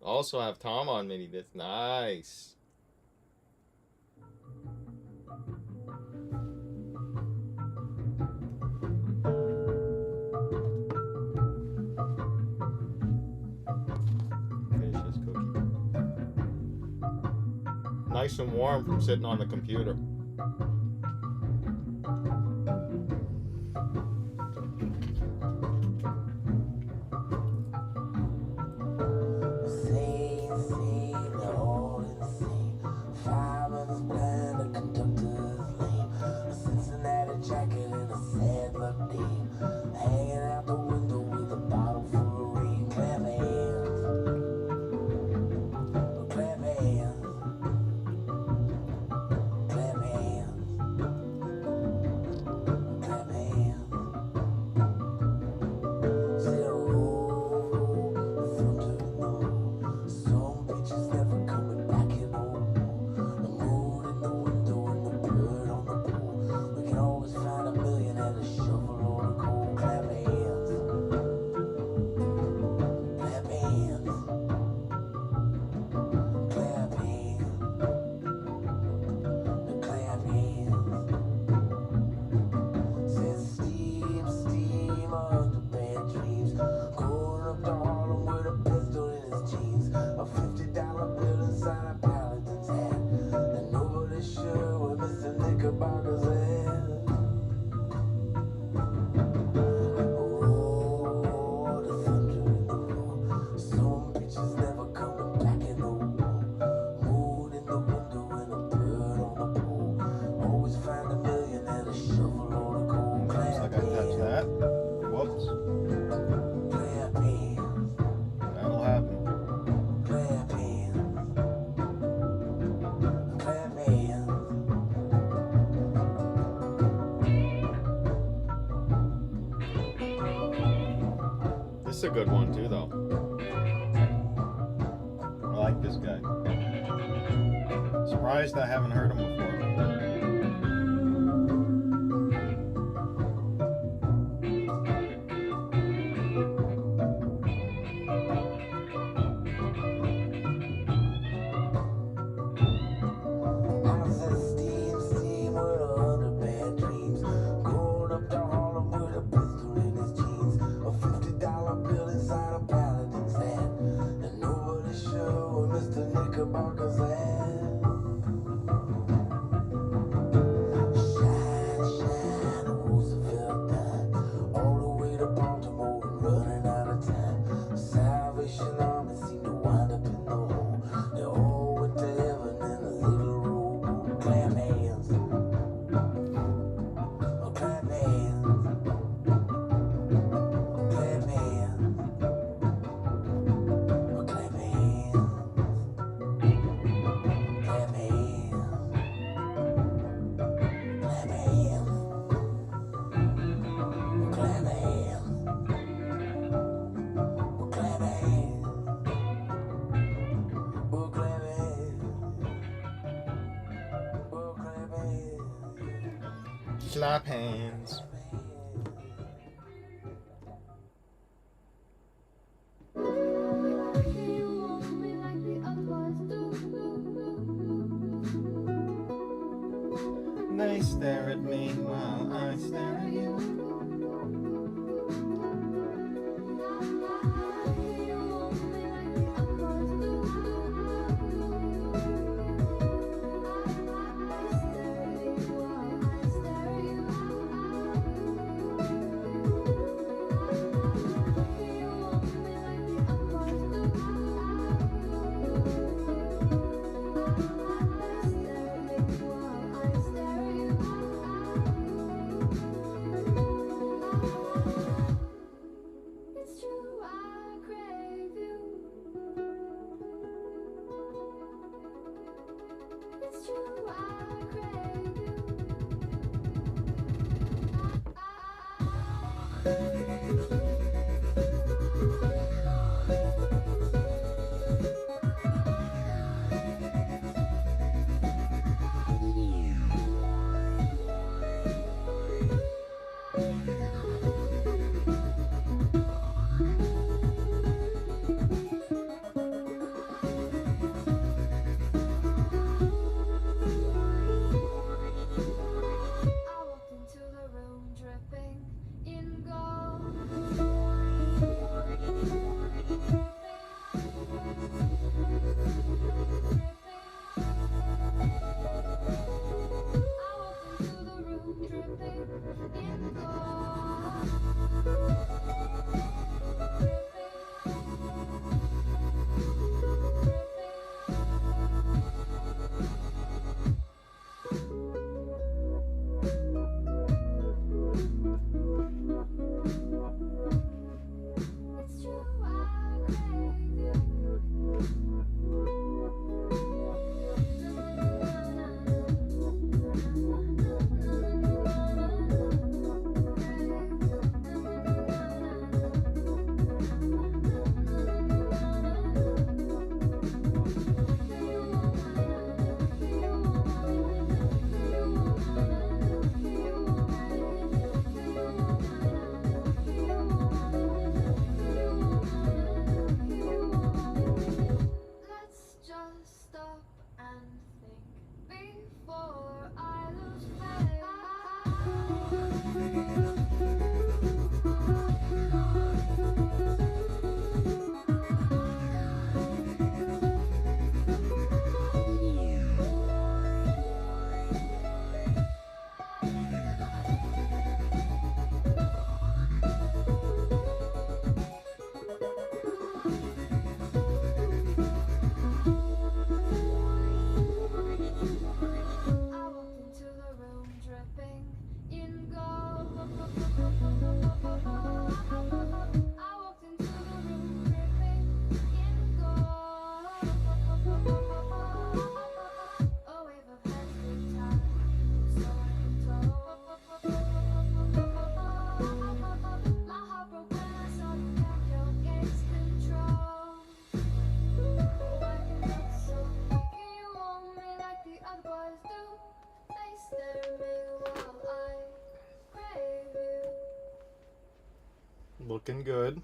S2: Also have Tom on mini disc. Nice. Finish this cookie. Nice and warm from sitting on the computer. This is a good one too, though. I like this guy. Surprised I haven't heard him before. Slap hands. They stare at me while I stare at you. Looking good.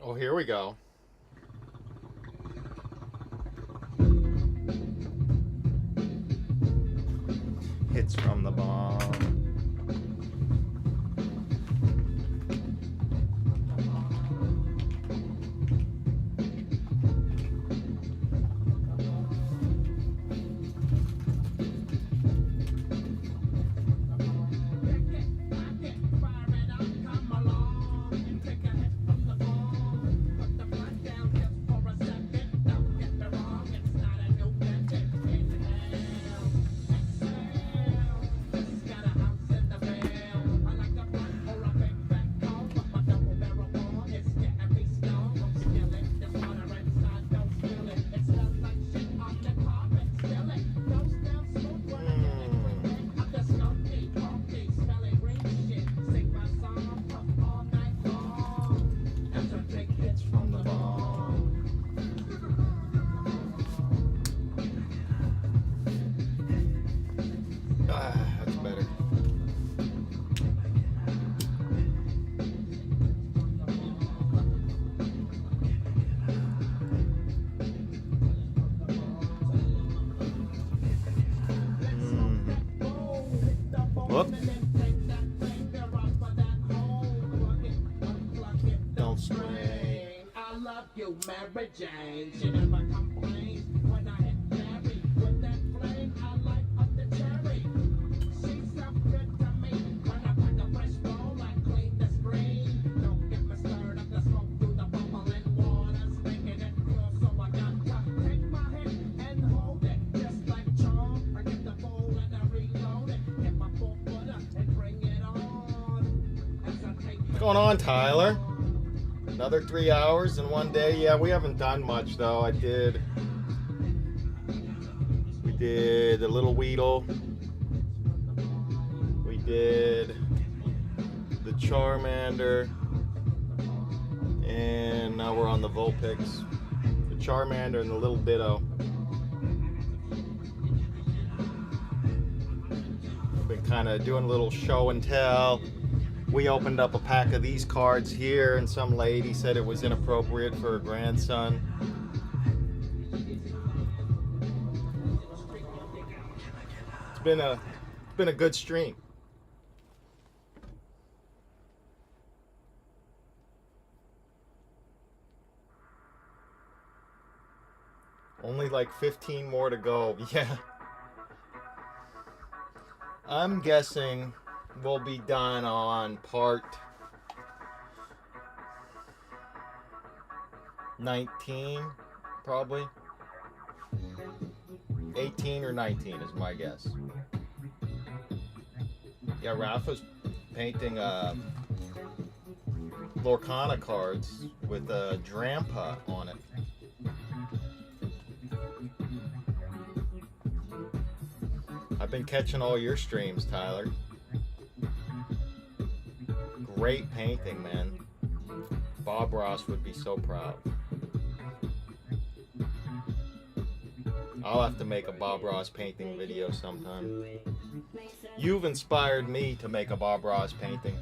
S2: Oh, here we go. Hits from the bomb.
S16: Sky
S2: Whoop. Don't scream.
S9: I love you, Mary Jane. She never complains when I hit Mary with that flame. I light up the cherry. She's so good to me. When I pack a fresh bowl, I clean the screen. Don't get me stirred up the smoke through the bubbling water's making it clear. So I got to take my hit and hold it. Just like charm, I get the bowl and I reload it. Get my 4-footer and bring it on. As I take
S2: What's going on, Tyler? Another 3 hours in one day. Yeah, we haven't done much though. We did a little Weedle. We did the Charmander. And now we're on the Vulpix. The Charmander and the little Ditto. I've been kind of doing a little show and tell. We opened up a pack of these cards here, and some lady said it was inappropriate for her grandson. It's been a good stream. Only like 15 more to go. Yeah. I'm guessing we'll be done on part 19, probably. 18 or 19 is my guess. Yeah, Rafa's painting Lorcana cards with a Drampa on it. I've been catching all your streams, Tyler. Great painting, man. Bob Ross would be so proud. I'll have to make a Bob Ross painting video sometime. You've inspired me to make a Bob Ross painting.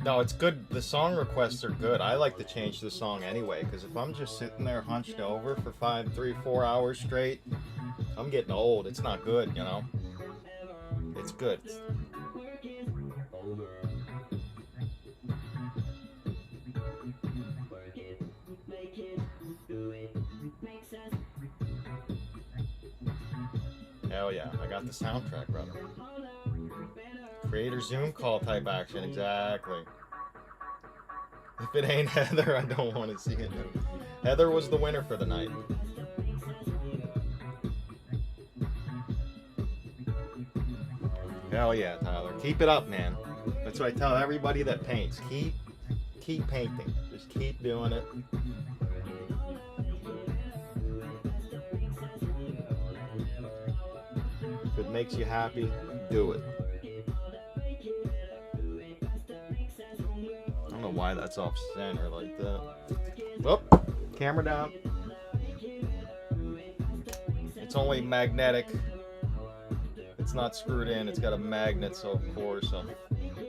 S2: No, it's good. The song requests are good. I like to change the song anyway, because if I'm just sitting there hunched over for 4 hours straight, I'm getting old. It's not good, you know? It's good. Hell yeah, I got the soundtrack, brother. Creator Zoom call type action, exactly. If it ain't Heather, I don't want to see it. Heather was the winner for the night. Hell yeah, Tyler. Keep it up, man. That's what I tell everybody that paints. Keep painting. Just keep doing it. If it makes you happy, do it. I don't know why that's off center like that. Oh, camera down. It's only magnetic. It's not screwed in. It's got a magnet, so of course I'll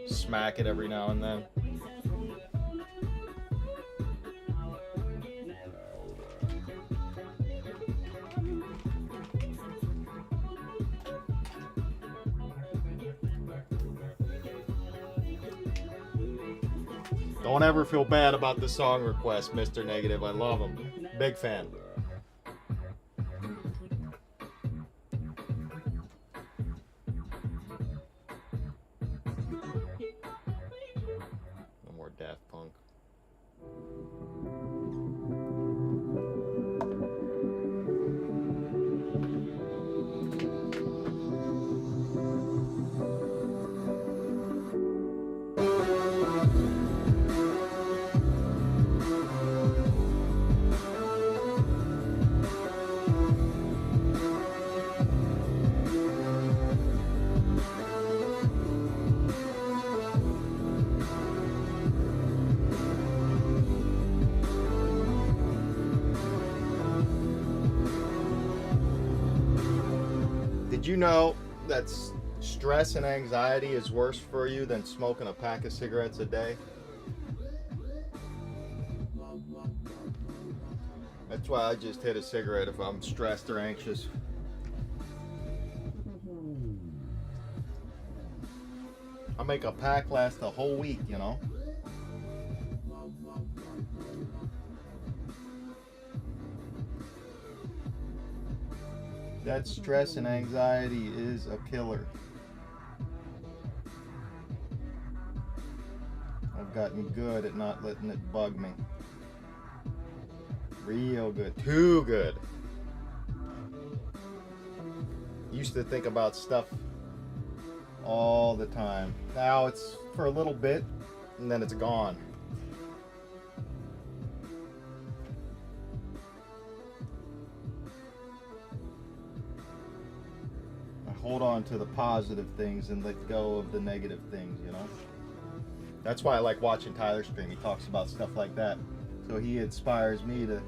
S2: smack it every now and then. Don't ever feel bad about the song request, Mr. Negative. I love them. Big fan. No more Daft Punk. Did you know that stress and anxiety is worse for you than smoking a pack of cigarettes a day? That's why I just hit a cigarette if I'm stressed or anxious. I make a pack last a whole week, you know. That stress and anxiety is a killer. I've gotten good at not letting it bug me. Real good. Too good. Used to think about stuff all the time. Now it's for a little bit and then it's gone. I hold on to the positive things and let go of the negative things, you know? That's why I like watching Tyler stream. He talks about stuff like that. So he inspires me to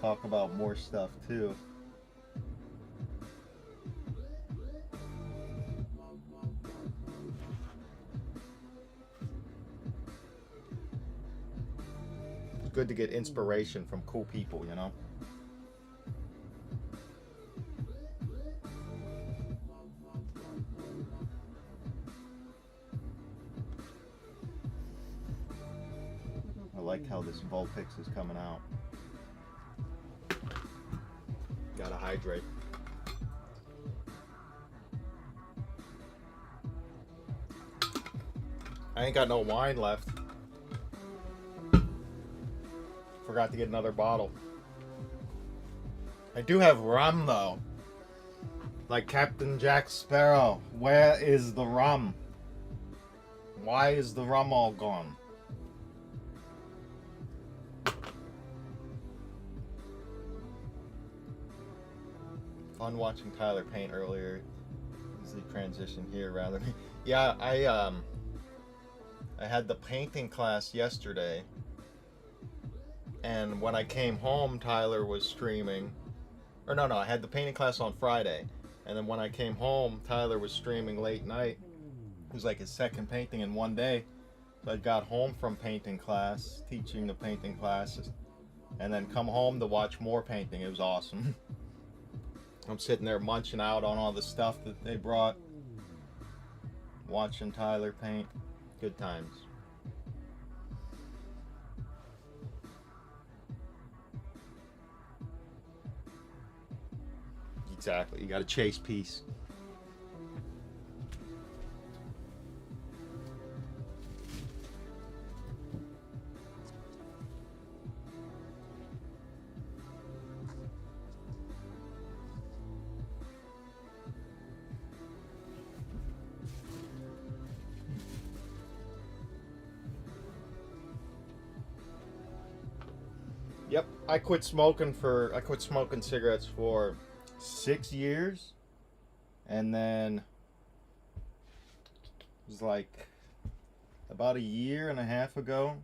S2: talk about more stuff too. It's good to get inspiration from cool people, you know? I like how this Vulpix is coming out. Gotta hydrate. I ain't got no wine left. Forgot to get another bottle. I do have rum though. Like Captain Jack Sparrow. Where is the rum? Why is the rum all gone? Fun watching Tyler paint earlier. Easy transition here rather than... Yeah, I had the painting class yesterday, and when I came home, Tyler was streaming. Or no, I had the painting class on Friday, and then when I came home, Tyler was streaming late night. It was like his second painting in one day. So I got home from painting class, teaching the painting classes, and then come home to watch more painting. It was awesome. I'm sitting there munching out on all the stuff that they brought, watching Tyler paint. Good times. Exactly. You gotta chase peace. Yep, I quit smoking cigarettes for 6 years, and then it was like about a year and a half ago,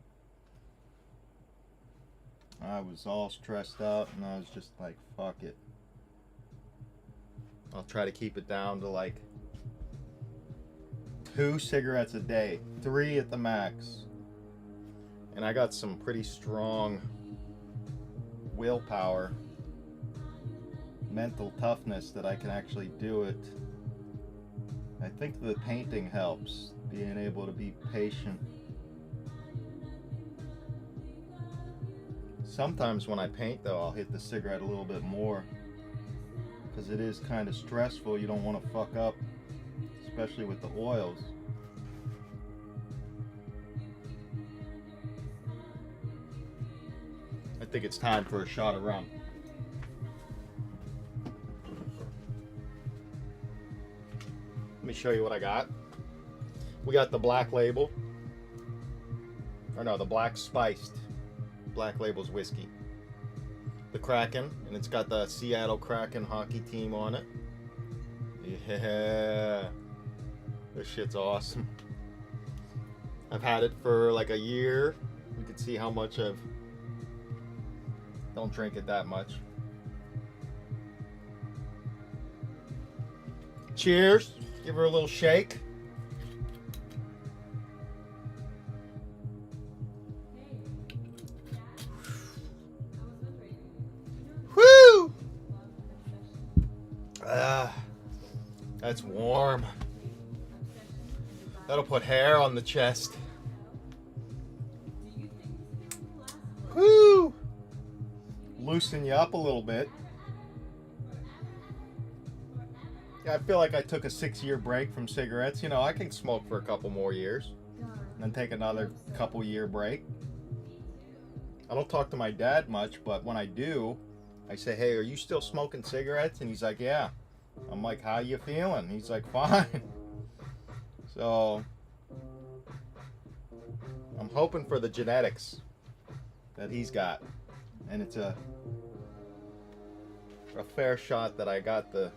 S2: I was all stressed out and I was just like, fuck it. I'll try to keep it down to like 2 cigarettes a day, 3 at the max. And I got some pretty strong willpower, mental toughness that I can actually do it. I think the painting helps, being able to be patient. Sometimes when I paint though, I'll hit the cigarette a little bit more because it is kind of stressful. You don't want to fuck up, especially with the oils. I think it's time for a shot of rum. Let me show you what I got. We got the Black Label. Or no, the Black Spiced. Black Label's whiskey. The Kraken, and it's got the Seattle Kraken hockey team on it. Yeah. This shit's awesome. I've had it for like a year. You can see how much I've... Don't drink it that much. Cheers. Give her a little shake. That's warm. That'll put hair on the chest. Woo! Loosen you up a little bit. Yeah, I feel like I took a 6-year break from cigarettes. You know, I can smoke for a couple more years. And then take another couple year break. I don't talk to my dad much, but when I do, I say, hey, are you still smoking cigarettes? And he's like, yeah. I'm like, how you feeling? He's like, fine. So, I'm hoping for the genetics that he's got. And it's a fair shot that I got the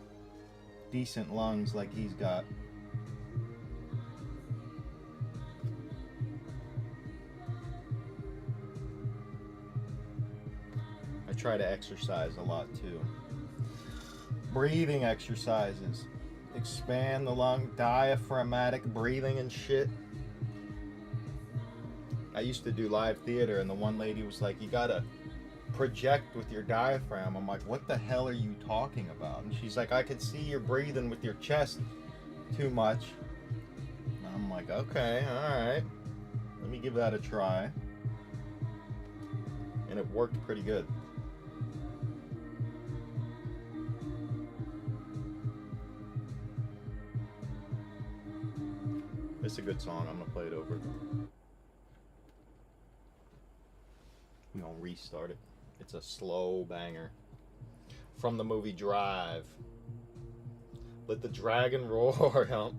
S2: decent lungs like he's got. I try to exercise a lot too. Breathing exercises. Expand the lung, diaphragmatic breathing and shit. I used to do live theater and the one lady was like, you gotta project with your diaphragm. I'm like, what the hell are you talking about? And she's like, I could see you're breathing with your chest too much. And I'm like, okay, alright. Let me give that a try. And it worked pretty good. It's a good song. I'm gonna play it over. We're gonna restart it. It's a slow banger from the movie Drive. Let the dragon roar. Help.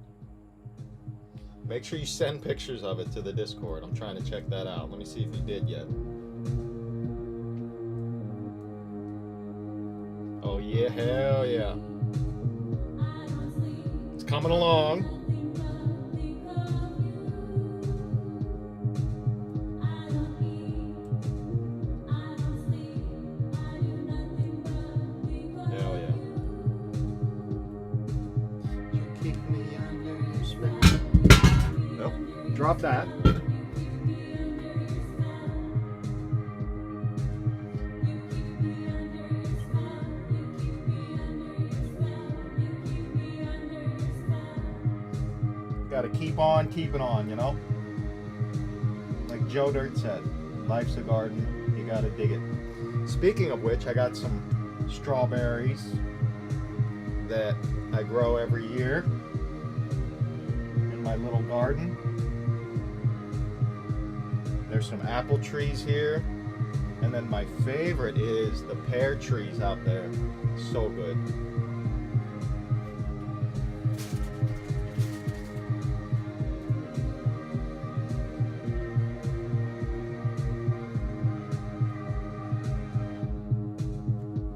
S2: Make sure you send pictures of it to the Discord. I'm trying to check that out. Let me see if you did yet. Oh yeah, hell yeah. It's coming along. Drop that. Gotta keep on keeping on, you know? Like Joe Dirt said, life's a garden, you gotta dig it. Speaking of which, I got some strawberries that I grow every year in my little garden. There's some apple trees here, and then my favorite is the pear trees out there. So good.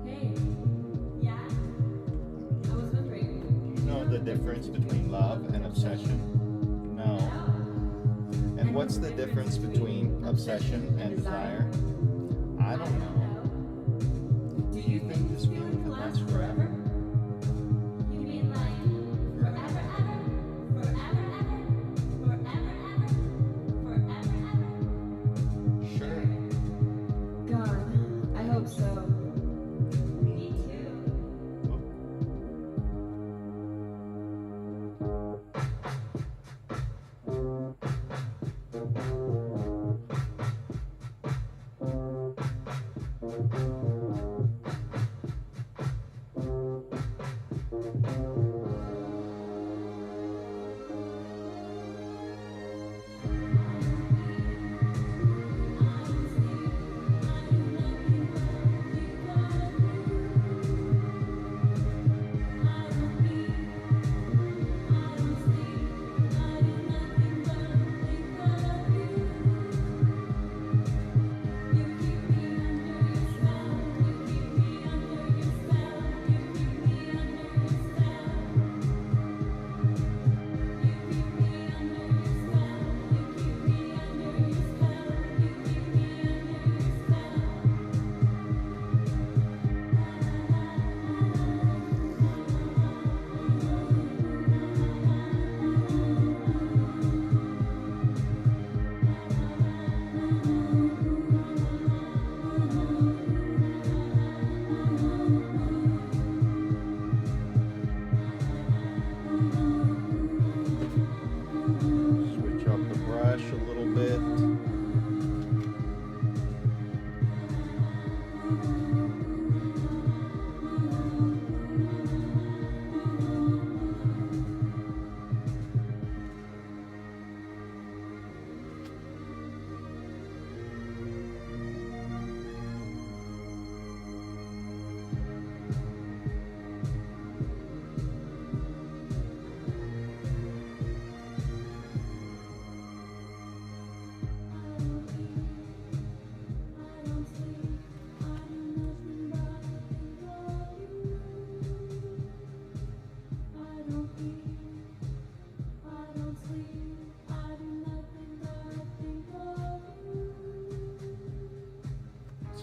S10: Hey, yeah? I was wondering.
S2: You know the difference between love and obsession? No. And what's the difference between obsession and desire? I don't know. Do you think this feeling could last forever?
S3: You mean like forever, ever? Forever, ever? Forever, ever? Forever, ever?
S2: Sure.
S10: God, I hope so.
S3: Me too.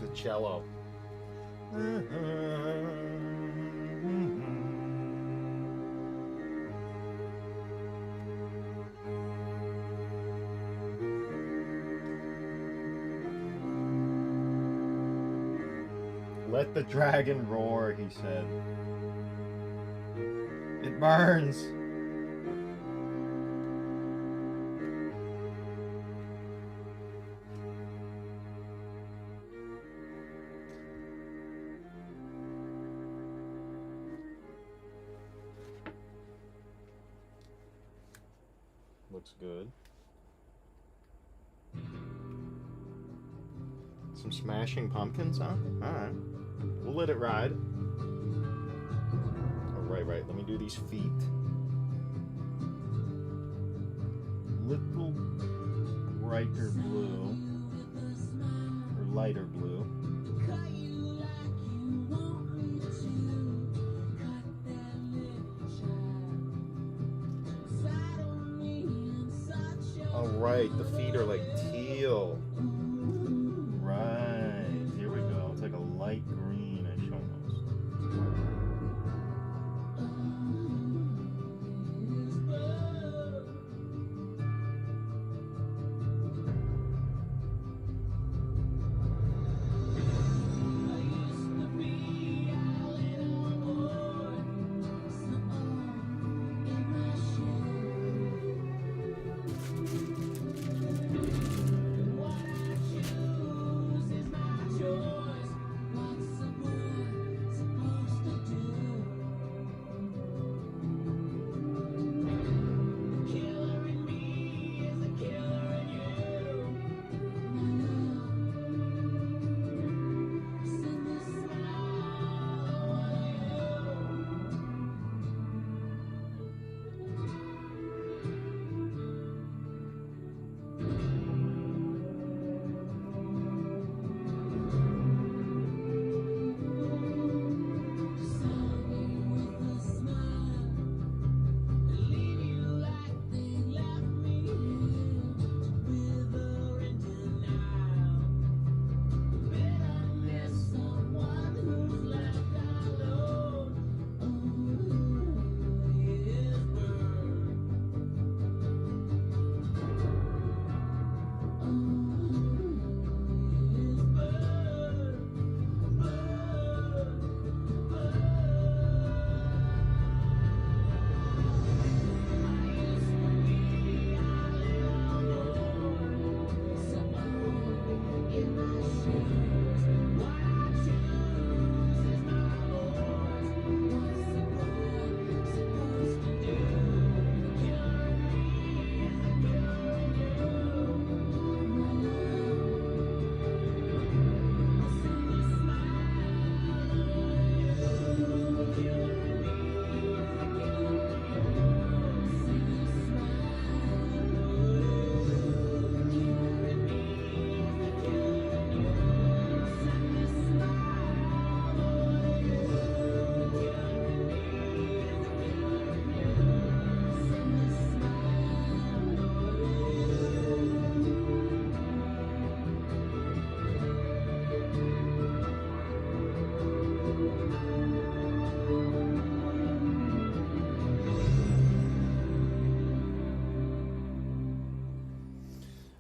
S2: the cello. Let the dragon roar, he said. It burns. Looks good. Some Smashing Pumpkins, huh? Alright. We'll let it ride. Oh, right. Let me do these feet. Little brighter blue. Or lighter blue. Oh, right. The feet are like teal. Right. Here we go. It's like a light greenish almost.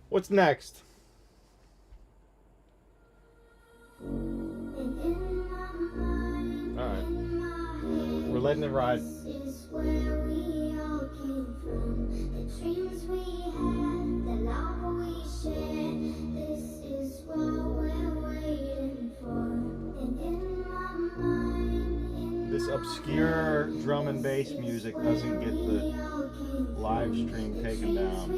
S2: What's next? Alright. We're letting it ride.
S3: This is where we all came from. The dreams we had, the love we shared. This is what we're waiting for. And in my mind,
S2: This obscure drum and bass music doesn't get the live stream taken down.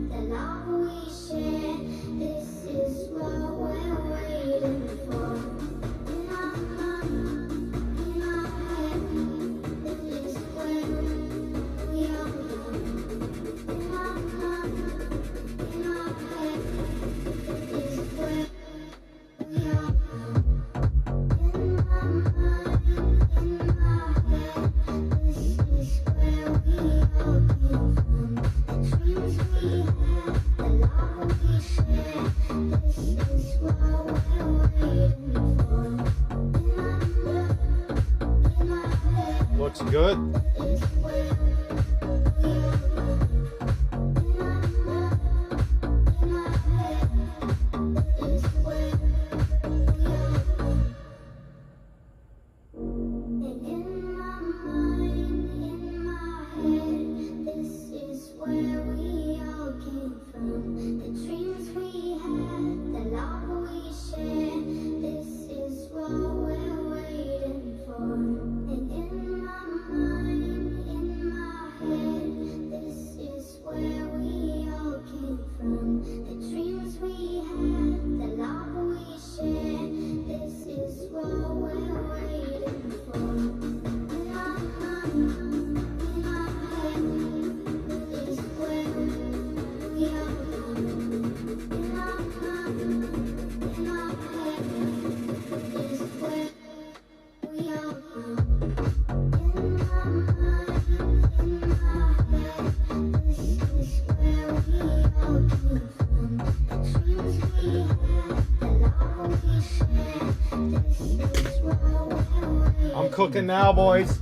S3: the love we shared. This is what we're waiting for. In my mind, in my head, this is where we all belong. In my mind, in my head, this is where we all belong. In my mind, in my head, this is where we all came from. The dreams we had, the love we
S2: good. I'm cooking now, boys.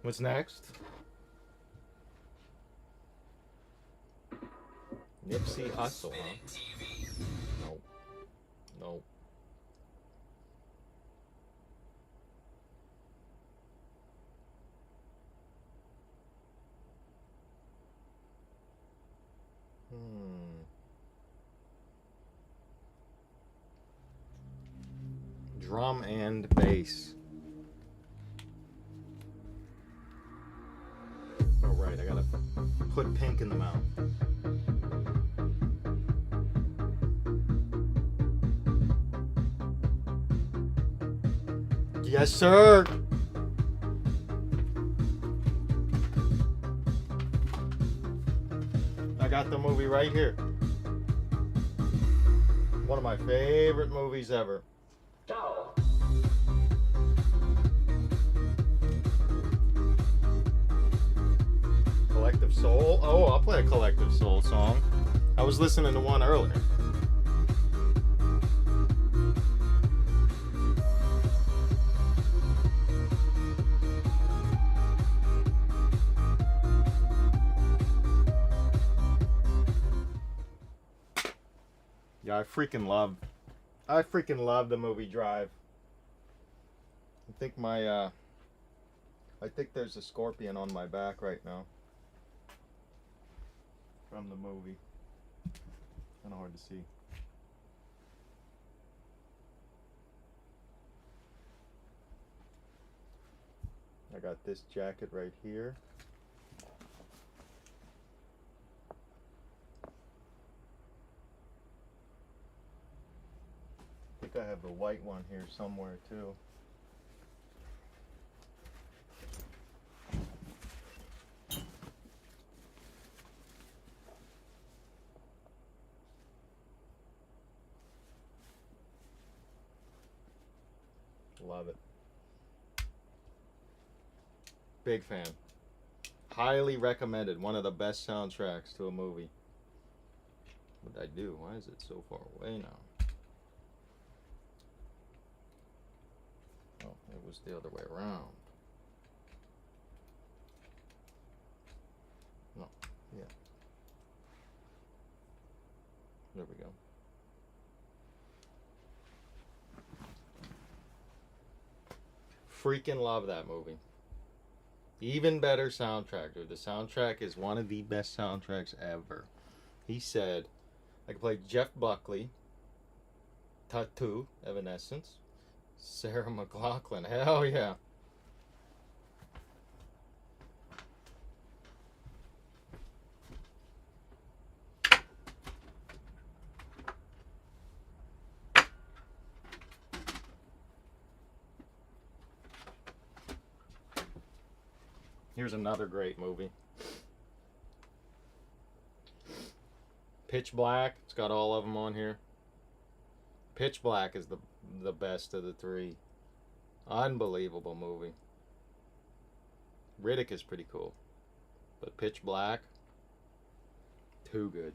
S2: What's next? Nipsey Hussle, huh? No. No. Drum and bass. Oh, right, I gotta put pink in the mouth. Yes, sir. I got the movie right here. One of my favorite movies ever.
S18: Ciao.
S2: Collective Soul. Oh, I'll play a Collective Soul song. I was listening to one earlier. Yeah, I freaking love the movie Drive. I think there's a scorpion on my back right now. From the movie. Kind of hard to see. I got this jacket right here. I think I have the white one here somewhere too. Love it. Big fan. Highly recommended. One of the best soundtracks to a movie. What did I do? Why is it so far away now? Oh, it was the other way around. No, yeah. There we go. Freaking love that movie. Even better soundtrack, dude. The soundtrack is one of the best soundtracks ever. He said, I could play Jeff Buckley, Tattoo, Evanescence, Sarah McLachlan. Hell yeah. Here's another great movie. Pitch Black. It's got all of them on here. Pitch Black is the best of the three. Unbelievable movie. Riddick is pretty cool. But Pitch Black, too good.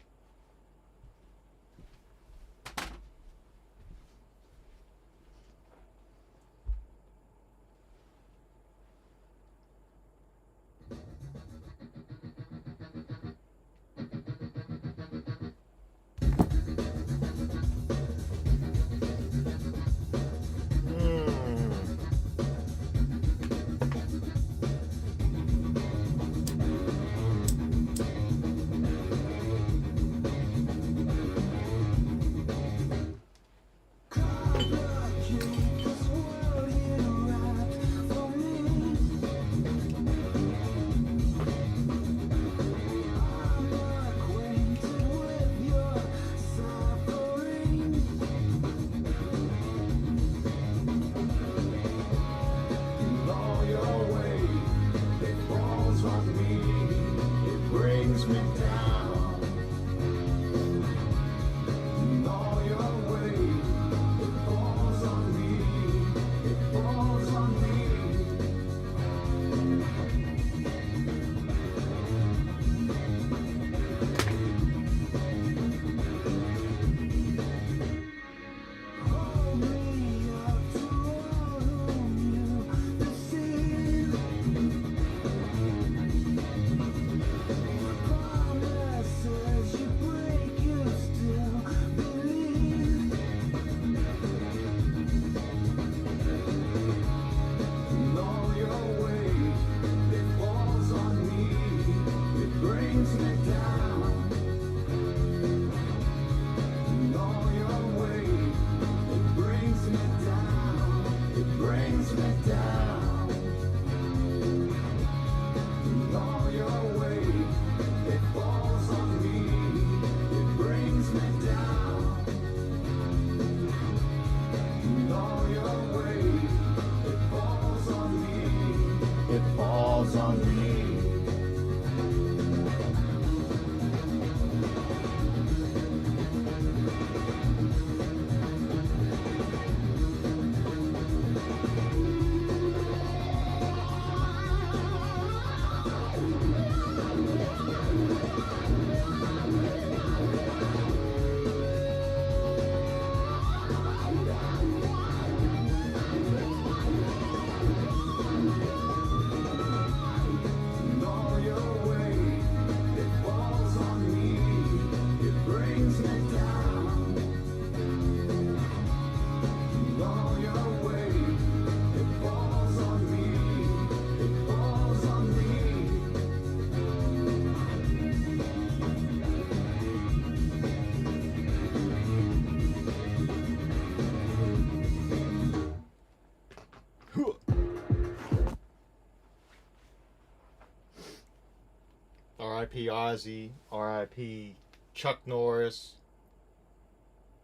S2: R.I.P. Ozzy, R.I.P. Chuck Norris,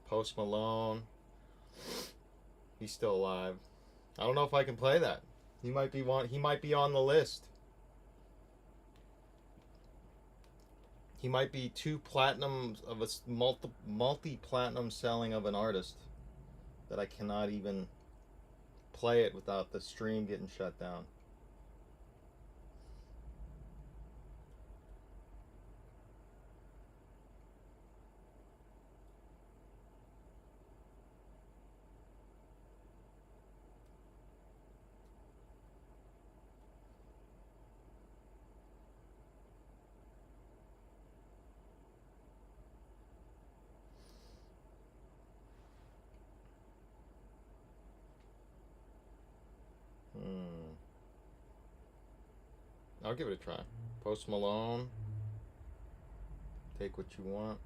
S2: Post Malone. He's still alive. I don't know if I can play that. He might be on the list. He might be 2 platinums of a multi-platinum selling of an artist that I cannot even play it without the stream getting shut down. I'll give it a try. Post Malone. Take What You Want.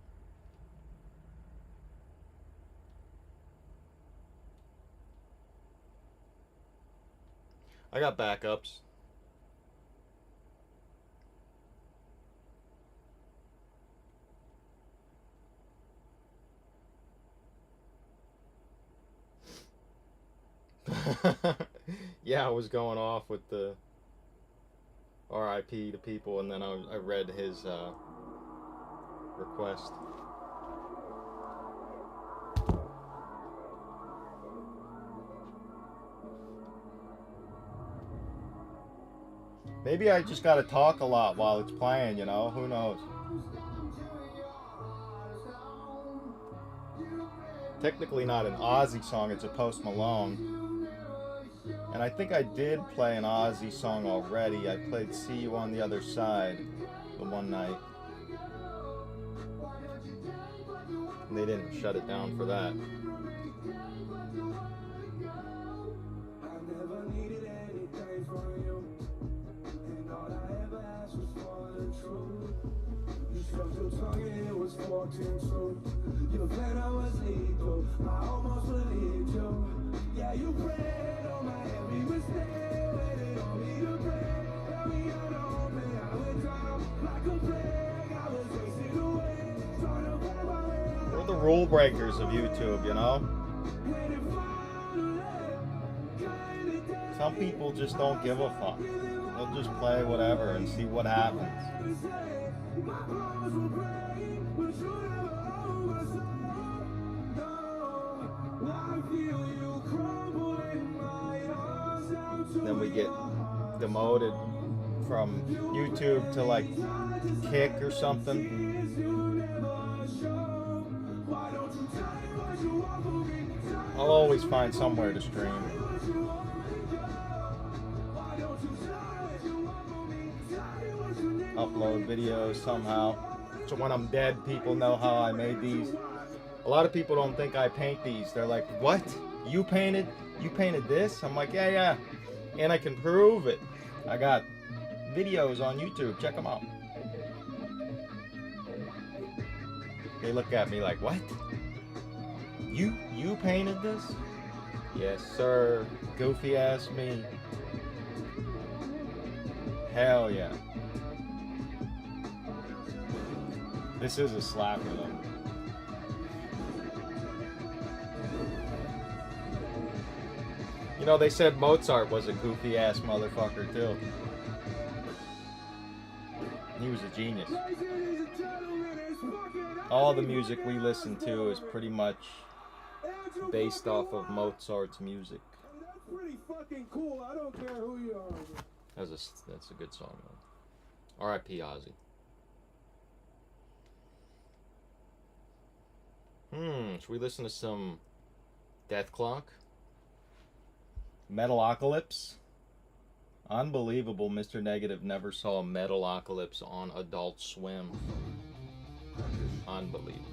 S2: I got backups. Yeah, I was going off with the R.I.P. to people, and then I read his request. Maybe I just gotta talk a lot while it's playing, you know? Who knows? Technically not an Ozzy song, it's a Post Malone. And I think I did play an Ozzy song already. I played See You on the Other Side the one night. And they didn't shut it down for that.
S1: You plan I was lethal, I almost believed you. Yeah, you prayed on my every mistake, waited on me to pray. Tell me I don't pay, I went down like a plague. I was wasted away, trying to find my way out.
S2: We're the rule breakers of YouTube, you know? Some people just don't give a fuck. They'll just play whatever and see what happens. Then we get demoted from YouTube to like Kick or something. I'll always find somewhere to stream. Upload videos somehow. So when I'm dead, people know how I made these. A lot of people don't think I paint these. They're like, what? You painted this? I'm like, yeah. And I can prove it. I got videos on YouTube. Check them out. They look at me like, what? You painted this? Yes, sir. Goofy ass me. Hell yeah. This is a slapper though. You know, they said Mozart was a goofy ass motherfucker too. He was a genius. All the music we listen to is pretty much based off of Mozart's music.
S1: That's pretty fucking cool. I don't care who you are.
S2: That's a good song though. R.I.P. Ozzy. Should we listen to some Death Clock? Metalocalypse? Unbelievable, Mr. Negative never saw Metalocalypse on Adult Swim. Unbelievable.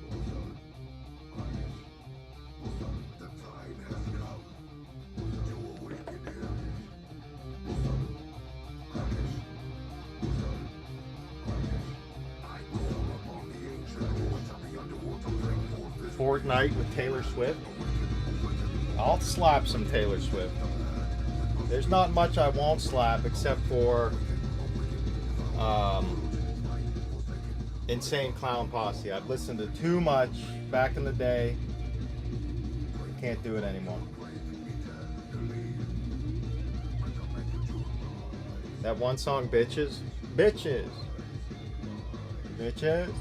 S2: Fortnite with Taylor Swift. I'll slap some Taylor Swift. There's not much I won't slap except for Insane Clown Posse. I've listened to too much back in the day. Can't do it anymore. That one song, Bitches. Bitches. Bitches.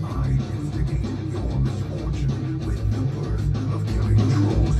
S1: I instigate your misfortune with the birth of killing trolls.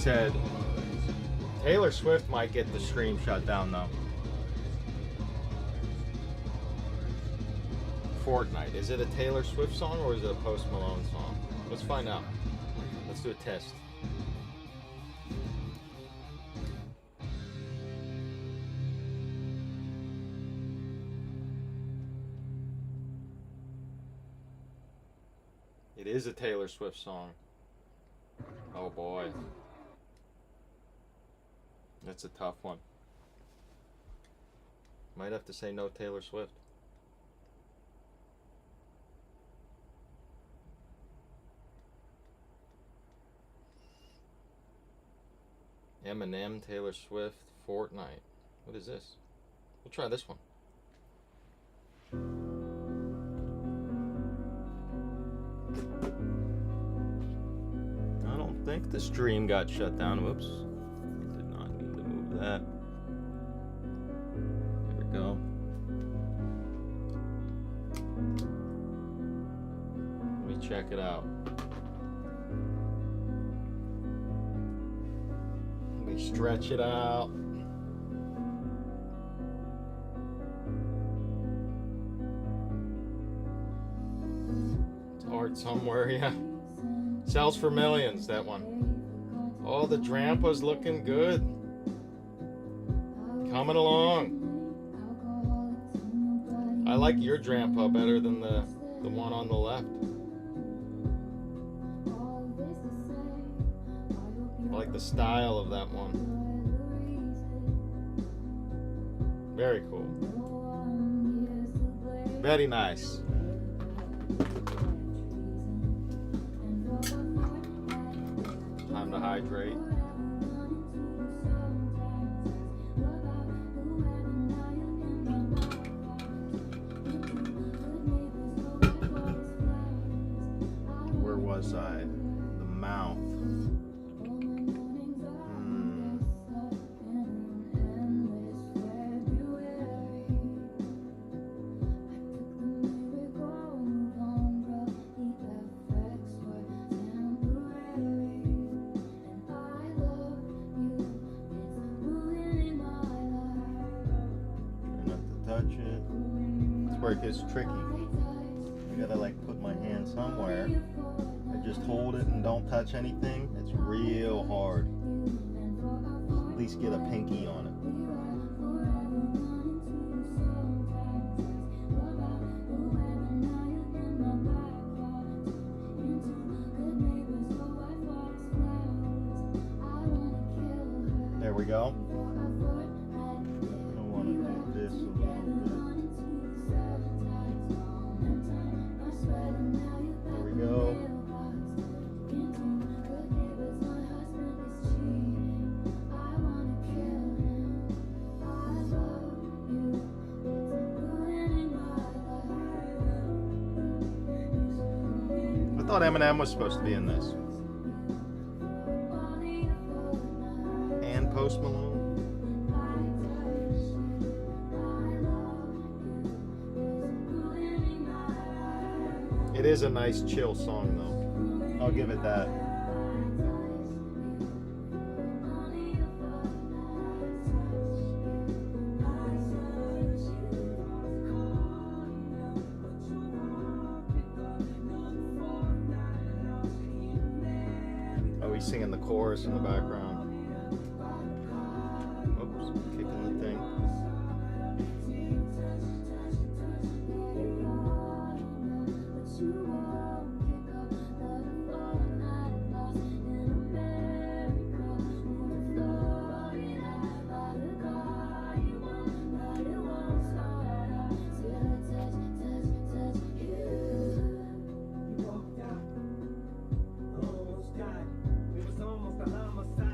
S2: said Taylor Swift might get the stream shut down though. Fortnite. Is it a Taylor Swift song or is it a Post Malone song? Let's find out. Let's do a test. It is a Taylor Swift song. Oh boy. That's a tough one. Might have to say no Taylor Swift. Eminem, Taylor Swift, Fortnite. What is this? We'll try this one. I don't think the stream got shut down. Whoops. Did not need to move that. There we go. Let me check it out. Stretch it out. It's art somewhere, yeah. Sells for millions, that one. Oh, the Drampa's looking good. Coming along. I like your Drampa better than the one on the left. I like the style of that one. Very cool. Very nice. Time to hydrate. Where was I? The mouth. Where it gets tricky. You gotta like put my hand somewhere. I just hold it and don't touch anything. It's real hard. At least get a pinky on it. There we go. I want to do this a little bit. There we go. I thought Eminem was supposed to be in this. And Post Malone. It is a nice chill song though. I'll give it that. Oh, he's singing the chorus in the background. Oops, kicking the thing.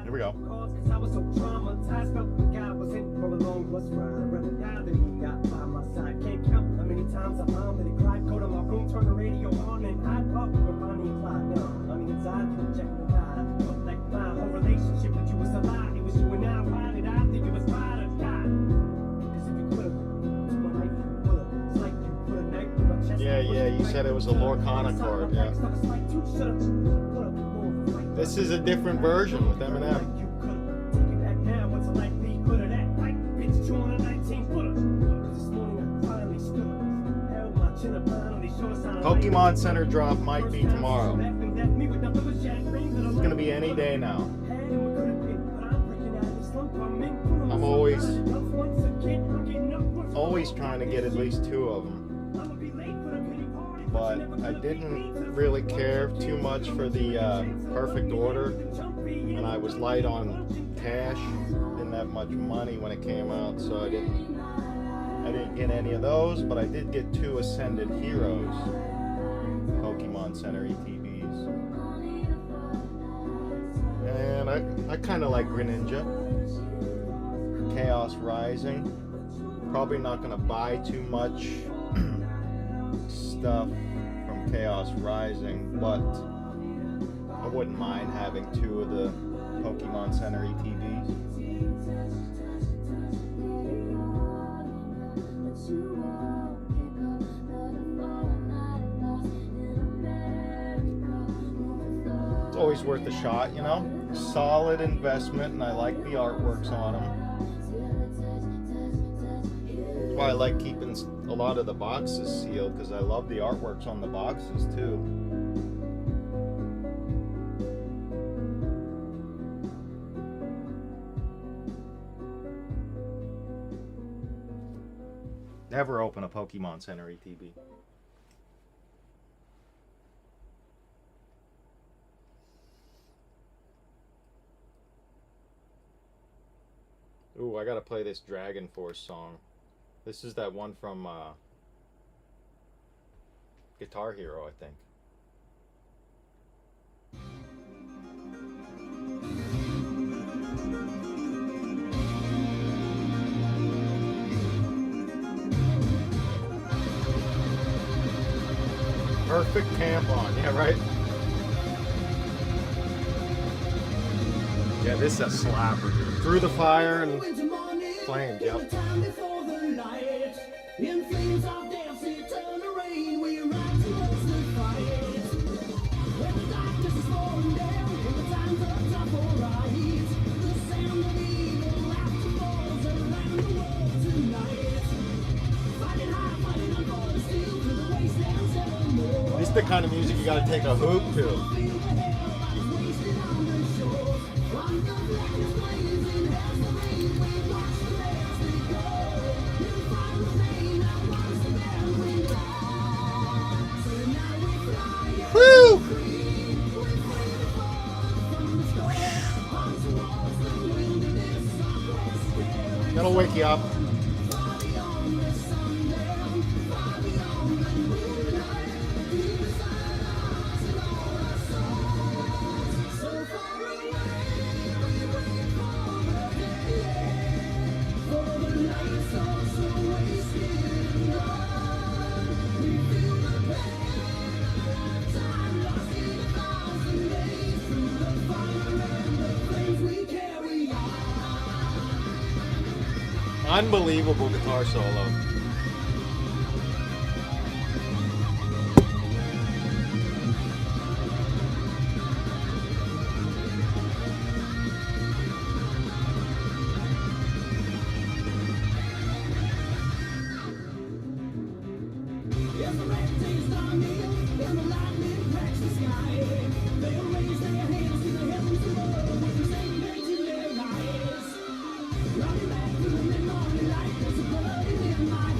S2: Here we go.
S9: Cause I was so traumatized, felt the guy was in for a long bus ride. I'd rather die than he got by my side. Can't count how many times I vomited and cried. Go to my room, turn the radio on, and I'd pop with Bonnie and Clyde. Now, on the inside, you check the vibe. But like my whole relationship with you was a lie. It was you and I. Why did I think it was ride or die? Cause if you could've took my life, you would've. It's like you put a knife through my chest.
S2: Yeah, you said it was a Lorcana card, yeah.
S9: Should've put up more of a fight.
S2: This is a different version with Eminem. Pokemon Center drop might be tomorrow. It's gonna be any day now. I'm always trying to get at least 2 of them. But I didn't really care too much for the perfect order, and I was light on cash. Didn't have much money when it came out, so I didn't get any of those. But I did get 2 Ascended Heroes Pokemon Center ETBs, and I kind of like Greninja, Chaos Rising. Probably not gonna buy too much stuff from Chaos Rising, but I wouldn't mind having 2 of the Pokemon Center ETBs. It's always worth a shot, you know? Solid investment, and I like the artworks on them. That's why I like keeping a lot of the boxes sealed, because I love the artworks on the boxes too. Never open a Pokemon Center ETB. Ooh, I gotta play this Dragon Force song. This is that one from Guitar Hero, I think. Perfect tampon, yeah, right? Yeah, this is a slapper. Through the fire and flames, yep.
S1: In flames of death, eternal rain, we ride towards the fight. When the darkness is falling down, and the times are tough, alright. The sound of evil laughter falls around the world tonight. Fighting high, fighting on for the steel, to the wastelands evermore.
S2: This is the kind of music you gotta take a hoop to. Woo! That'll wake you up. Unbelievable guitar solo.
S1: Running back to the mid-morning light, there's a blood in my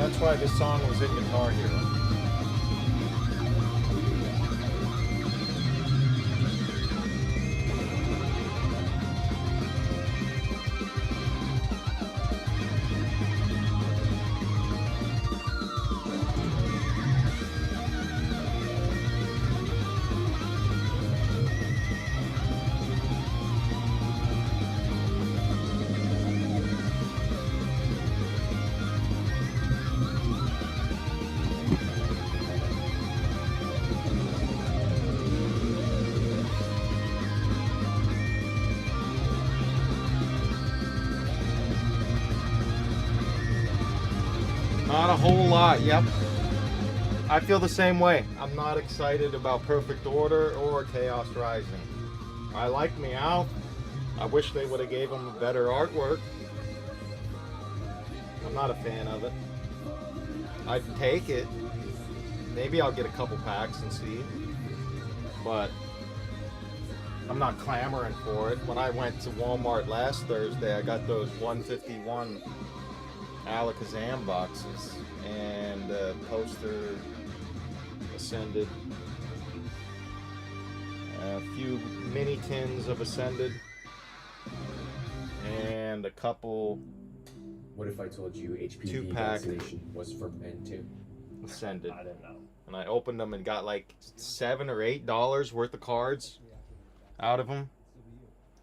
S2: That's why this song was in Guitar Hero. Not a whole lot, yep. I feel the same way. I'm not excited about Perfect Order or Chaos Rising. I like Meow. I wish they would have gave them better artwork. I'm not a fan of it. I'd take it. Maybe I'll get a couple packs and see. But I'm not clamoring for it. When I went to Walmart last Thursday, I got those 151 Alakazam boxes and poster Ascended, a few mini tins of Ascended, and a couple.
S18: What if I told you HPV
S2: 2-pack
S18: vaccination was for men too?
S2: Ascended.
S18: I didn't know.
S2: And I opened them and got like $7 or $8 worth of cards out of them.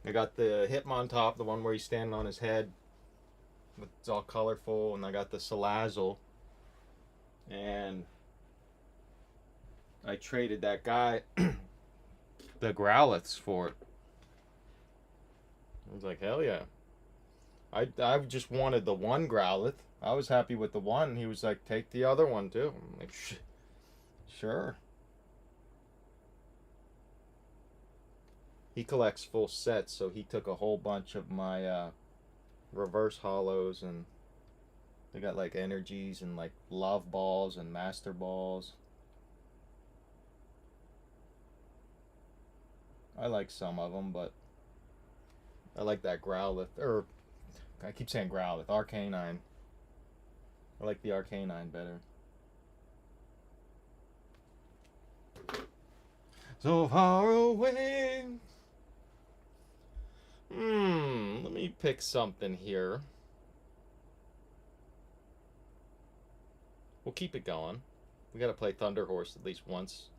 S2: I got the Hitmontop, the one where he's standing on his head. It's all colorful, and I got the Salazzle, and I traded that guy the Growliths for it. I was like, hell yeah. I just wanted the one Growlithe. I was happy with the one. He was like, take the other one too. I'm like, sure. He collects full sets, so he took a whole bunch of my reverse hollows, and they got like energies and like love balls and master balls. I like some of them, but I like that Growlithe, or I keep saying Growlithe, Arcanine. I like the Arcanine better. So far away. Let me pick something here. We'll keep it going. We gotta play Thunder Horse at least once.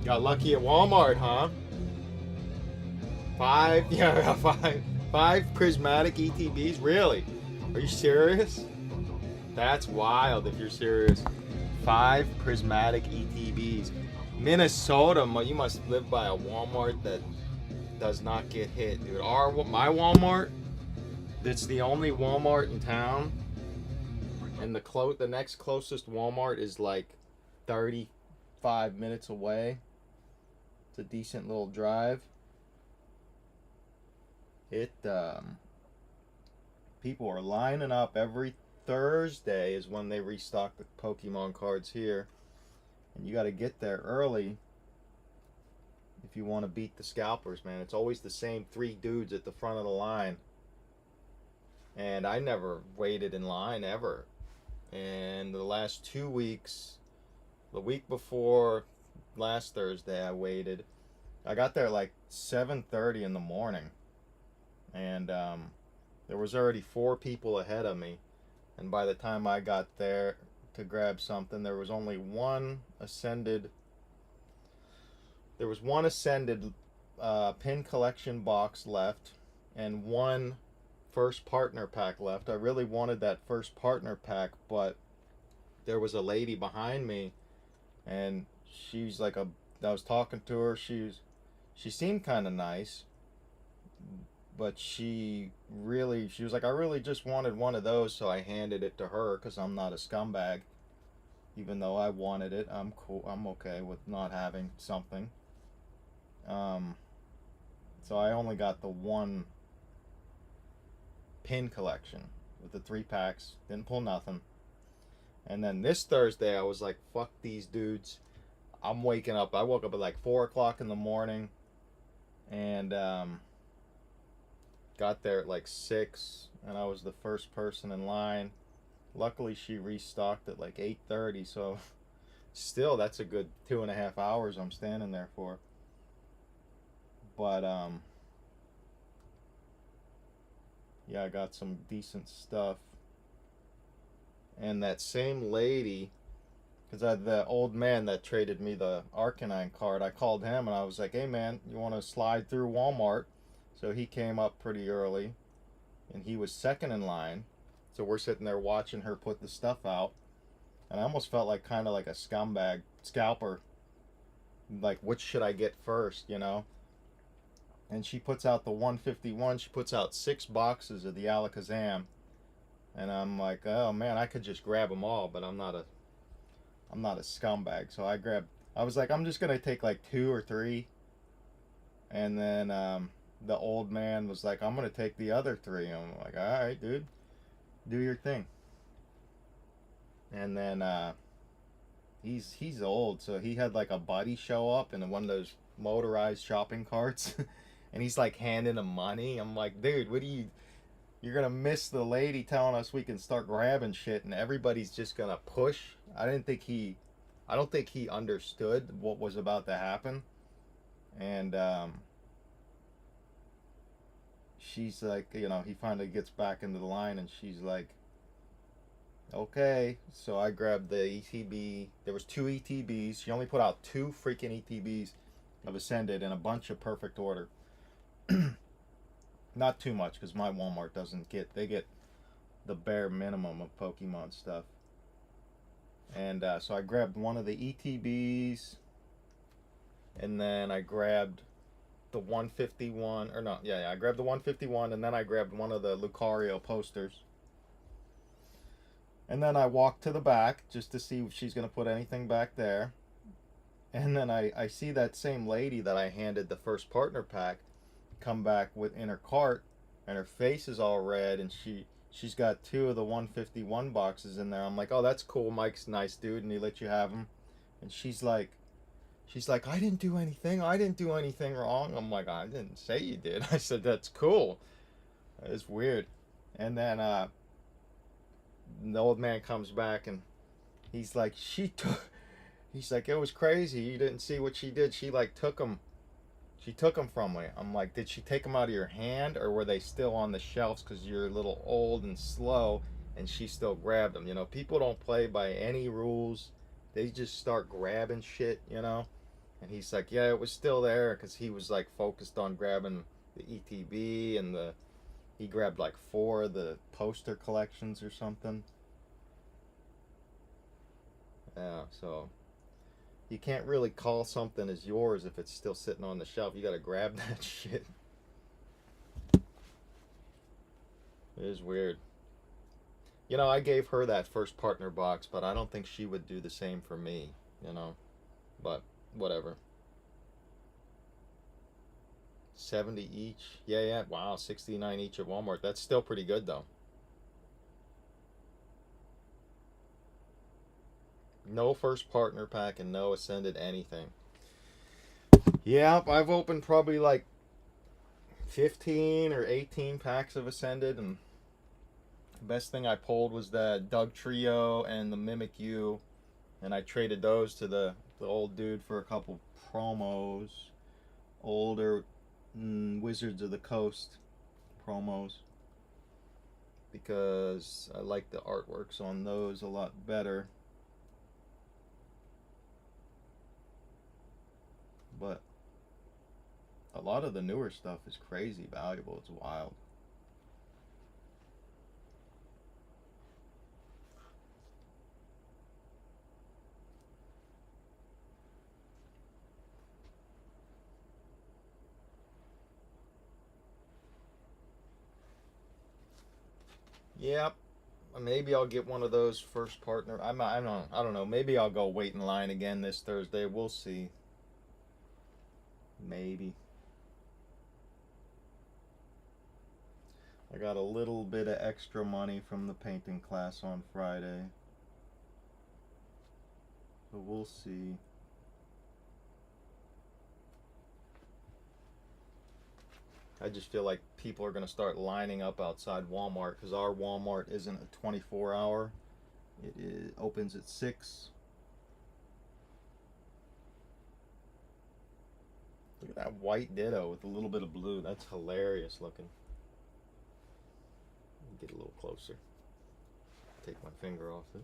S2: Got lucky at Walmart, huh? Five prismatic ETBs? Really? Are you serious? That's wild if you're serious. 5 prismatic ETBs. Minnesota, you must live by a Walmart that does not get hit, dude. My Walmart, that's the only Walmart in town, and the next closest Walmart is like 35 minutes away. It's a decent little drive. People are lining up every Thursday is when they restock the Pokemon cards here, and you got to get there early if you want to beat the scalpers, man. It's always the same 3 dudes at the front of the line, and I never waited in line ever. And the last 2 weeks, the week before last Thursday, I waited. I got there like 7:30 in the morning, and there was already 4 people ahead of me. And by the time I got there to grab something, there was only one Ascended. There was one Ascended pin collection box left, and one first partner pack left. I really wanted that first partner pack, but there was a lady behind me, and she's like I was talking to her. She seemed kind of nice, but she was like, I really just wanted one of those, so I handed it to her because I'm not a scumbag. Even though I wanted it, I'm cool. I'm okay with not having something. So I only got the one pin collection with the 3 packs. Didn't pull nothing. And then this Thursday, I was like, fuck these dudes. I'm waking up. I woke up at like 4 o'clock in the morning, and got there at like 6, and I was the first person in line. Luckily, she restocked at like 8:30, so still that's a good 2.5 hours I'm standing there for. But yeah, I got some decent stuff. And that same lady, because the old man that traded me the Arcanine card, I called him and I was like, hey man, you want to slide through Walmart? So he came up pretty early, and he was second in line. So we're sitting there watching her put the stuff out, and I almost felt like kind of like a scumbag scalper. Like, which should I get first, you know? And she puts out the 151. She puts out 6 boxes of the Alakazam, and I'm like, oh man, I could just grab them all, but I'm not a scumbag. So I was like, I'm just gonna take like 2 or 3, and then the old man was like, I'm gonna take the other 3. I'm like, all right, dude, do your thing. And then he's old, so he had like a buddy show up in one of those motorized shopping carts, and he's like handing him money. I'm like, dude, you're gonna miss the lady telling us we can start grabbing shit, and everybody's just gonna push. I don't think he understood what was about to happen. And she's like, you know, he finally gets back into the line, and she's like, okay. So I grabbed the ETB. There was 2 ETBs. She only put out 2 freaking ETBs of Ascended in a bunch of perfect order. Not too much, because my Walmart doesn't get, they get the bare minimum of Pokemon stuff. And so I grabbed one of the ETBs, and then I grabbed the 151, or no, yeah, I grabbed the 151, and then I grabbed one of the Lucario posters. And then I walked to the back just to see if she's going to put anything back there. And then I see that same lady that I handed the first partner pack come back in her cart, and her face is all red, and she's got 2 of the 151 boxes in there. I'm like, oh, that's cool. Mike's a nice dude, and he let you have them. And she's like, I didn't do anything. I didn't do anything wrong. I'm like, I didn't say you did. I said, that's cool. It's weird. And then the old man comes back, and he's like, he's like, it was crazy. You didn't see what she did. She like took them. She took them from me. I'm like, did she take them out of your hand, or were they still on the shelves because you're a little old and slow, and she still grabbed them? You know, people don't play by any rules. They just start grabbing shit, you know? And he's like, yeah, it was still there, because he was like focused on grabbing the ETB, and he grabbed like 4 of the poster collections or something. Yeah, so you can't really call something as yours if it's still sitting on the shelf. You gotta grab that shit. It is weird. You know, I gave her that first partner box, but I don't think she would do the same for me, you know? But whatever. 70 each. Yeah, wow, 69 each at Walmart. That's still pretty good though. No first partner pack and no Ascended anything. Yeah, I've opened probably like 15 or 18 packs of Ascended, and the best thing I pulled was the Doug Trio and the Mimikyu, and I traded those to the old dude for a couple promos. Older Wizards of the Coast promos, because I like the artworks on those a lot better. But a lot of the newer stuff is crazy valuable. It's wild. Yep. Maybe I'll get one of those first partner. I don't know. Maybe I'll go wait in line again this Thursday. We'll see. Maybe. I got a little bit of extra money from the painting class on Friday, so we'll see. I just feel like people are going to start lining up outside Walmart because our Walmart isn't a 24-hour. It opens at 6. Look at that white ditto with a little bit of blue. That's hilarious looking. Get a little closer. Take my finger off it.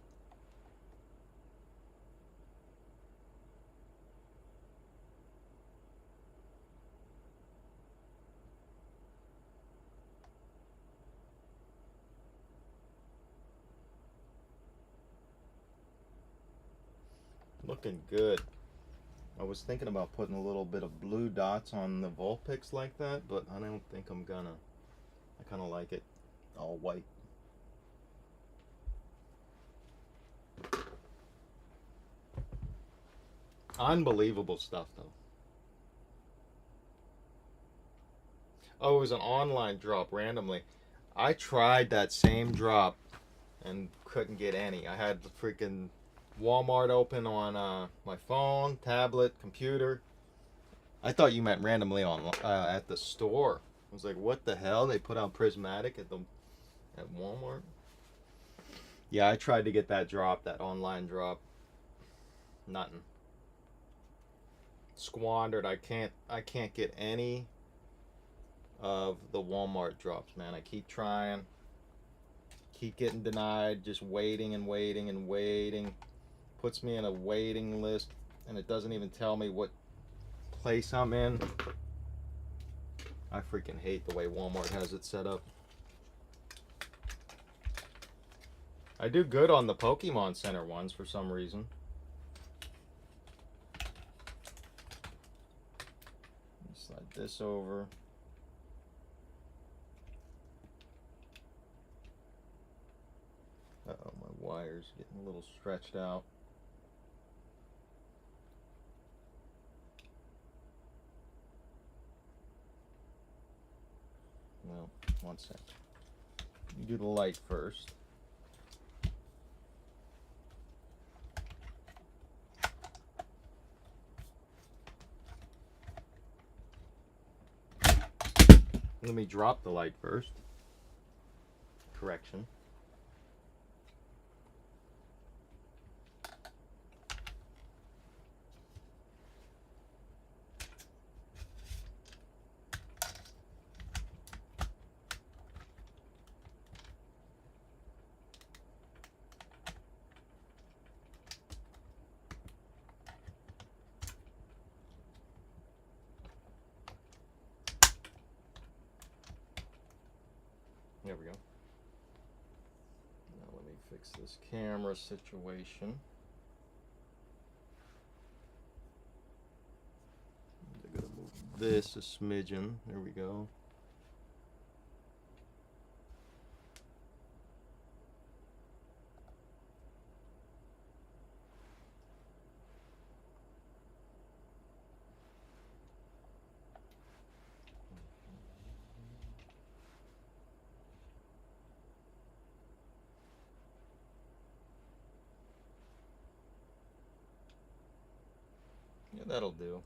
S2: Looking good. I was thinking about putting a little bit of blue dots on the Vulpix like that, but I don't think I'm gonna. I kind of like it all white. Unbelievable stuff, though. Oh, it was an online drop randomly. I tried that same drop and couldn't get any. I had the freaking Walmart open on my phone, tablet, computer. I thought you meant randomly on at the store. I was like, what the hell? They put out Prismatic at Walmart. Yeah, I tried to get that drop, that online drop. Nothing. Squandered. I can't get any of the Walmart drops, man. I keep trying. Keep getting denied. Just waiting and waiting and waiting. Puts me in a waiting list, and it doesn't even tell me what place I'm in. I freaking hate the way Walmart has it set up. I do good on the Pokemon Center ones for some reason. Slide this over. Uh-oh, my wire's getting a little stretched out. Well, one sec. You do the light first. Let me drop the light first. Correction. There we go. Now let me fix this camera situation. I'm gonna move this a smidgen. There we go. Yeah, that'll do.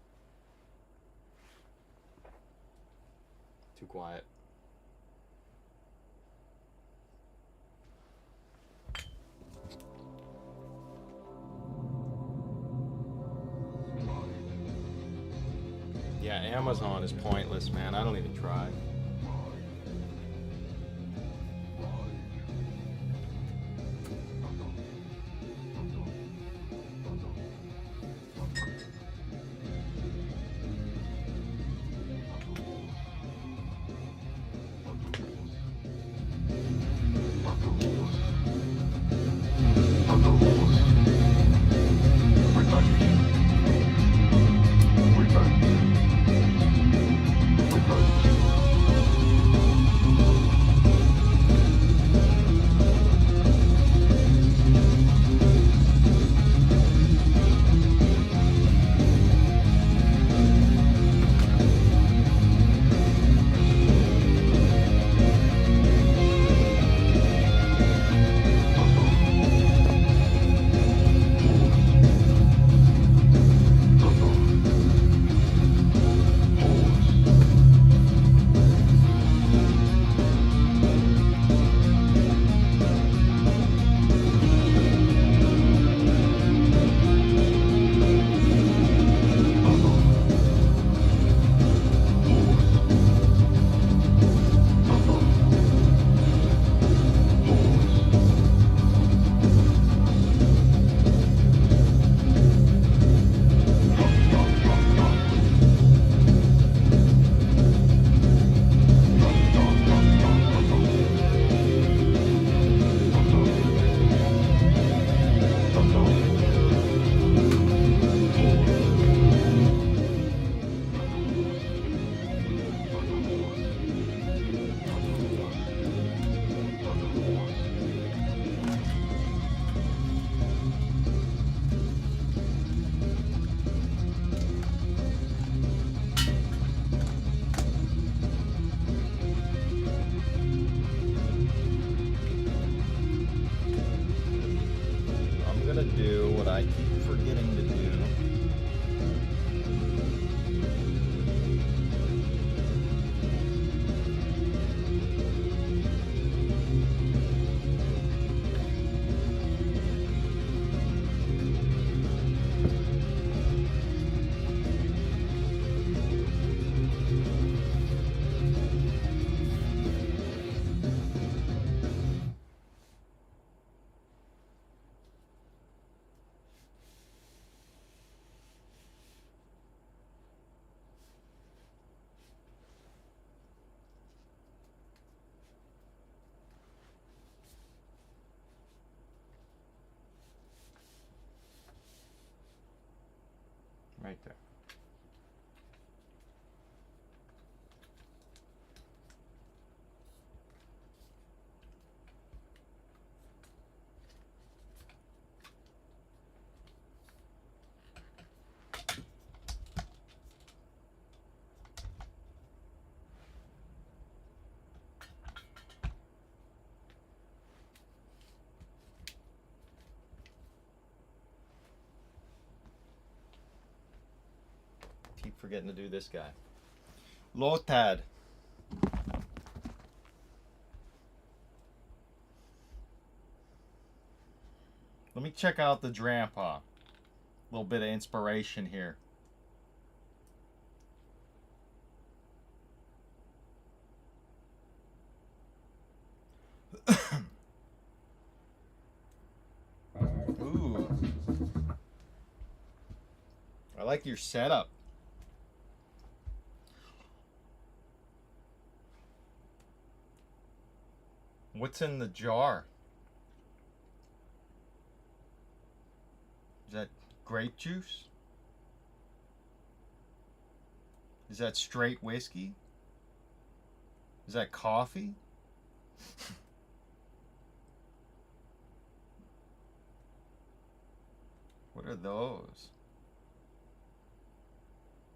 S2: Too quiet. Yeah, Amazon is pointless, man. I don't even try. Right there. Keep forgetting to do this guy. Lotad. Let me check out the Drampa. A little bit of inspiration here. Ooh. I like your setup. What's in the jar? Is that grape juice? Is that straight whiskey? Is that coffee? What are those?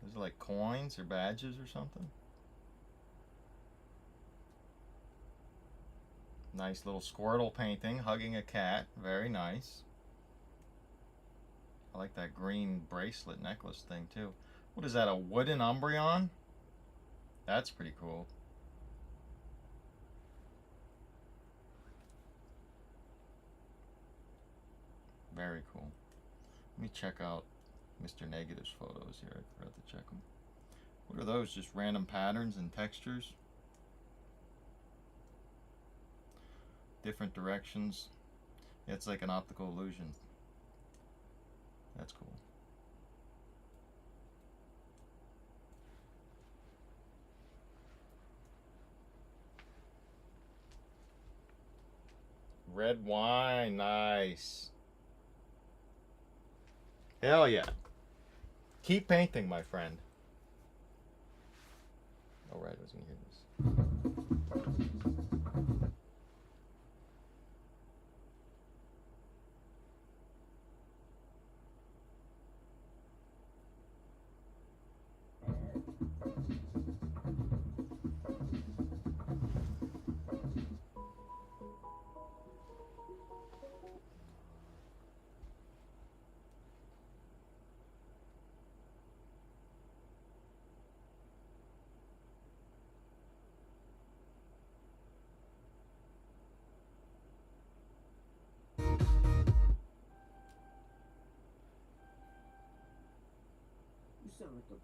S2: Those are like coins or badges or something? Nice little Squirtle painting, hugging a cat. Very nice. I like that green bracelet necklace thing too. What is that, a wooden Umbreon? That's pretty cool. Very cool. Let me check out Mr. Negative's photos here. I forgot to check them. What are those? Just random patterns and textures? Different directions. Yeah, it's like an optical illusion. That's cool. Red wine, nice. Hell yeah. Keep painting, my friend. All right, I was gonna hear this.
S11: You sound like a...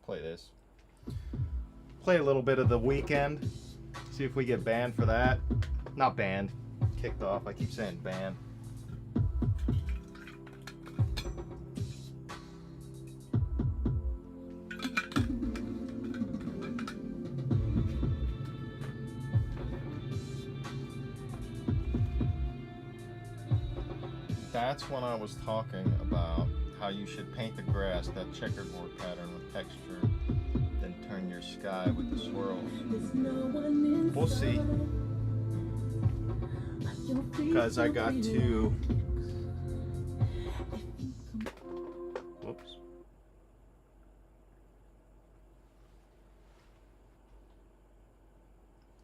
S2: Play this. Play a little bit of The Weeknd. See if we get banned for that. Not banned. Kicked off. I keep saying banned. That's when I was talking about how you should paint the grass, that checkerboard pattern with texture, then turn your sky with the swirls. We'll see. Because I got to... Whoops.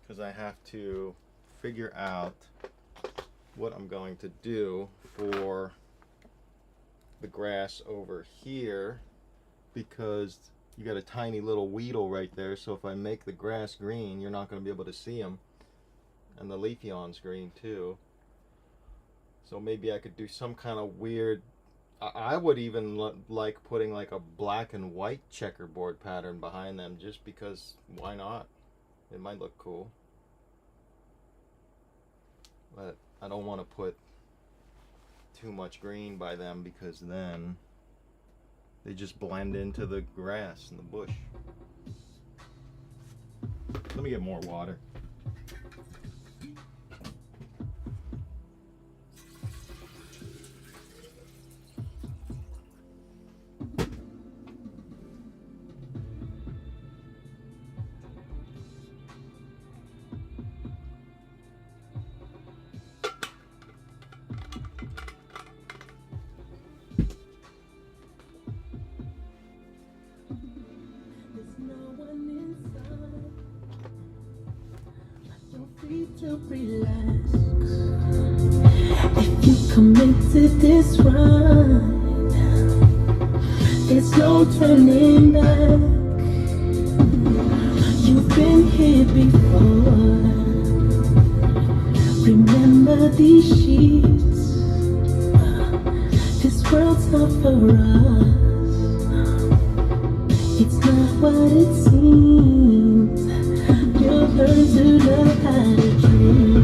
S2: Because I have to figure out what I'm going to do for the grass over here, because you got a tiny little weedle right there, so if I make the grass green, you're not going to be able to see them, and the Leafeon's green too. So maybe I could do some kind of weird, I would even like putting like a black and white checkerboard pattern behind them, just because why not? It might look cool. But I don't want to put too much green by them, because then they just blend into the grass and the bush. Let me get more water.
S1: There's no one inside. You're free to relax. If you committed this ride, there's no turning back. You've been here before. Remember these sheets. This world's not for us. It's not what it seems. You'll learn to love how to dream.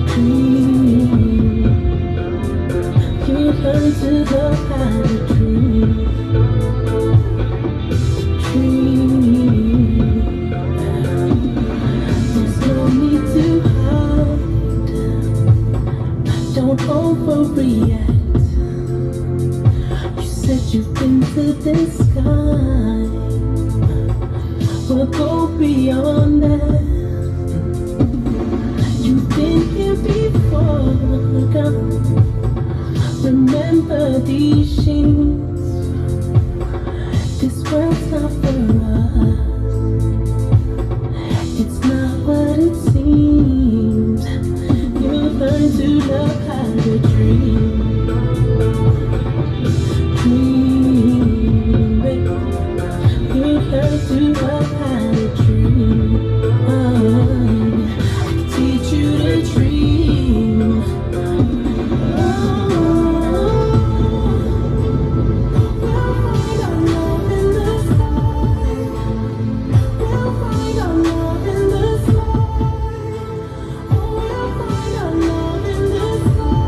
S1: Dream. You'll learn to love how to dream. Dream. There's no need to hide. Don't overreact. You've been to the sky. We'll go beyond that. You've been here before, girl. Remember these sheets. This world's not for us. It's not what it seems. You'll learn to love how to dream. To love how to dream. I can teach you to dream. We'll find our love in the sky. We'll find our love in the sky. We'll find our love in the sky.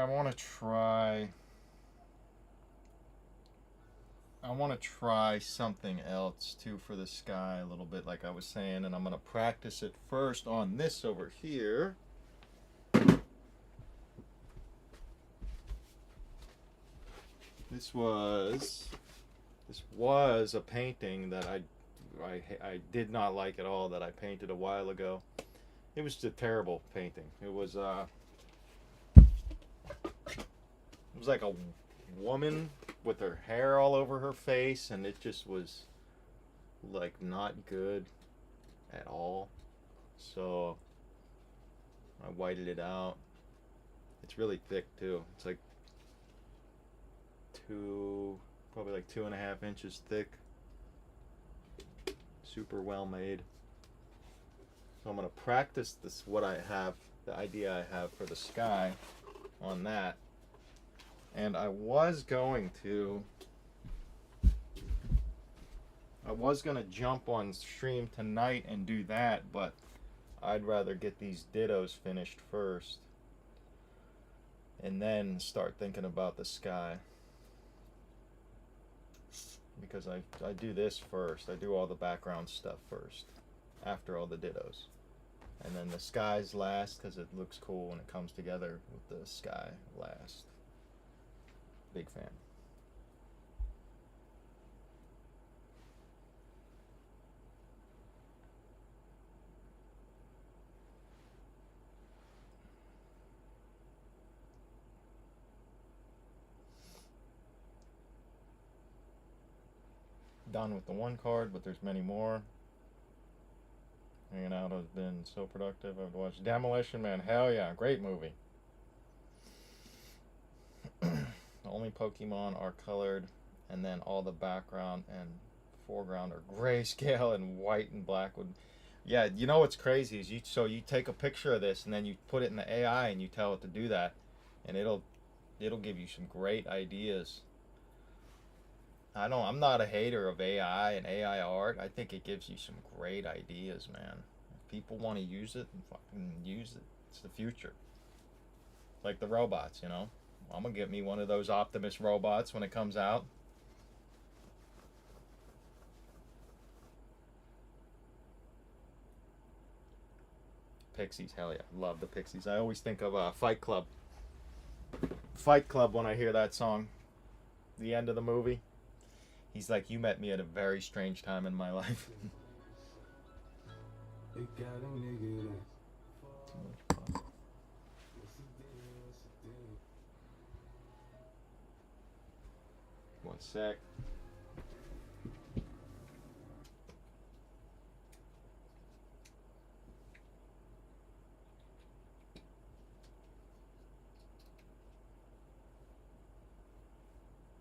S2: Yeah, I want to try something else too for the sky a little bit, like I was saying, and I'm going to practice it first on this over here. This was a painting that I did not like at all, that I painted a while ago. It was a terrible painting. It was like a woman with her hair all over her face, and it just was like not good at all. So I whited it out. It's really thick too. It's like probably like 2.5 inches thick. Super well made. So I'm gonna practice this, the idea I have for the sky on that. And I was gonna jump on stream tonight and do that, but I'd rather get these dittos finished first and then start thinking about the sky. Because I do this first. I do all the background stuff first, after all the dittos. And then the skies last, because it looks cool when it comes together with the sky last. Big fan. Done with the one card, but there's many more. Hanging out has been so productive. I've watched Demolition Man. Hell yeah, great movie. The only Pokemon are colored, and then all the background and foreground are grayscale and white and black. Yeah, you know what's crazy is you take a picture of this and then you put it in the AI and you tell it to do that, and it'll give you some great ideas. I'm not a hater of AI and AI art. I think it gives you some great ideas, man. If people want to use it, fucking use it. It's the future. Like the robots, you know. I'm gonna get me one of those Optimus robots when it comes out. Pixies, hell yeah. Love the Pixies. I always think of Fight Club. Fight Club when I hear that song. The end of the movie. He's like, you met me at a very strange time in my life. One sec.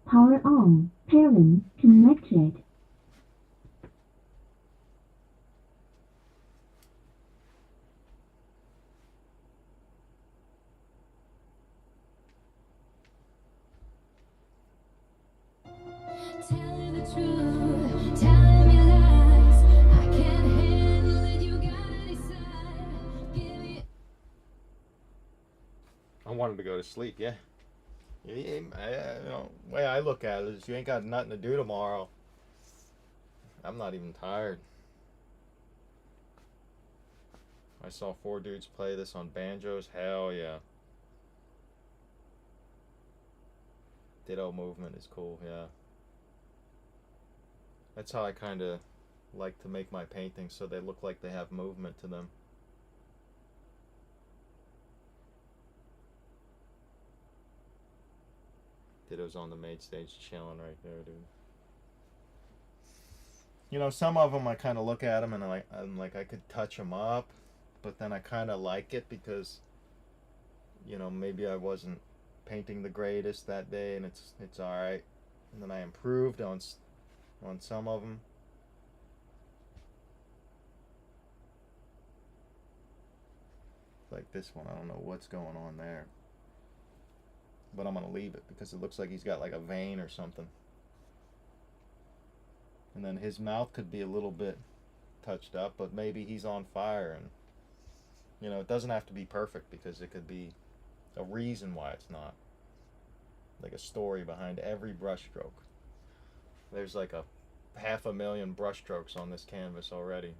S8: Power on. Pairing connected.
S3: Telling the truth, telling me lies. I can't handle it, you gotta decide. Give me.
S2: I wanted to go to sleep, yeah. You know, the way I look at it is you ain't got nothing to do tomorrow. I'm not even tired. I saw 4 dudes play this on banjos. Hell yeah. Ditto movement is cool, yeah. That's how I kind of like to make my paintings, so they look like they have movement to them. Ditto's on the main stage chilling right there, dude. You know, some of them I kind of look at them and I'm like I could touch them up, but then I kind of like it because, you know, maybe I wasn't painting the greatest that day, and it's all right. And then I improved on some of them. Like this one, I don't know what's going on there. But I'm gonna leave it because it looks like he's got like a vein or something. And then his mouth could be a little bit touched up, but maybe he's on fire, and you know, it doesn't have to be perfect because it could be a reason why it's not. Like a story behind every brushstroke. There's like a 500,000 brushstrokes on this canvas already.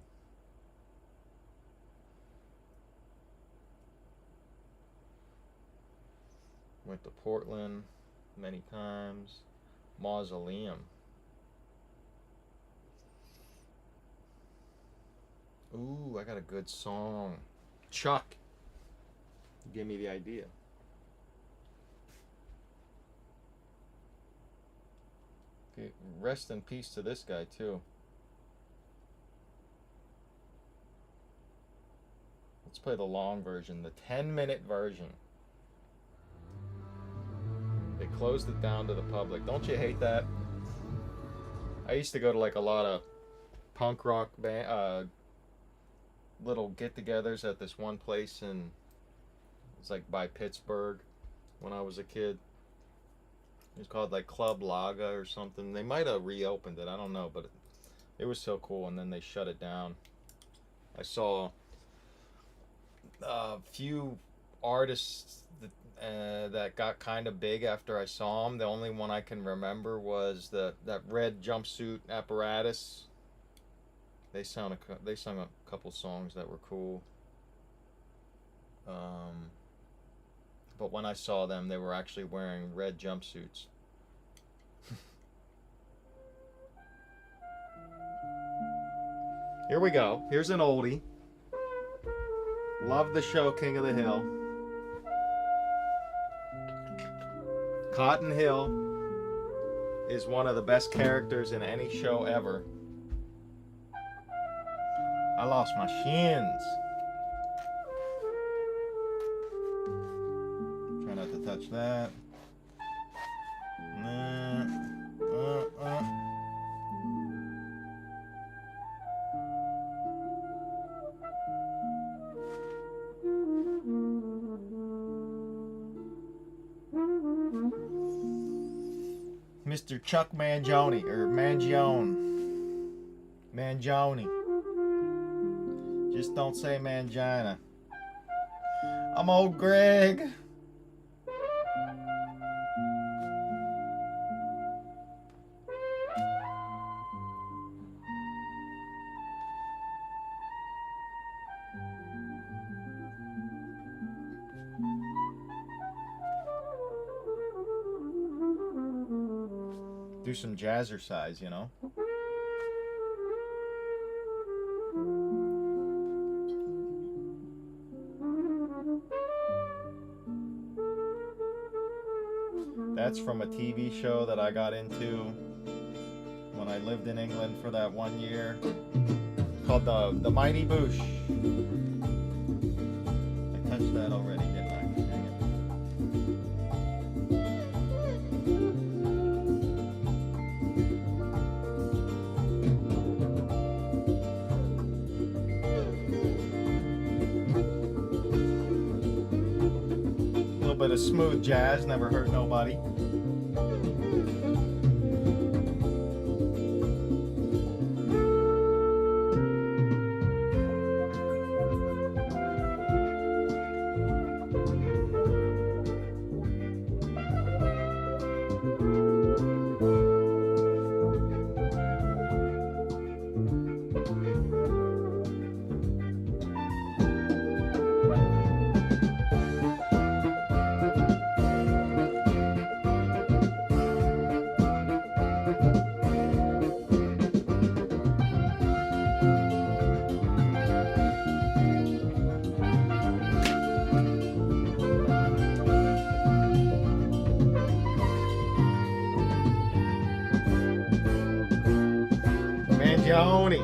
S2: Went to Portland many times. Mausoleum. Ooh, I got a good song. Chuck. Give me the idea. Okay, rest in peace to this guy too. Let's play the long version, the 10-minute version. They closed it down to the public. Don't you hate that? I used to go to like a lot of punk rock little get-togethers at this one place in, it's like by Pittsburgh when I was a kid. It was called like Club Laga or something. They might have reopened it, I don't know, but it was so cool, and then they shut it down. I saw a few artists that got kind of big after I saw them. The only one I can remember was that red jumpsuit Apparatus. They sung a couple songs that were cool. But when I saw them, they were actually wearing red jumpsuits. Here we go. Here's an oldie. Love the show King of the Hill. Cotton Hill is one of the best characters in any show ever. I lost my shins. Try not to touch that. Mr. Chuck Mangione, or Mangione. Just don't say mangina. I'm old Greg. Do some jazzercise, you know? That's from a TV show that I got into when I lived in England for that 1 year, called the Mighty Boosh. I touched that already, didn't I? Dang it. A little bit of smooth jazz, never hurt nobody. Mangione.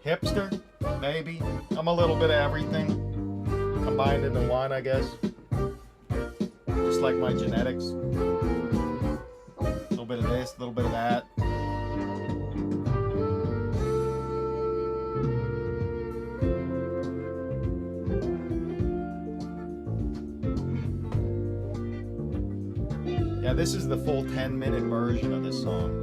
S2: Hipster, maybe. I'm a little bit of everything combined into one, I guess. Just like my genetics. A little bit of this, a little bit of that. Yeah, this is the full 10-minute version of this song.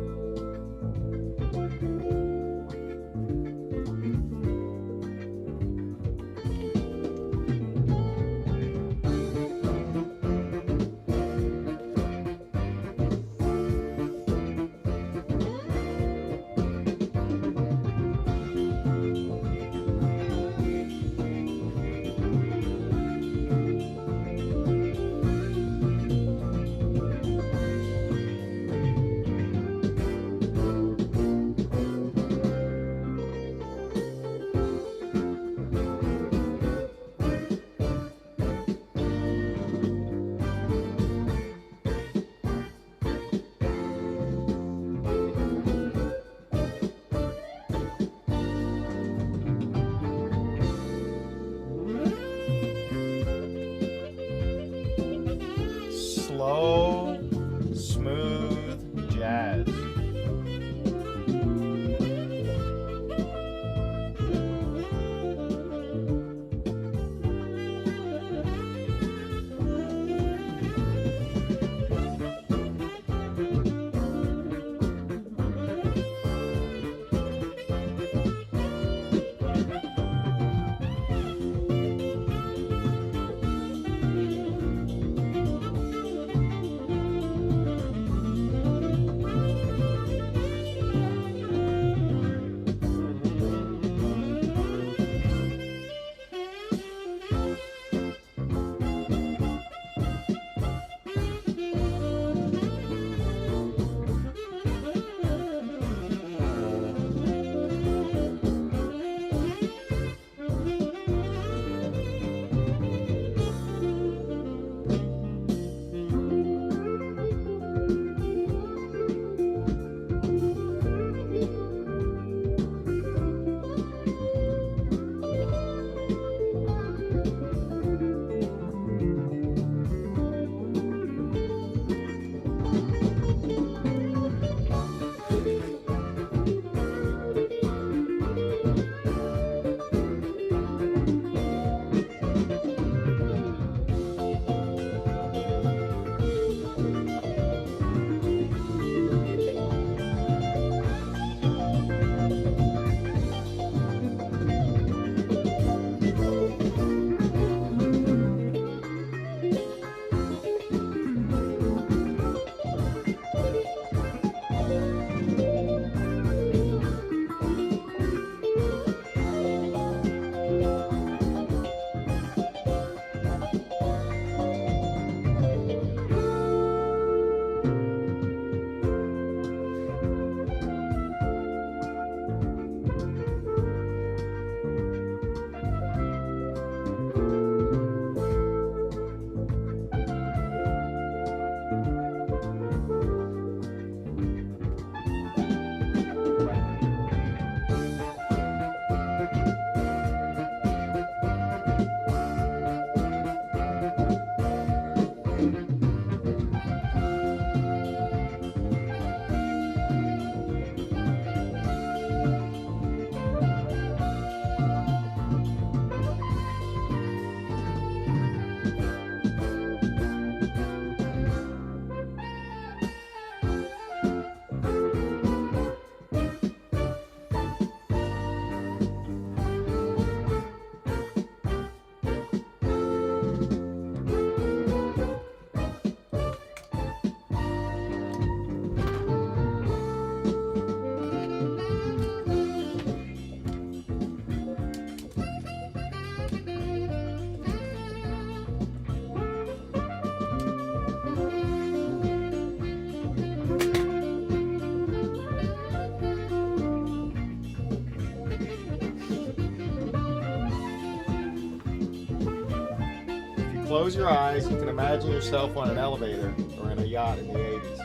S2: close your eyes, you can imagine yourself on an elevator or in a yacht in the 80s.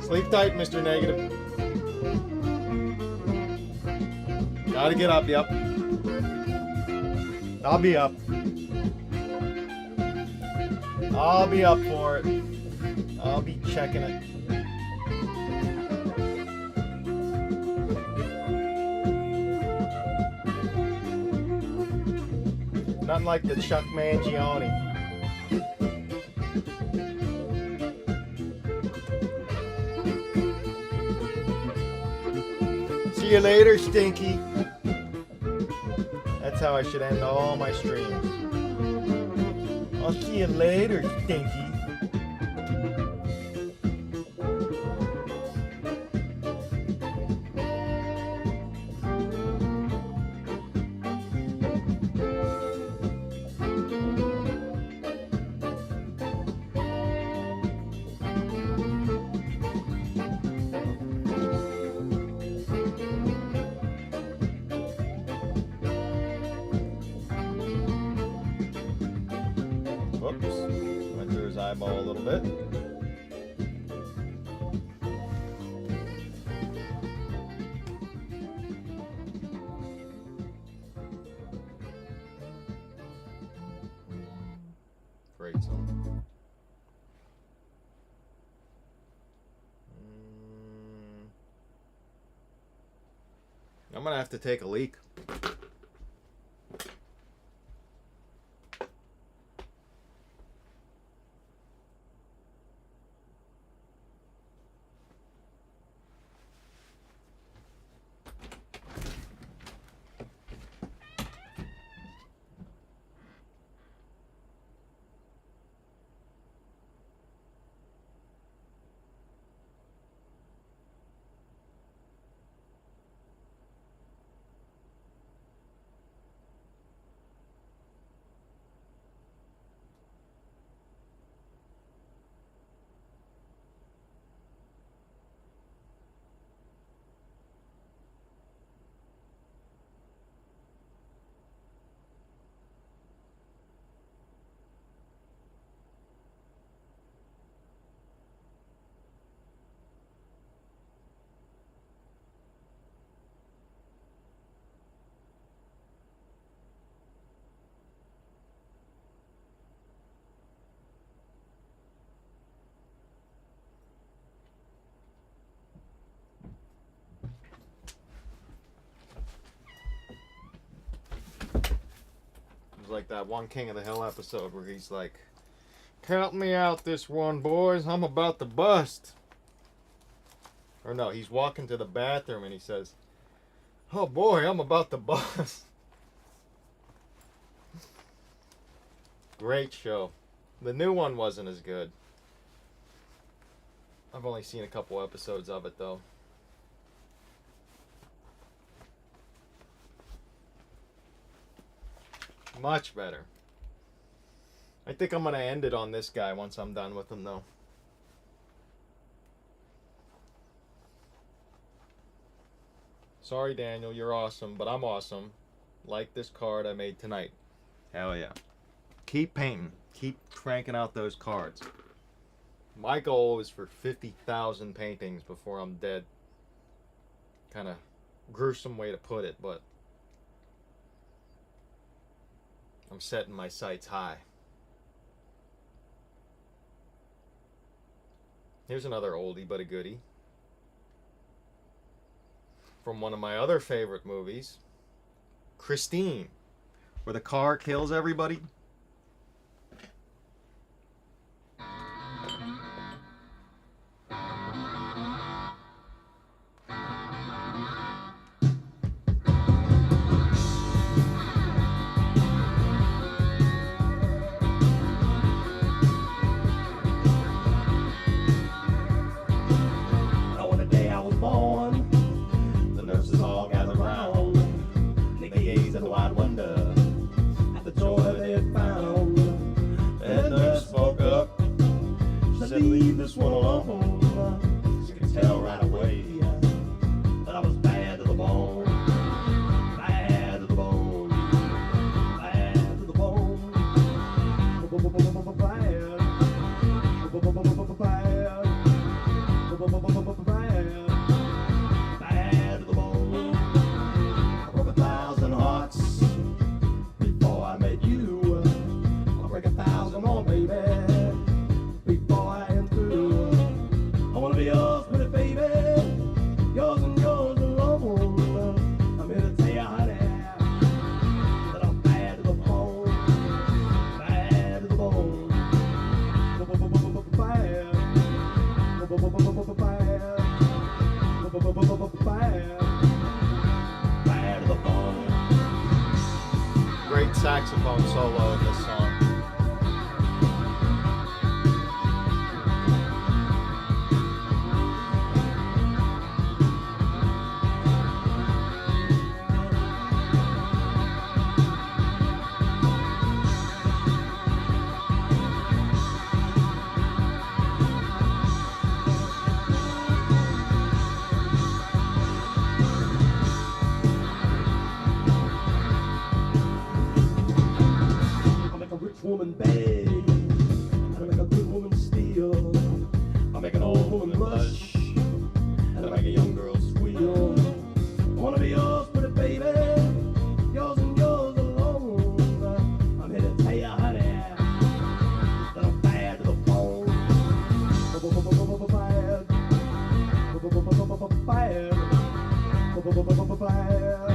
S2: Sleep tight, Mr. Negative. Gotta get up, yep. I'll be up. I'll be up for it. I'll be checking it. Nothing like the Chuck Mangione. See you later, Stinky. That's how I should end all my streams. I'll see you later, Stinky. Went through his eyeball a little bit. Great song. I'm gonna have to take a leak. Like that one King of the Hill episode where he's like, count me out this one, boys, I'm about to bust. Or no, he's walking to the bathroom and he says, oh boy, I'm about to bust. Great show. The new one wasn't as good. I've only seen a couple episodes of it though. Much better. I think I'm gonna end it on this guy once I'm done with him though. Sorry Daniel, you're awesome, but I'm awesome. Like this card I made tonight. Hell yeah. Keep painting. Keep cranking out those cards. My goal is for 50,000 paintings before I'm dead. Kind of gruesome way to put it, but I'm setting my sights high. Here's another oldie but a goodie. From one of my other favorite movies, Christine, where the car kills everybody. Leave this one alone. You can tell right away that I was bad to the bone. Bad to the bone. great saxophone solo in this song.
S9: I make a rich woman beg, and I make a good woman steal. I make an old woman blush, and I make a young girl squeal. I wanna be yours, pretty baby, yours and yours alone. I'm here to tell you, honey, that I'm bad to the bone. Bad,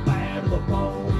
S9: bad to the bone.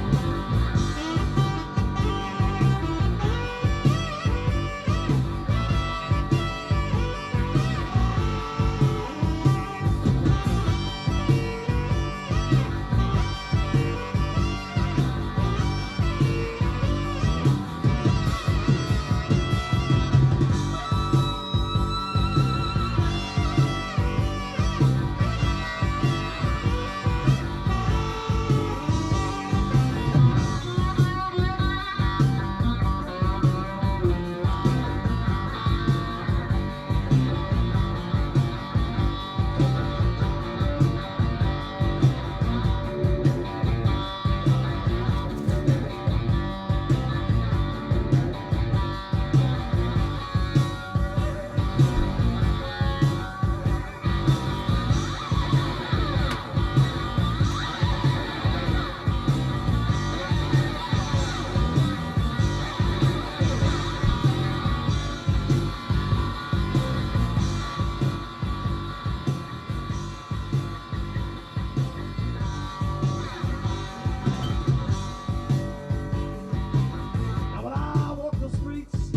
S9: Now when I walk the streets,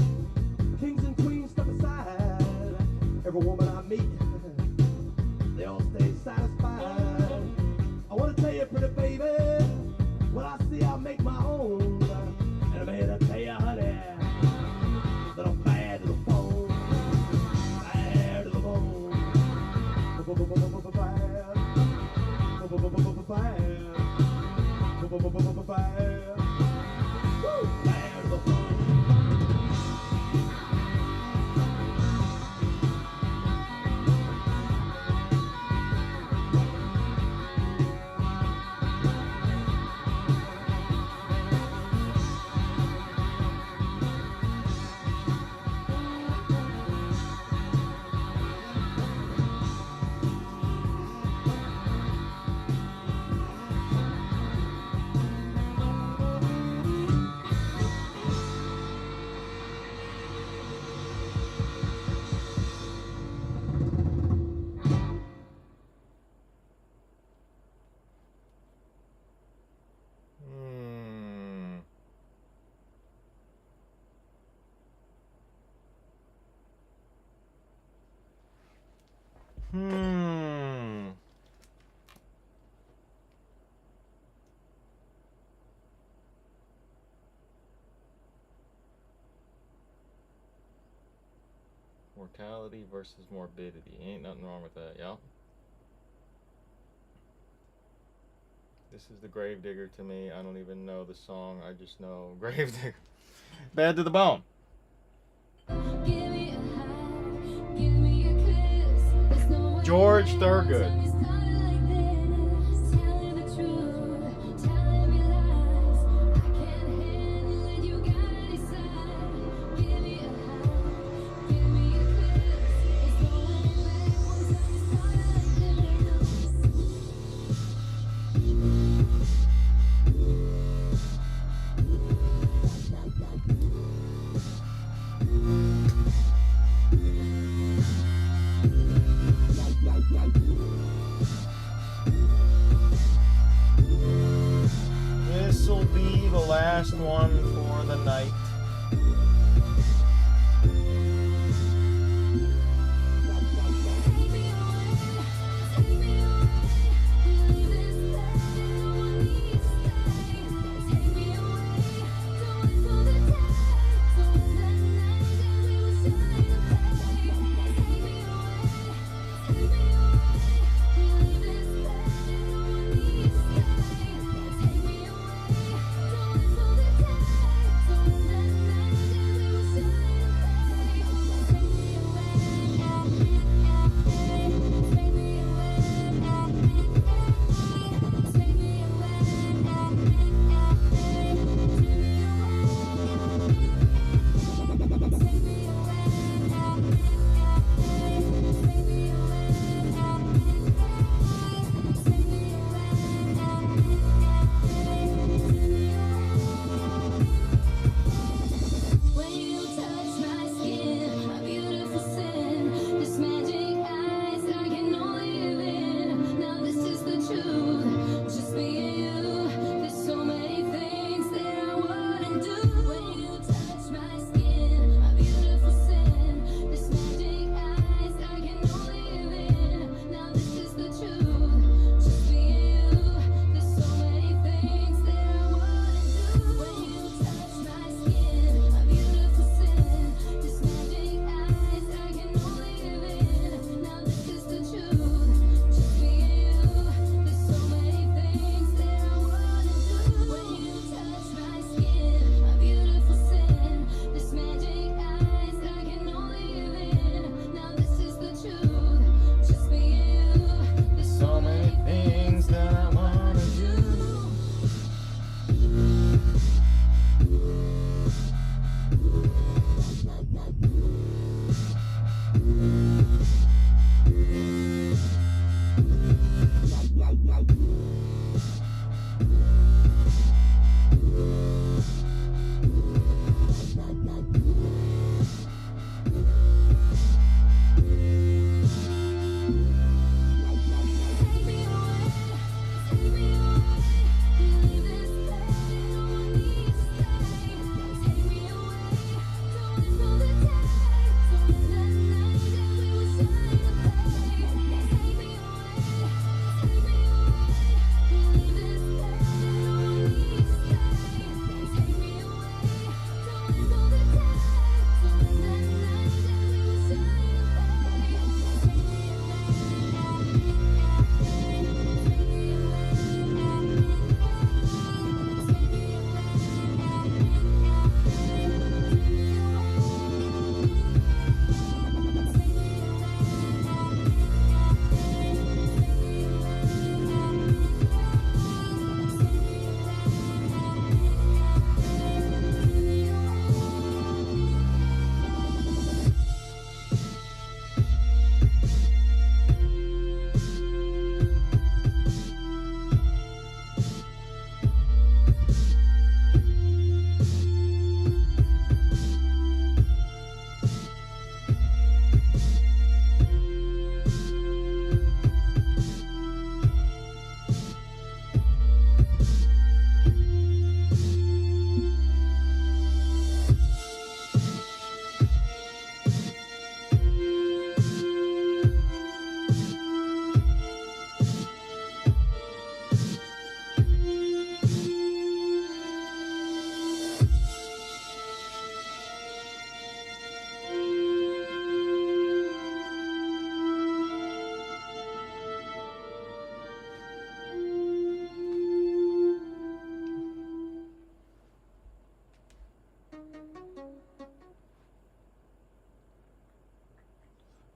S9: kings and queens step aside. Every woman I meet, they all stay satisfied. I wanna tell you, pretty baby, what I see I make my own. And I'm here to tell you, honey, that I'm bad to the bone. Bad to the bone. Bad. Bad. Woo! Bad to the bone.
S2: Mortality versus morbidity. Ain't nothing wrong with that, y'all. This is the Gravedigger to me. I don't even know the song. I just know Gravedigger. Bad to the bone. George Thorogood.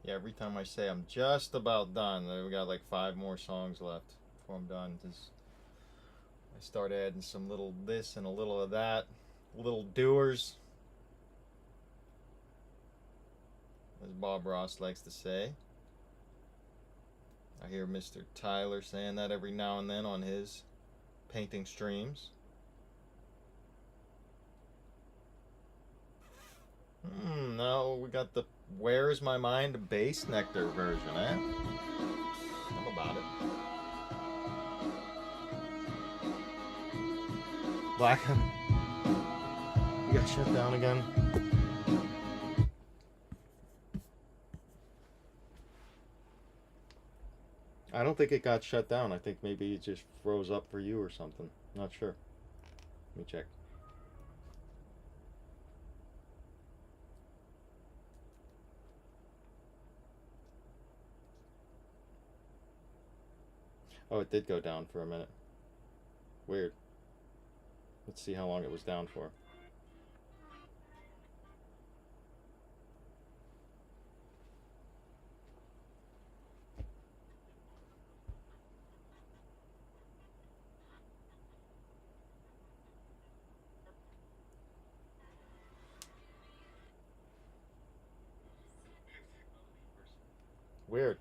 S2: Yeah, every time I say I'm just about done, then we got like 5 more songs left before I'm done. Just, I start adding some little this and a little of that, little doers, as Bob Ross likes to say. I hear Mr. Tyler saying that every now and then on his painting streams. Now we got the Where's My Mind bass nectar version, eh? How about it? Black. You got shut down again. I don't think it got shut down. I think maybe it just froze up for you or something. Not sure. Let me check. Oh, it did go down for a minute. Weird. Let's see how long it was down for. Weird.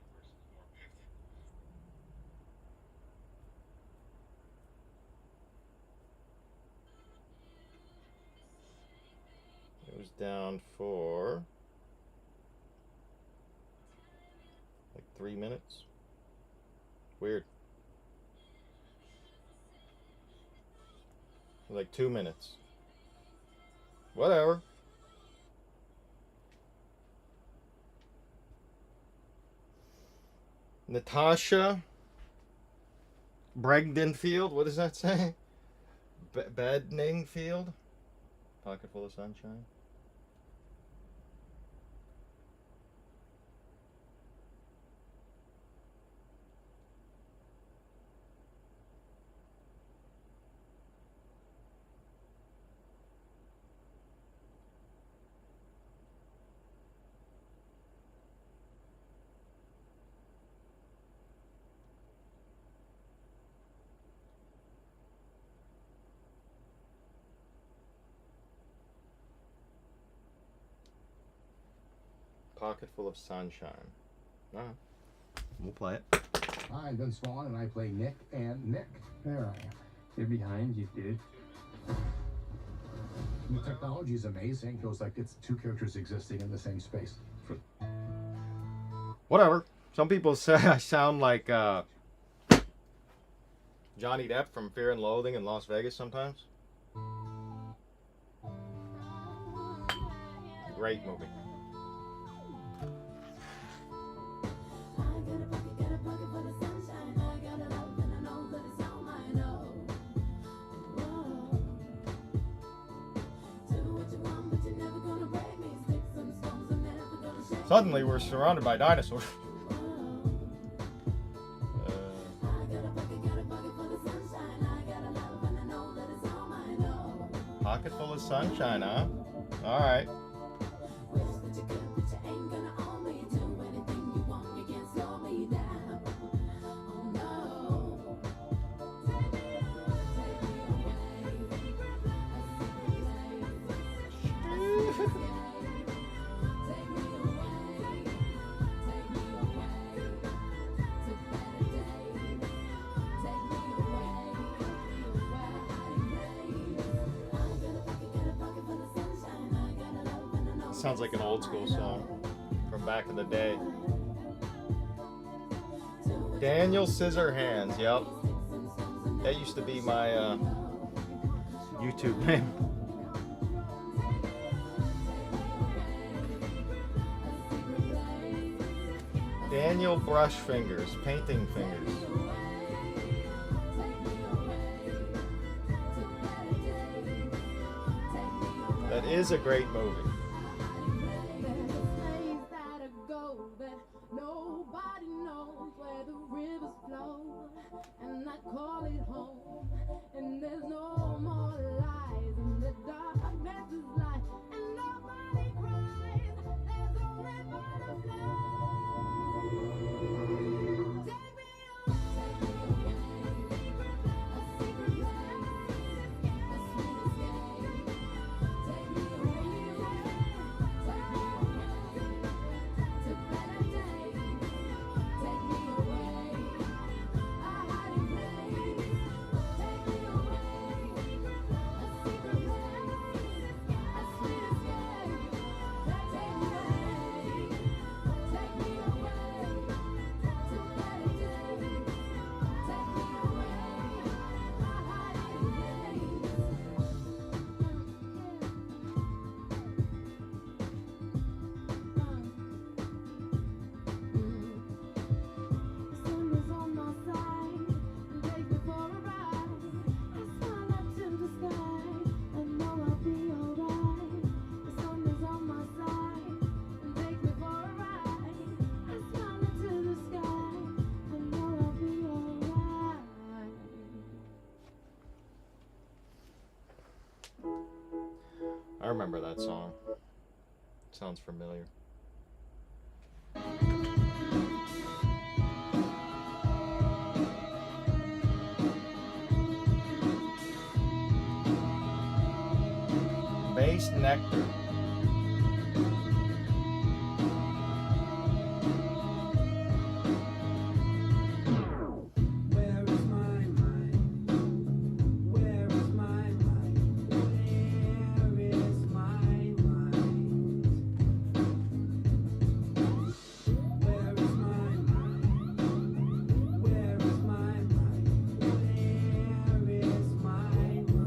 S2: It was down for like 3 minutes. Weird. Like 2 minutes. Whatever. Natasha Bregdenfield, what does that say? Bedningfield? Pocket full of sunshine. Pocket full of sunshine. Alright. We'll play it.
S19: Hi, I'm Ben Swan, and I play Nick and Nick. There I am. They're behind you, dude. The technology is amazing. It feels like it's 2 characters existing in the same space.
S2: Whatever. Some people say I sound like Johnny Depp from Fear and Loathing in Las Vegas sometimes. Great movie. Suddenly we're surrounded by dinosaurs. Pocket full of sunshine, huh? Alright. Sounds like an old school song from back in the day. Daniel Scissorhands, yep. That used to be my YouTube name. Daniel Brush Fingers, Painting Fingers. That is a great movie. I remember that song. Sounds familiar. Base nectar.
S9: Where is my mind? Where is my mind? Where is my mind? Where is my mind? Where is my mind? Where is my mind?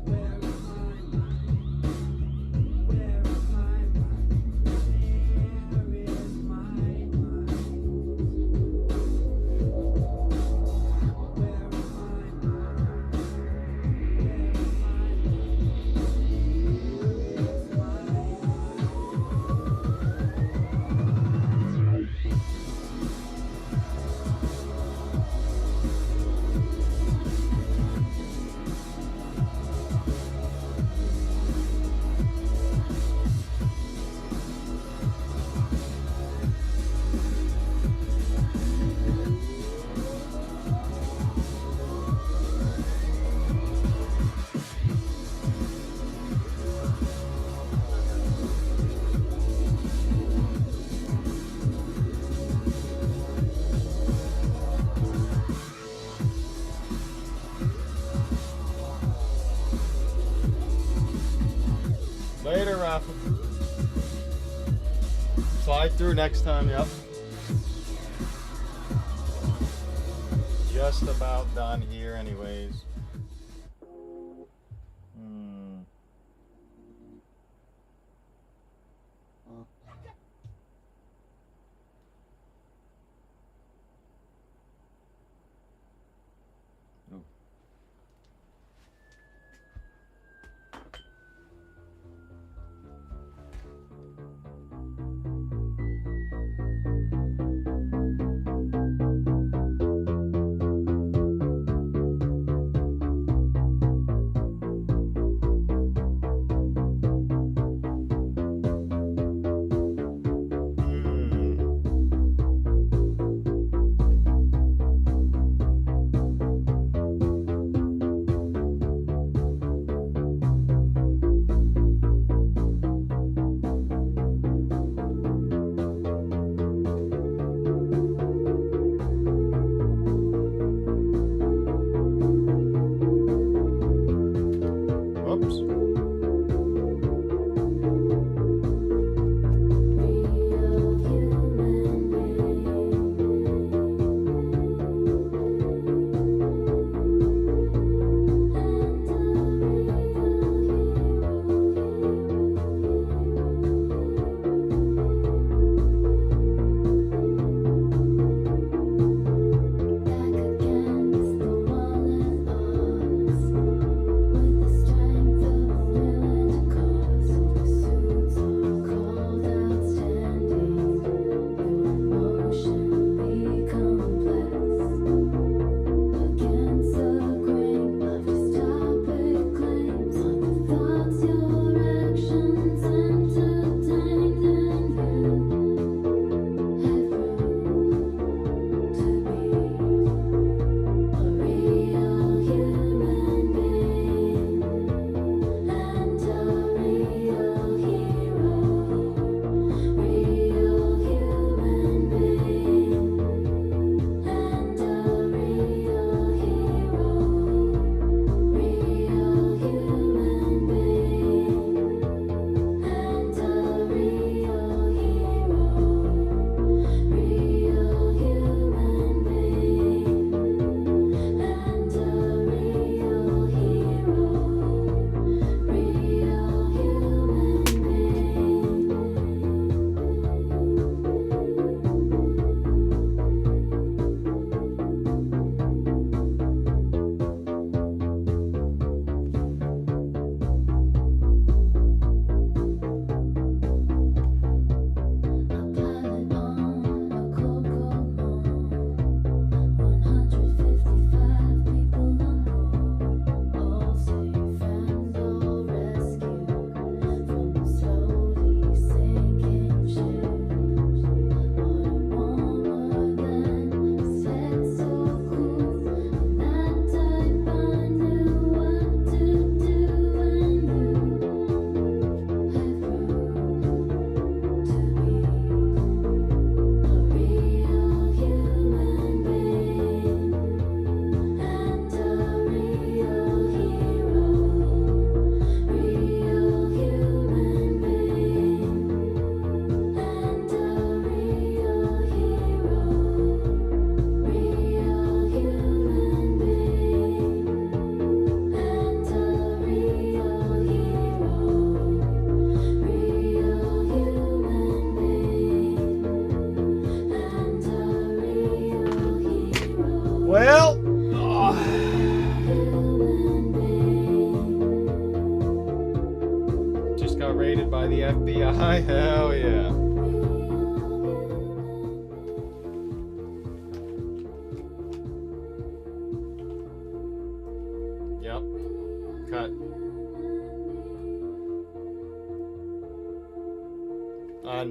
S9: Where is my mind? Where is my mind? Where is my
S2: Later, Rafa. Slide through next time, yep. Just about done here anyways.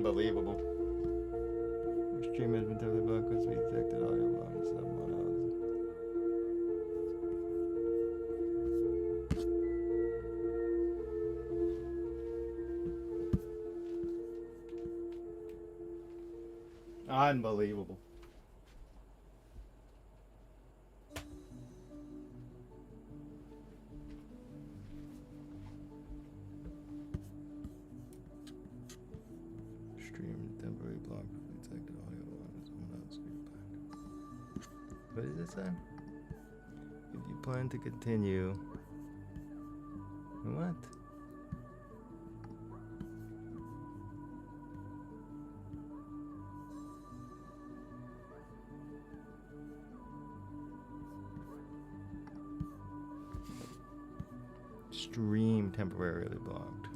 S2: Unbelievable. Your stream has been totally blocked because we detected audio volume 710. Unbelievable. Stream temporary block detected audio volume 710. What does it say? If you plan to continue. What? Stream temporarily blocked.